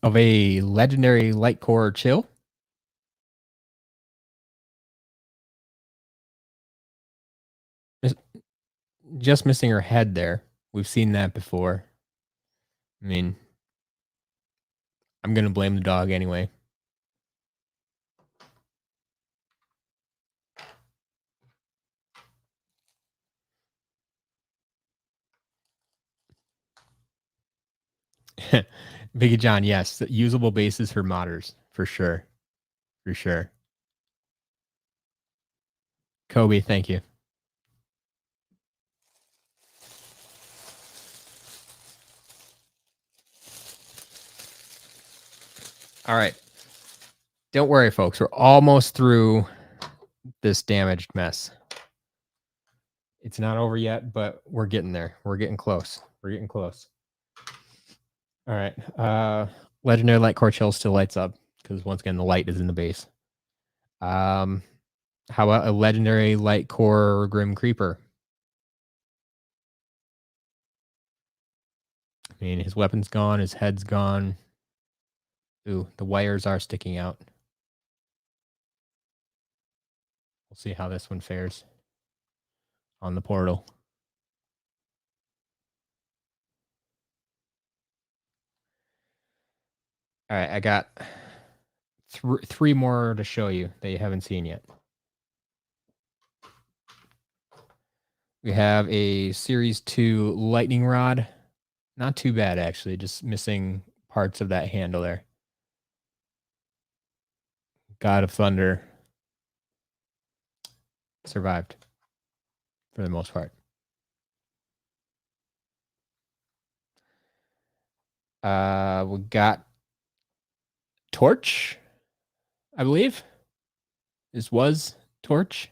of a legendary light core chill. Just missing her head there. We've seen that before. I mean, I'm going to blame the dog anyway. Biggie John, yes. Usable bases for modders, for sure. For sure. Kobe, thank you. All right. Don't worry, folks. We're almost through this damaged mess. It's not over yet, but we're getting there. We're getting close. We're getting close. All right. Legendary Light Core Chill still lights up because once again the light is in the base. How about a Legendary Light Core Grim Creeper? I mean, his weapon's gone, his head's gone. Ooh, the wires are sticking out. We'll see how this one fares on the portal. All right, I got three more to show you that you haven't seen yet. We have a Series 2 lightning rod. Not too bad, actually. Just missing parts of that handle there. God of Thunder survived for the most part. We got Torch, I believe. This was Torch.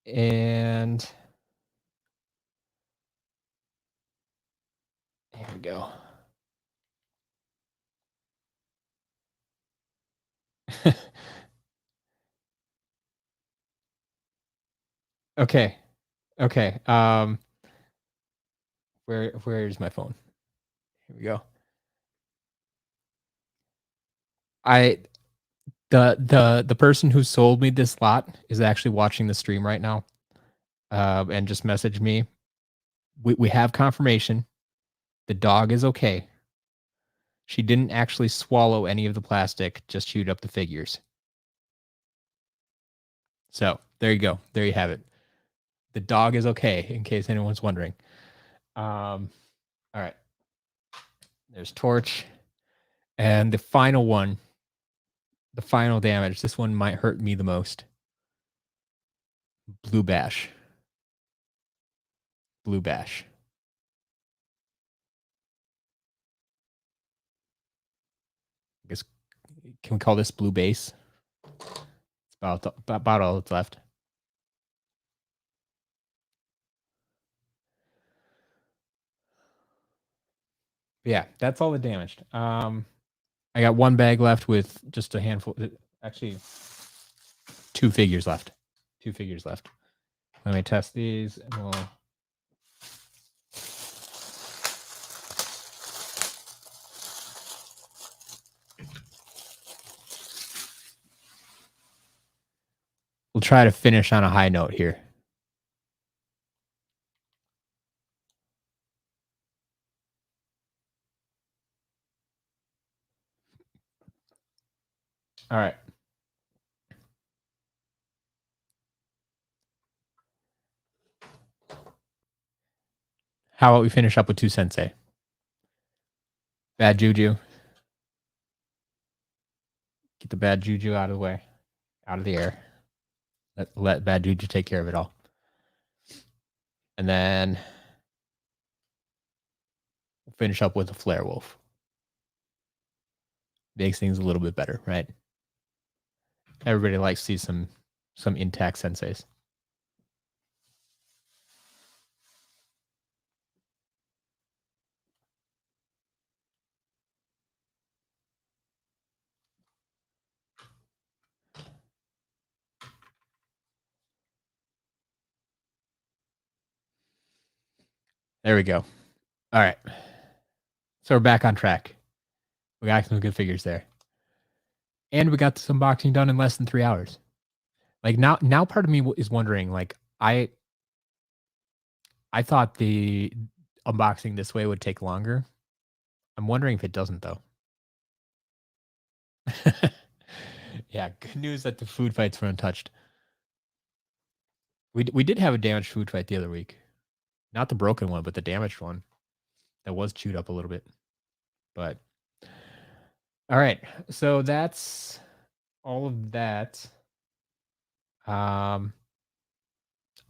And here we go. Okay. Okay. Where's my phone? Here we go. The person who sold me this lot is actually watching the stream right now. And just messaged me. We have confirmation. The dog is okay. She didn't actually swallow any of the plastic, just chewed up the figures. So there you go. There you have it. The dog is okay, in case anyone's wondering. All right. There's Torch. And the final one, the final damage. This one might hurt me the most. Blue Bash. Blue Bash. I guess, can we call this Blue Base? It's about all that's left. But yeah, that's all the damaged. I got one bag left with just a handful. Actually, two figures left. Two figures left. Let me test these, and we'll. we'll try to finish on a high note here. All right. How about we finish up with 2 sensei? Bad juju. Get the bad juju out of the way, out of the air. Let bad juju take care of it all. And then we'll finish up with a flare wolf. Makes things a little bit better, right? Everybody likes to see some intact senseis. There we go. All right. So we're back on track. We got some good figures there. And we got this unboxing done in less than 3 hours. Like now part of me is wondering, like, I thought the unboxing this way would take longer. I'm wondering if it doesn't though. Yeah, good news that the food fights were untouched. We did have a damaged food fight the other week. Not the broken one, but the damaged one. That was chewed up a little bit. But all right. So that's all of that. Oh,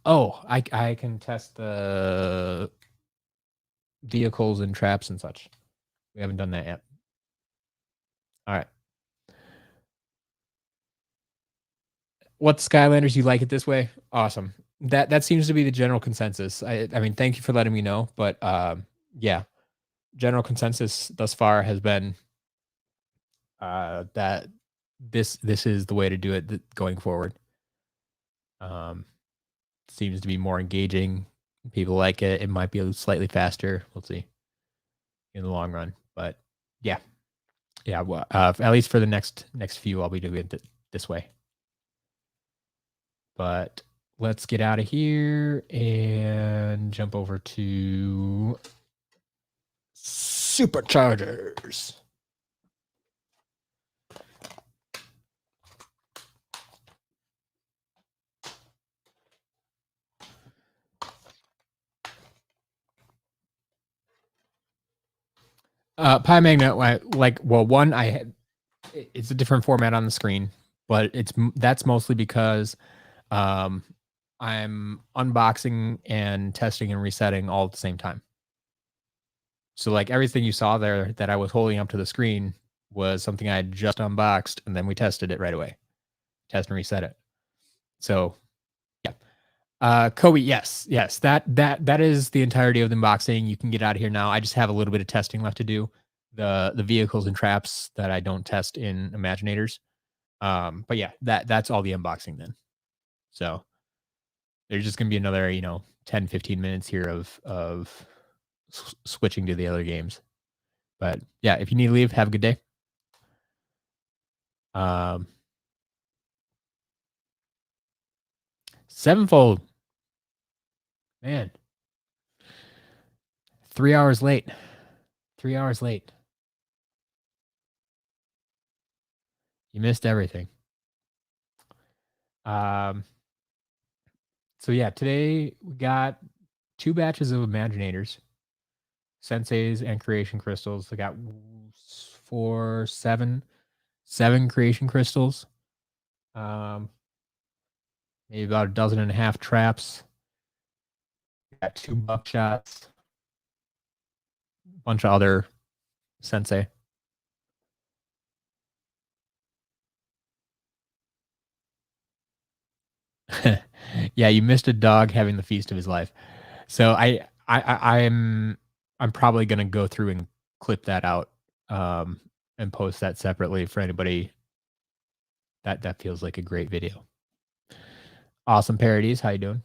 I can test the vehicles and traps and such. We haven't done that yet. All right. What Skylanders, you like it this way? Awesome. That seems to be the general consensus. I mean, thank you for letting me know, but yeah, general consensus thus far has been that this is the way to do it going forward. Seems to be more engaging. People like it. It might be slightly faster. We'll see in the long run, but yeah, well, at least for the next few, I'll be doing it this way. But let's get out of here and jump over to Superchargers. Pi Magnet, one, I had, it's a different format on the screen, but that's mostly because I'm unboxing and testing and resetting all at the same time. So like everything you saw there that I was holding up to the screen was something I had just unboxed, and then we tested it right away. Test and reset it. So yeah. Kobe, yes. That is the entirety of the unboxing. You can get out of here now. I just have a little bit of testing left to do. The vehicles and traps that I don't test in Imaginators. But yeah, that's all the unboxing then. So there's just gonna be another, 10, 15 minutes here of switching to the other games. But yeah, if you need to leave, have a good day. Sevenfold. Man. 3 hours late. 3 hours late. You missed everything. So yeah, today we got 2 batches of Imaginators, Senseis, and Creation Crystals. I got 7 Creation Crystals. Maybe about a dozen and a half traps. Got 2 buckshots. A bunch of other Sensei. Yeah, you missed a dog having the feast of his life. So I'm probably gonna go through and clip that out, and post that separately for anybody that feels like a great video. Awesome Parodies, how you doing?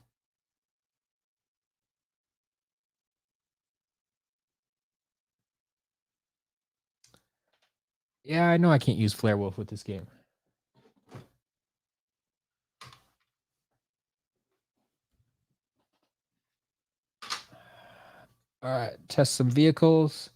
Yeah, I know I can't use Flare Wolf with this game. All right, test some vehicles.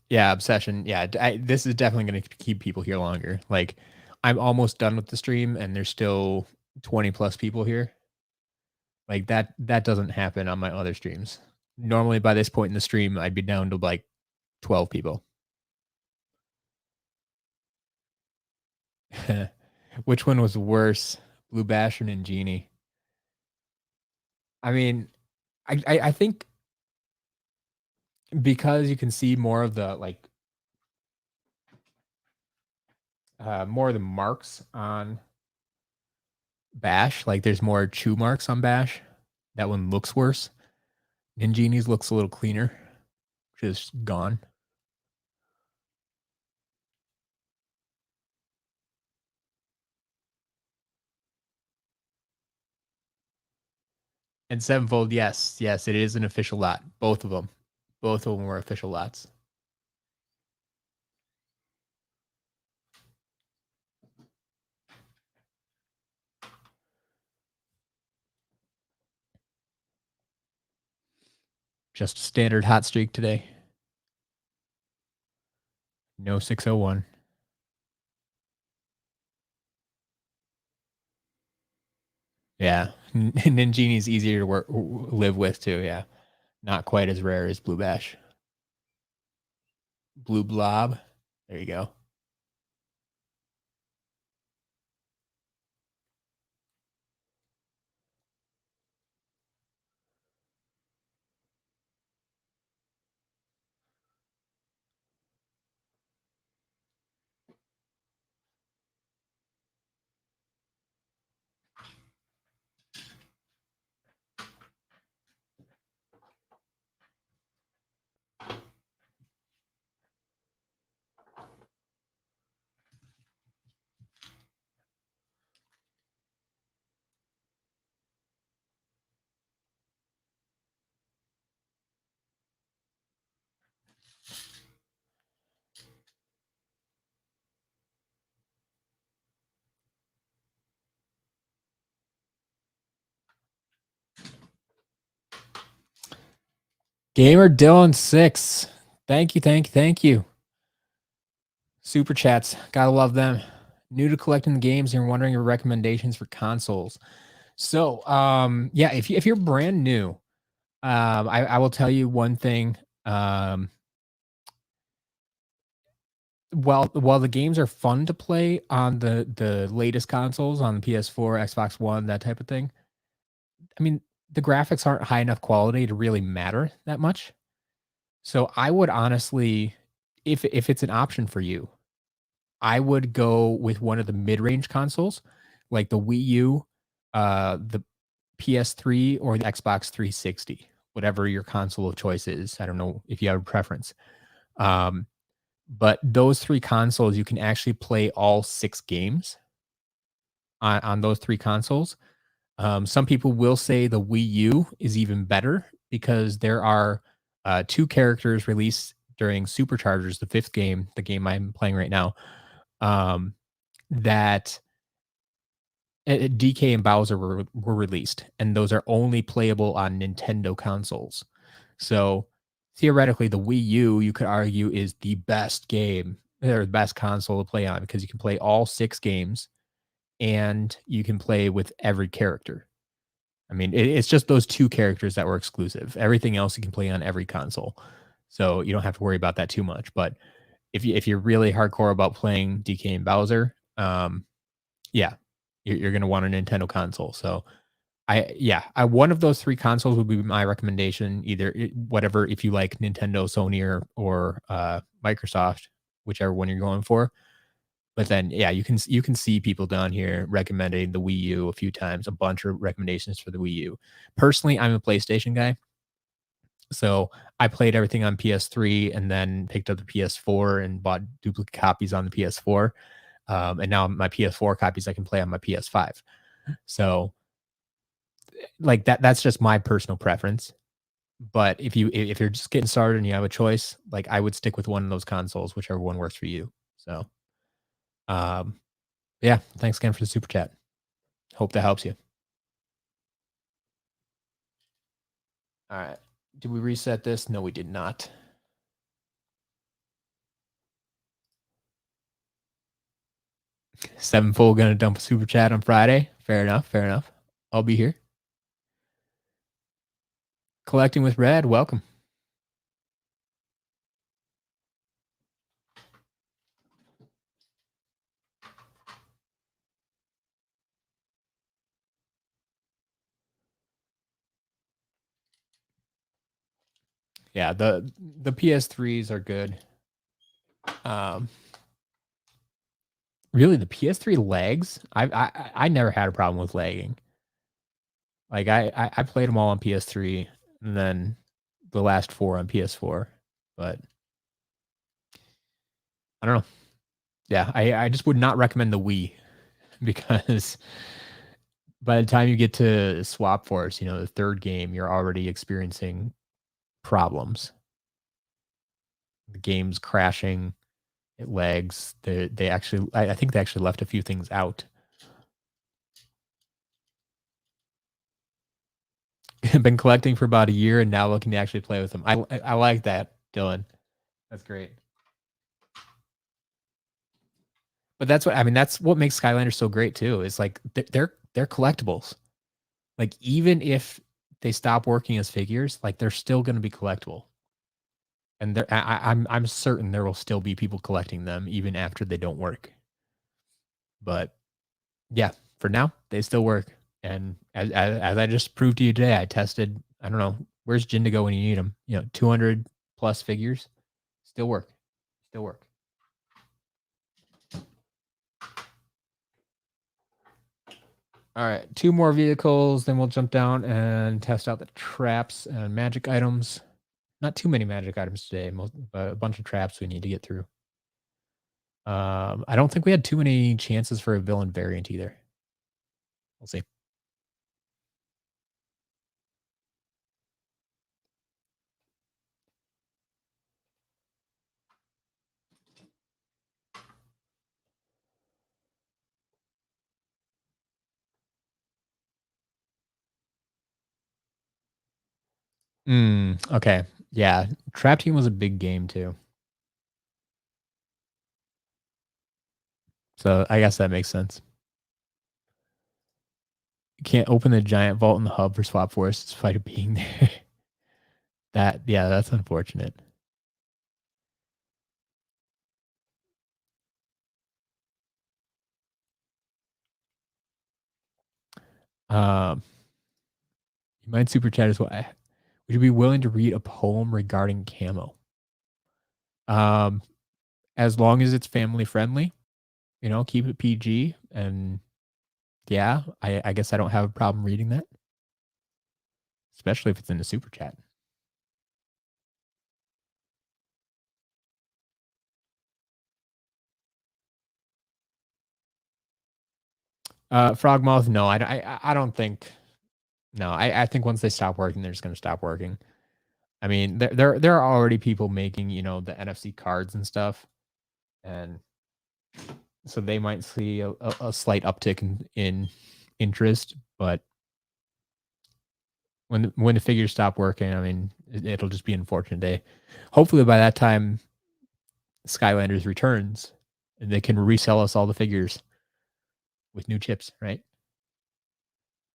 Yeah, obsession. Yeah, this is definitely going to keep people here longer. Like, I'm almost done with the stream, and there's still 20 plus people here. Like that doesn't happen on my other streams. Normally, by this point in the stream, I'd be down to like 12 people. Which one was worse, Blue Bash or Ninjini? I mean, I think because you can see more of the like more of the marks on Bash, like there's more chew marks on Bash. That one looks worse. Ninjini's looks a little cleaner, which is gone. And Sevenfold, yes, yes, it is an official lot. Both of them. Both of them were official lots. Just a standard hot streak today. No 601. Yeah. Ninjini's easier to live with too. Yeah. Not quite as rare as Blue Bash. Blue Blob. There you go. Gamer Dylan 6. Thank you, thank you, thank you. Super chats. Gotta love them. New to collecting the games and you're wondering your recommendations for consoles. So yeah, if you're brand new, I will tell you one thing. While the games are fun to play on the latest consoles, on the PS4, Xbox One, that type of thing, I mean, the graphics aren't high enough quality to really matter that much. So I would honestly, if it's an option for you, I would go with one of the mid-range consoles, like the Wii U, the PS3, or the Xbox 360, whatever your console of choice is. I don't know if you have a preference. Um, but those three consoles, you can actually play all 6 games on those 3 consoles. Some people will say the Wii U is even better because there are 2 characters released during Superchargers, the 5th game, the game I'm playing right now, that DK and Bowser were released, and those are only playable on Nintendo consoles. So theoretically, the Wii U, you could argue, is the best game or the best console to play on because you can play all 6 games and you can play with every character. I mean, it's just those 2 characters that were exclusive. Everything else you can play on every console. So you don't have to worry about that too much. But if you're really hardcore about playing DK and Bowser, yeah, you're gonna want a Nintendo console. So one of those 3 consoles would be my recommendation. Either whatever, if you like Nintendo, Sony, or Microsoft, whichever one you're going for. But then, yeah, you can see people down here recommending the Wii U a few times, a bunch of recommendations for the Wii U. Personally, I'm a PlayStation guy, so I played everything on PS3 and then picked up the PS4 and bought duplicate copies on the PS4. And now my PS4 copies I can play on my PS5. So like that's just my personal preference. But if you're just getting started and you have a choice, like I would stick with one of those consoles, whichever one works for you. So Um, yeah, thanks again for the super chat. Hope that helps you. All right. Did we reset this? No, we did not. Sevenfold gonna dump a super chat on Friday. Fair enough. Fair enough. I'll be here. Collecting with Red. Welcome. Yeah, the PS3s are good. Really, the PS3 lags. I never had a problem with lagging. Like I played them all on PS3, and then the last 4 on PS4. But I don't know. Yeah, I just would not recommend the Wii because by the time you get to Swap Force, the third game, you're already experiencing problems. The game's crashing, it lags. They actually, I think they actually left a few things out. Been collecting for about a year and now looking to actually play with them. I like that, Dylan. That's great. But that's what I mean. That's what makes Skylanders so great too. Is like they're collectibles. Like even if they stop working as figures, like they're still going to be collectible. And I'm certain there will still be people collecting them even after they don't work. But yeah, for now they still work. And as I just proved to you today, I tested. I don't know where's Jin to go when you need him. 200 plus figures still work. Still work. All right, 2 more vehicles, then we'll jump down and test out the traps and magic items. Not too many magic items today, but a bunch of traps we need to get through. I don't think we had too many chances for a villain variant either. We'll see. Okay. Yeah, Trap Team was a big game too. So I guess that makes sense. You can't open the giant vault in the hub for Swap Force despite it being there. That's unfortunate. Um, you might super chat as well. Would you be willing to read a poem regarding camo? Um, as long as it's family friendly, keep it PG. And yeah, I guess I don't have a problem reading that, especially if it's in the super chat. Frogmouth, no, I don't think. No, I think once they stop working, they're just going to stop working. I mean, there are already people making the NFC cards and stuff, and so they might see a slight uptick in interest, but when the figures stop working, I mean, it'll just be an unfortunate day. Hopefully, by that time, Skylanders returns, and they can resell us all the figures with new chips, right?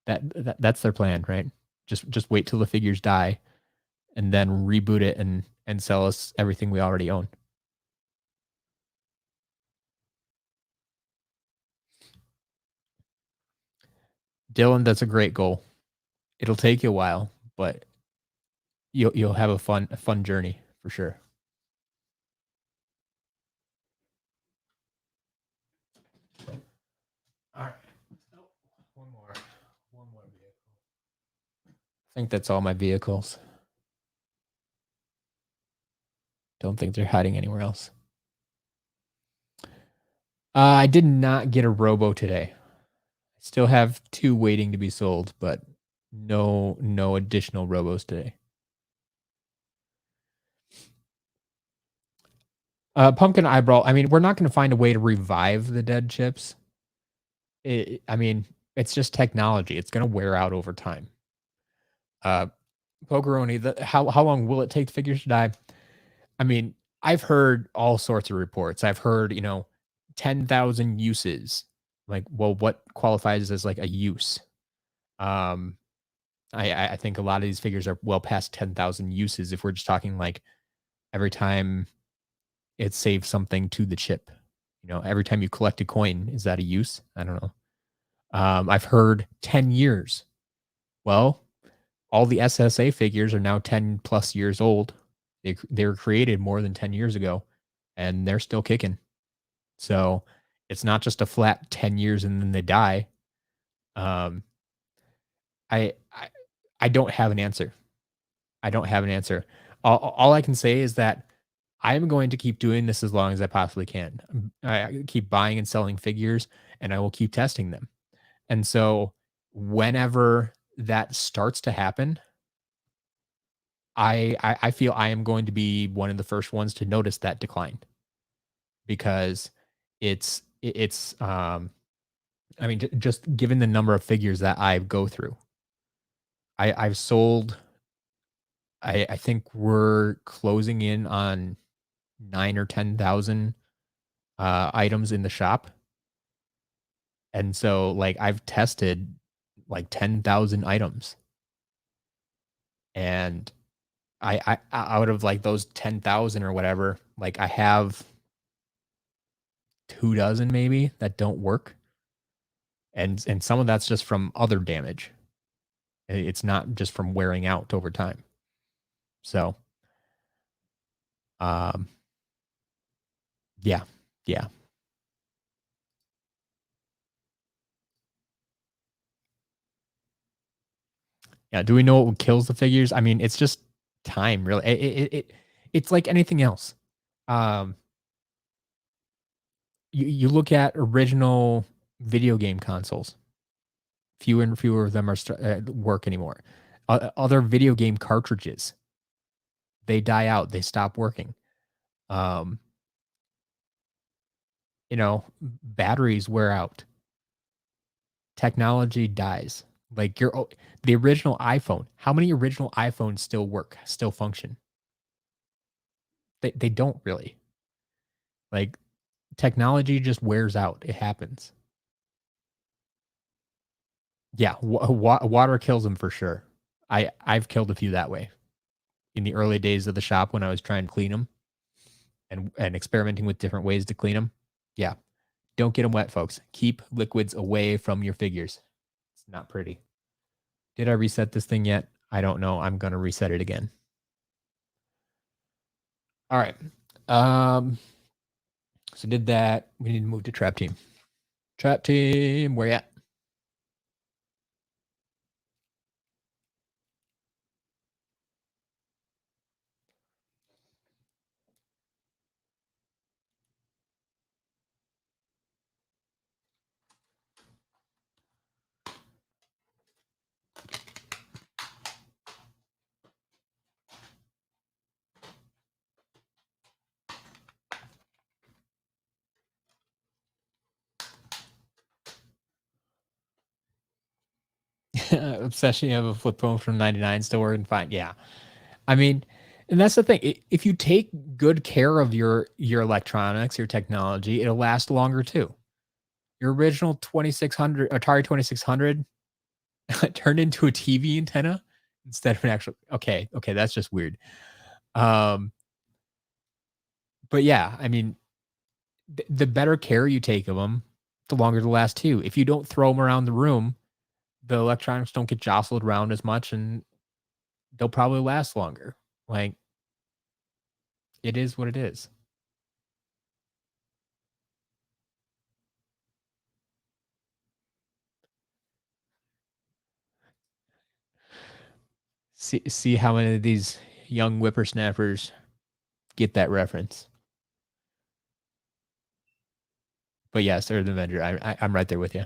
That's their plan, right? Just wait till the figures die, and then reboot it and sell us everything we already own. Dylan, that's a great goal. It'll take you a while, but you'll have a fun journey for sure. All right. Oh, one more. One more vehicle. I think that's all my vehicles. Don't think they're hiding anywhere else. I did not get a robo today. I still have 2 waiting to be sold, but no additional robos today. Pumpkin eyebrow. I mean, we're not going to find a way to revive the dead chips. I mean, it's just technology. It's going to wear out over time. Uh, Pokeroni, how long will it take the figures to die? I mean, I've heard all sorts of reports. I've heard, 10,000 uses. Like, well, what qualifies as like a use? Um, I think a lot of these figures are well past 10,000 uses if we're just talking like every time it saves something to the chip. Every time you collect a coin, is that a use? I don't know. I've heard 10 years. Well, all the SSA figures are now 10 plus years old. They were created more than 10 years ago, and they're still kicking. So it's not just a flat 10 years and then they die. Um, I, I I don't have an answer. I don't have an answer. All I can say is that I'm going to keep doing this as long as I possibly can. I keep buying and selling figures, and I will keep testing them. And so, whenever that starts to happen, I feel I am going to be one of the first ones to notice that decline because it's I mean just given the number of figures that I go through, I've sold. I think we're closing in on 9 or 10,000 items in the shop, and so like I've tested like 10,000 items, and out of like those 10,000 or whatever, like I have 2 dozen maybe that don't work, and some of that's just from other damage. It's not just from wearing out over time. So, um, yeah, yeah, yeah. Do we know what kills the figures? I mean, it's just time, really. It's like anything else. Um, you look at original video game consoles. Fewer and fewer of them work anymore. Other video game cartridges, they die out. They stop working. Um, batteries wear out. Technology dies. Like the original iPhone. How many original iPhones still work, still function? They don't really. Like technology just wears out. It happens. Yeah, water kills them for sure. I've killed a few that way in the early days of the shop when I was trying to clean them and experimenting with different ways to clean them. Yeah, don't get them wet, folks. Keep liquids away from your figures. It's not pretty. Did I reset this thing yet? I don't know. I'm gonna reset it again. All right. Um, so did that. We need to move to trap team. Trap team, where you at? Obsession, you have a flip phone from 99 still working fine. Yeah. I mean, and that's the thing. If you take good care of your electronics, your technology, it'll last longer too. Your original 2600 Atari 2600 turned into a TV antenna instead of an actual. Okay, that's just weird. Um, but yeah, I mean, the better care you take of them, the longer they last too. If you don't throw them around the room, the electronics don't get jostled around as much, and they'll probably last longer. Like it is what it is. See how many of these young whippersnappers get that reference. But yes, Earth Avenger. I'm right there with you.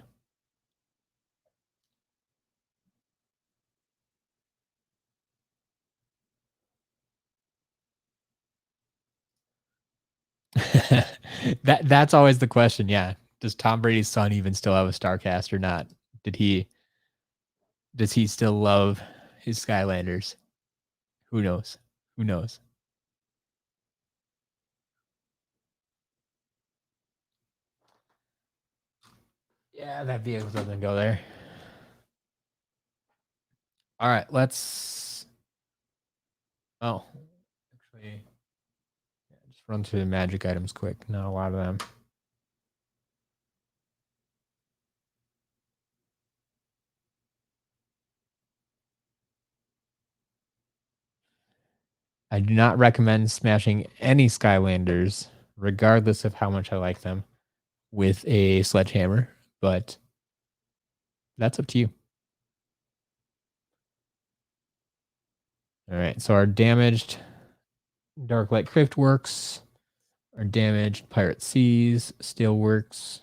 That's always the question. Yeah, does Tom Brady's son even still have a Starcast or not? Did he? Does he still love his Skylanders? Who knows? Who knows? Yeah, that vehicle doesn't go there. All right, let's. Oh, actually, yeah, just run through the magic items quick. Not a lot of them. I do not recommend smashing any Skylanders, regardless of how much I like them, with a sledgehammer, but that's up to you. All right, so our damaged Dark Light Crypt works. Our damaged Pirate Seas still works.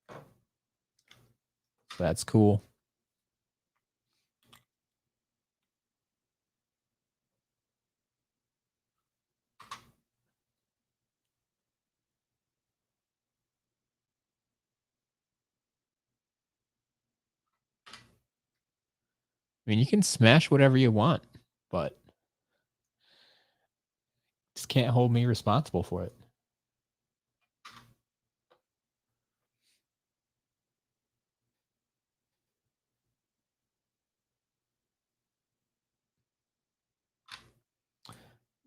So that's cool. I mean, you can smash whatever you want, but just can't hold me responsible for it.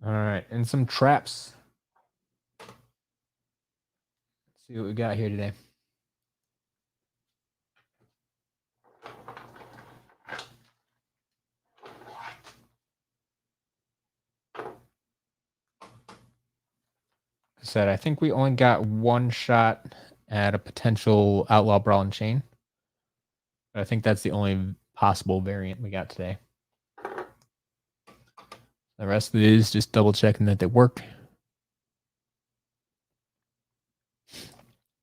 All right, and some traps. Let's see what we got here today. I said I think we only got one shot at a potential Outlaw Brawl and Chain. But I think that's the only possible variant we got today. The rest of it is just double checking that they work.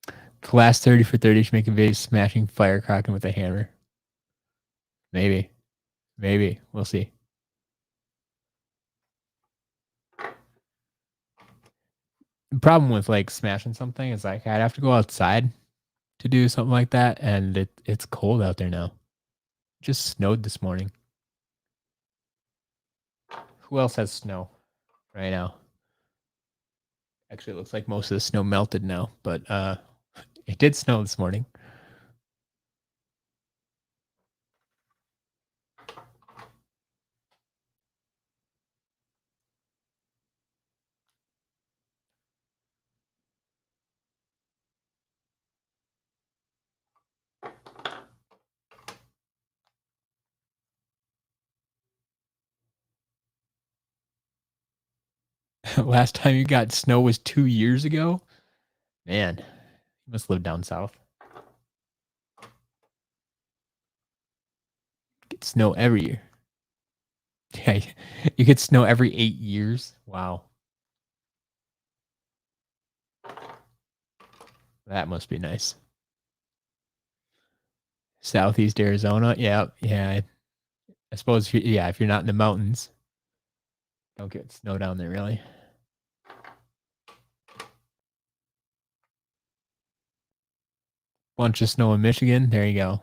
The last 30 for 30 should make a video smashing Firecrocking with a hammer. Maybe. Maybe. We'll see. The problem with like smashing something is like I'd have to go outside to do something like that, and it's cold out there now. It just snowed this morning. Who else has snow right now? Actually, it looks like most of the snow melted now, but it did snow this morning. Last time you got snow was 2 years ago. Man, you must live down south. Get snow every year. Yeah, you get snow every 8 years. Wow. That must be nice. Southeast Arizona. Yeah, yeah. I suppose if you're not in the mountains, don't get snow down there really. Bunch of snow in Michigan. There you go.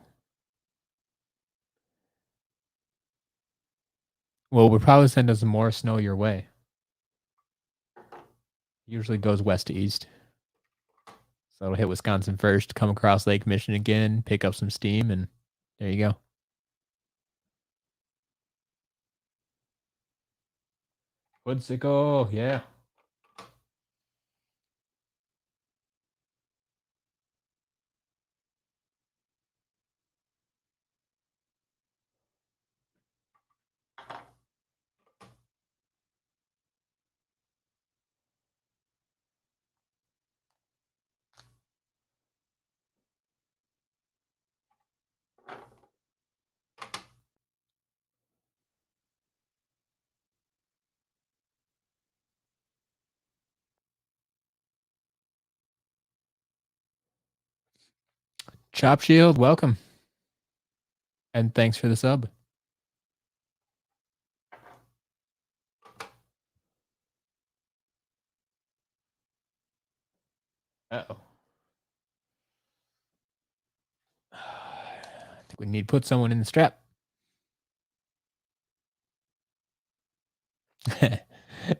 Well, we'll probably send us more snow your way. Usually goes west to east. So it'll hit Wisconsin first, come across Lake Michigan, pick up some steam, and there you go. Woodsicle, yeah. Chop Shield, welcome. And thanks for the sub. Uh-oh. I think we need to put someone in the strap.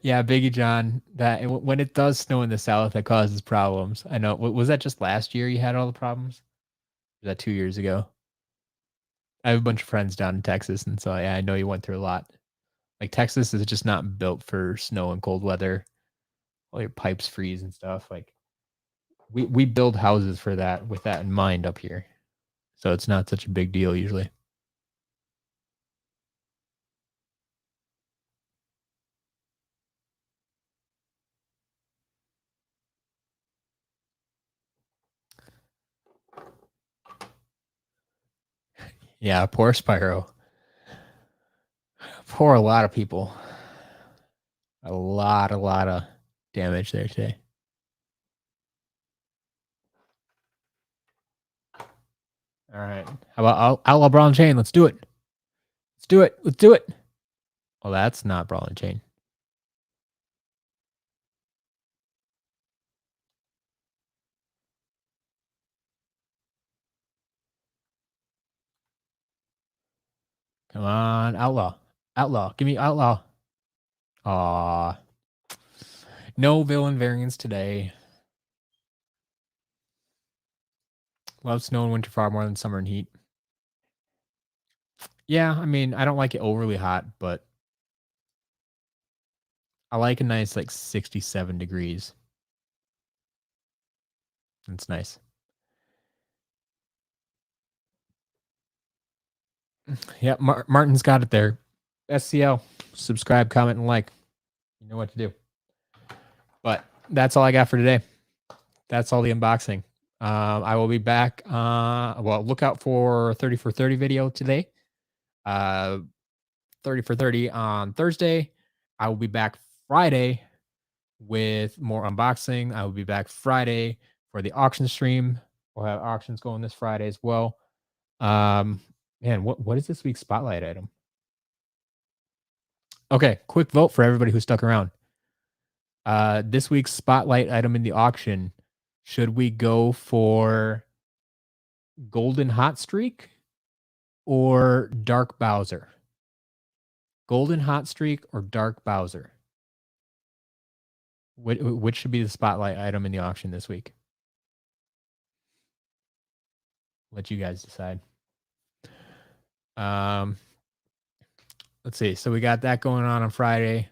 Yeah, Biggie John. That when it does snow in the south, that causes problems. I know. Was that just last year you had all the problems? Was that 2 years ago? I have a bunch of friends down in Texas, and so yeah, I know you went through a lot. Like Texas is just not built for snow and cold weather. All your pipes freeze and stuff. Like we build houses for that with that in mind up here, so it's not such a big deal usually. Yeah, poor Spyro. Poor a lot of people. A lot of damage there today. All right. How about Outlaw Brawl and Chain? Let's do it. Let's do it. Let's do it. Well, that's not Brawl and Chain. Come on, Outlaw. Outlaw. Give me Outlaw. Aw. No villain variants today. Love snow and winter far more than summer and heat. Yeah, I mean, I don't like it overly hot, but I like a nice like 67 degrees. It's nice. Yeah, Martin's got it there. SCL. Subscribe, comment, and like. You know what to do. But that's all I got for today. That's all the unboxing. I will be back. Well, look out for 30 for 30 video today. 30 for 30 on Thursday. I will be back Friday with more unboxing. I will be back Friday for the auction stream. We'll have auctions going this Friday as well. Man, what is this week's spotlight item? Okay, quick vote for everybody who stuck around. This week's spotlight item in the auction. Should we go for Golden Hot Streak or Dark Bowser? Golden Hot Streak or Dark Bowser? Which should be the spotlight item in the auction this week? Let you guys decide. Um, let's see. So we got that going on Friday,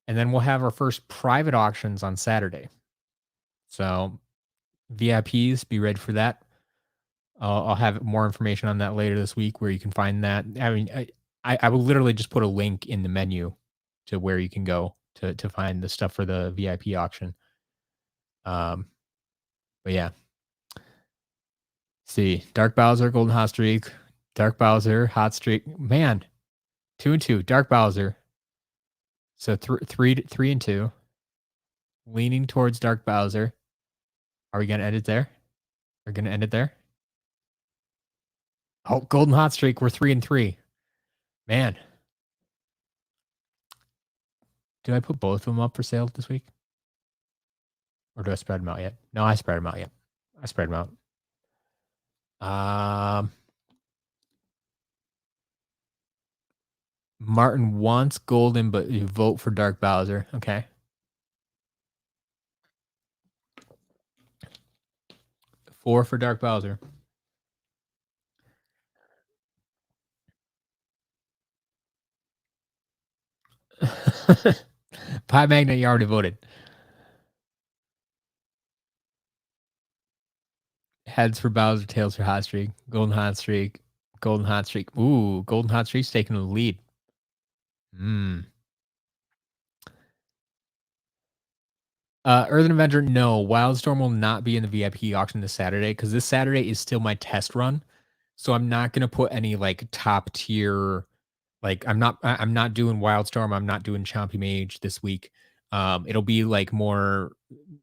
and then we'll have our first private auctions on Saturday. So VIPs, be ready for that. I'll have more information on that later this week where you can find that. I mean, I will literally just put a link in the menu to where you can go to find the stuff for the VIP auction. But yeah. See, Dark Bowser, Golden Hot Streak, Dark Bowser, Hot Streak. Man, 2 and 2. Dark Bowser. So three and 2. Leaning towards Dark Bowser. Are we gonna end it there? We're gonna end it there. Oh, Golden Hot Streak. We're 3 and 3. Man, do I put both of them up for sale this week? Or do I spread them out yet? No, I spread them out yet. I spread them out. Martin wants Golden, but you vote for Dark Bowser. Okay. 4 for Dark Bowser. Pie Magnet, you already voted. Heads for Bowser, tails for Hot Streak. Golden Hot Streak. Golden Hot Streak. Ooh, Golden Hot Streak's taking the lead. Earthen Avenger, no. Wildstorm will not be in the VIP auction this Saturday because this Saturday is still my test run. So I'm not gonna put any like top tier, like I'm not doing Wildstorm, I'm not doing Chompy Mage this week. It'll be like more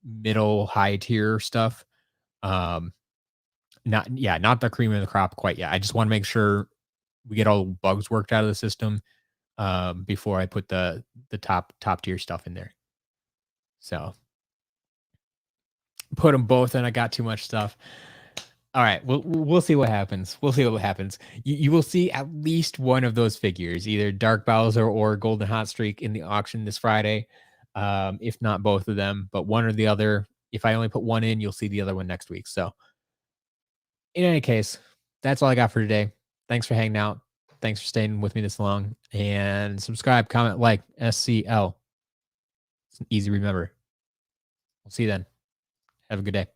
middle high tier stuff. Not the cream of the crop quite yet. I just want to make sure we get all the bugs worked out of the system before I put the top tier stuff in there. So put them both, and I got too much stuff. All right, we'll see what happens. We'll see what happens. You will see at least one of those figures, either Dark Bowser or Golden Hot Streak, in the auction this Friday. If not both of them, but one or the other. If I only put one in, you'll see the other one next week. So, in any case, that's all I got for today. Thanks for hanging out. Thanks for staying with me this long. And subscribe, comment, like, SCL. It's easy to remember. We'll see you then. Have a good day.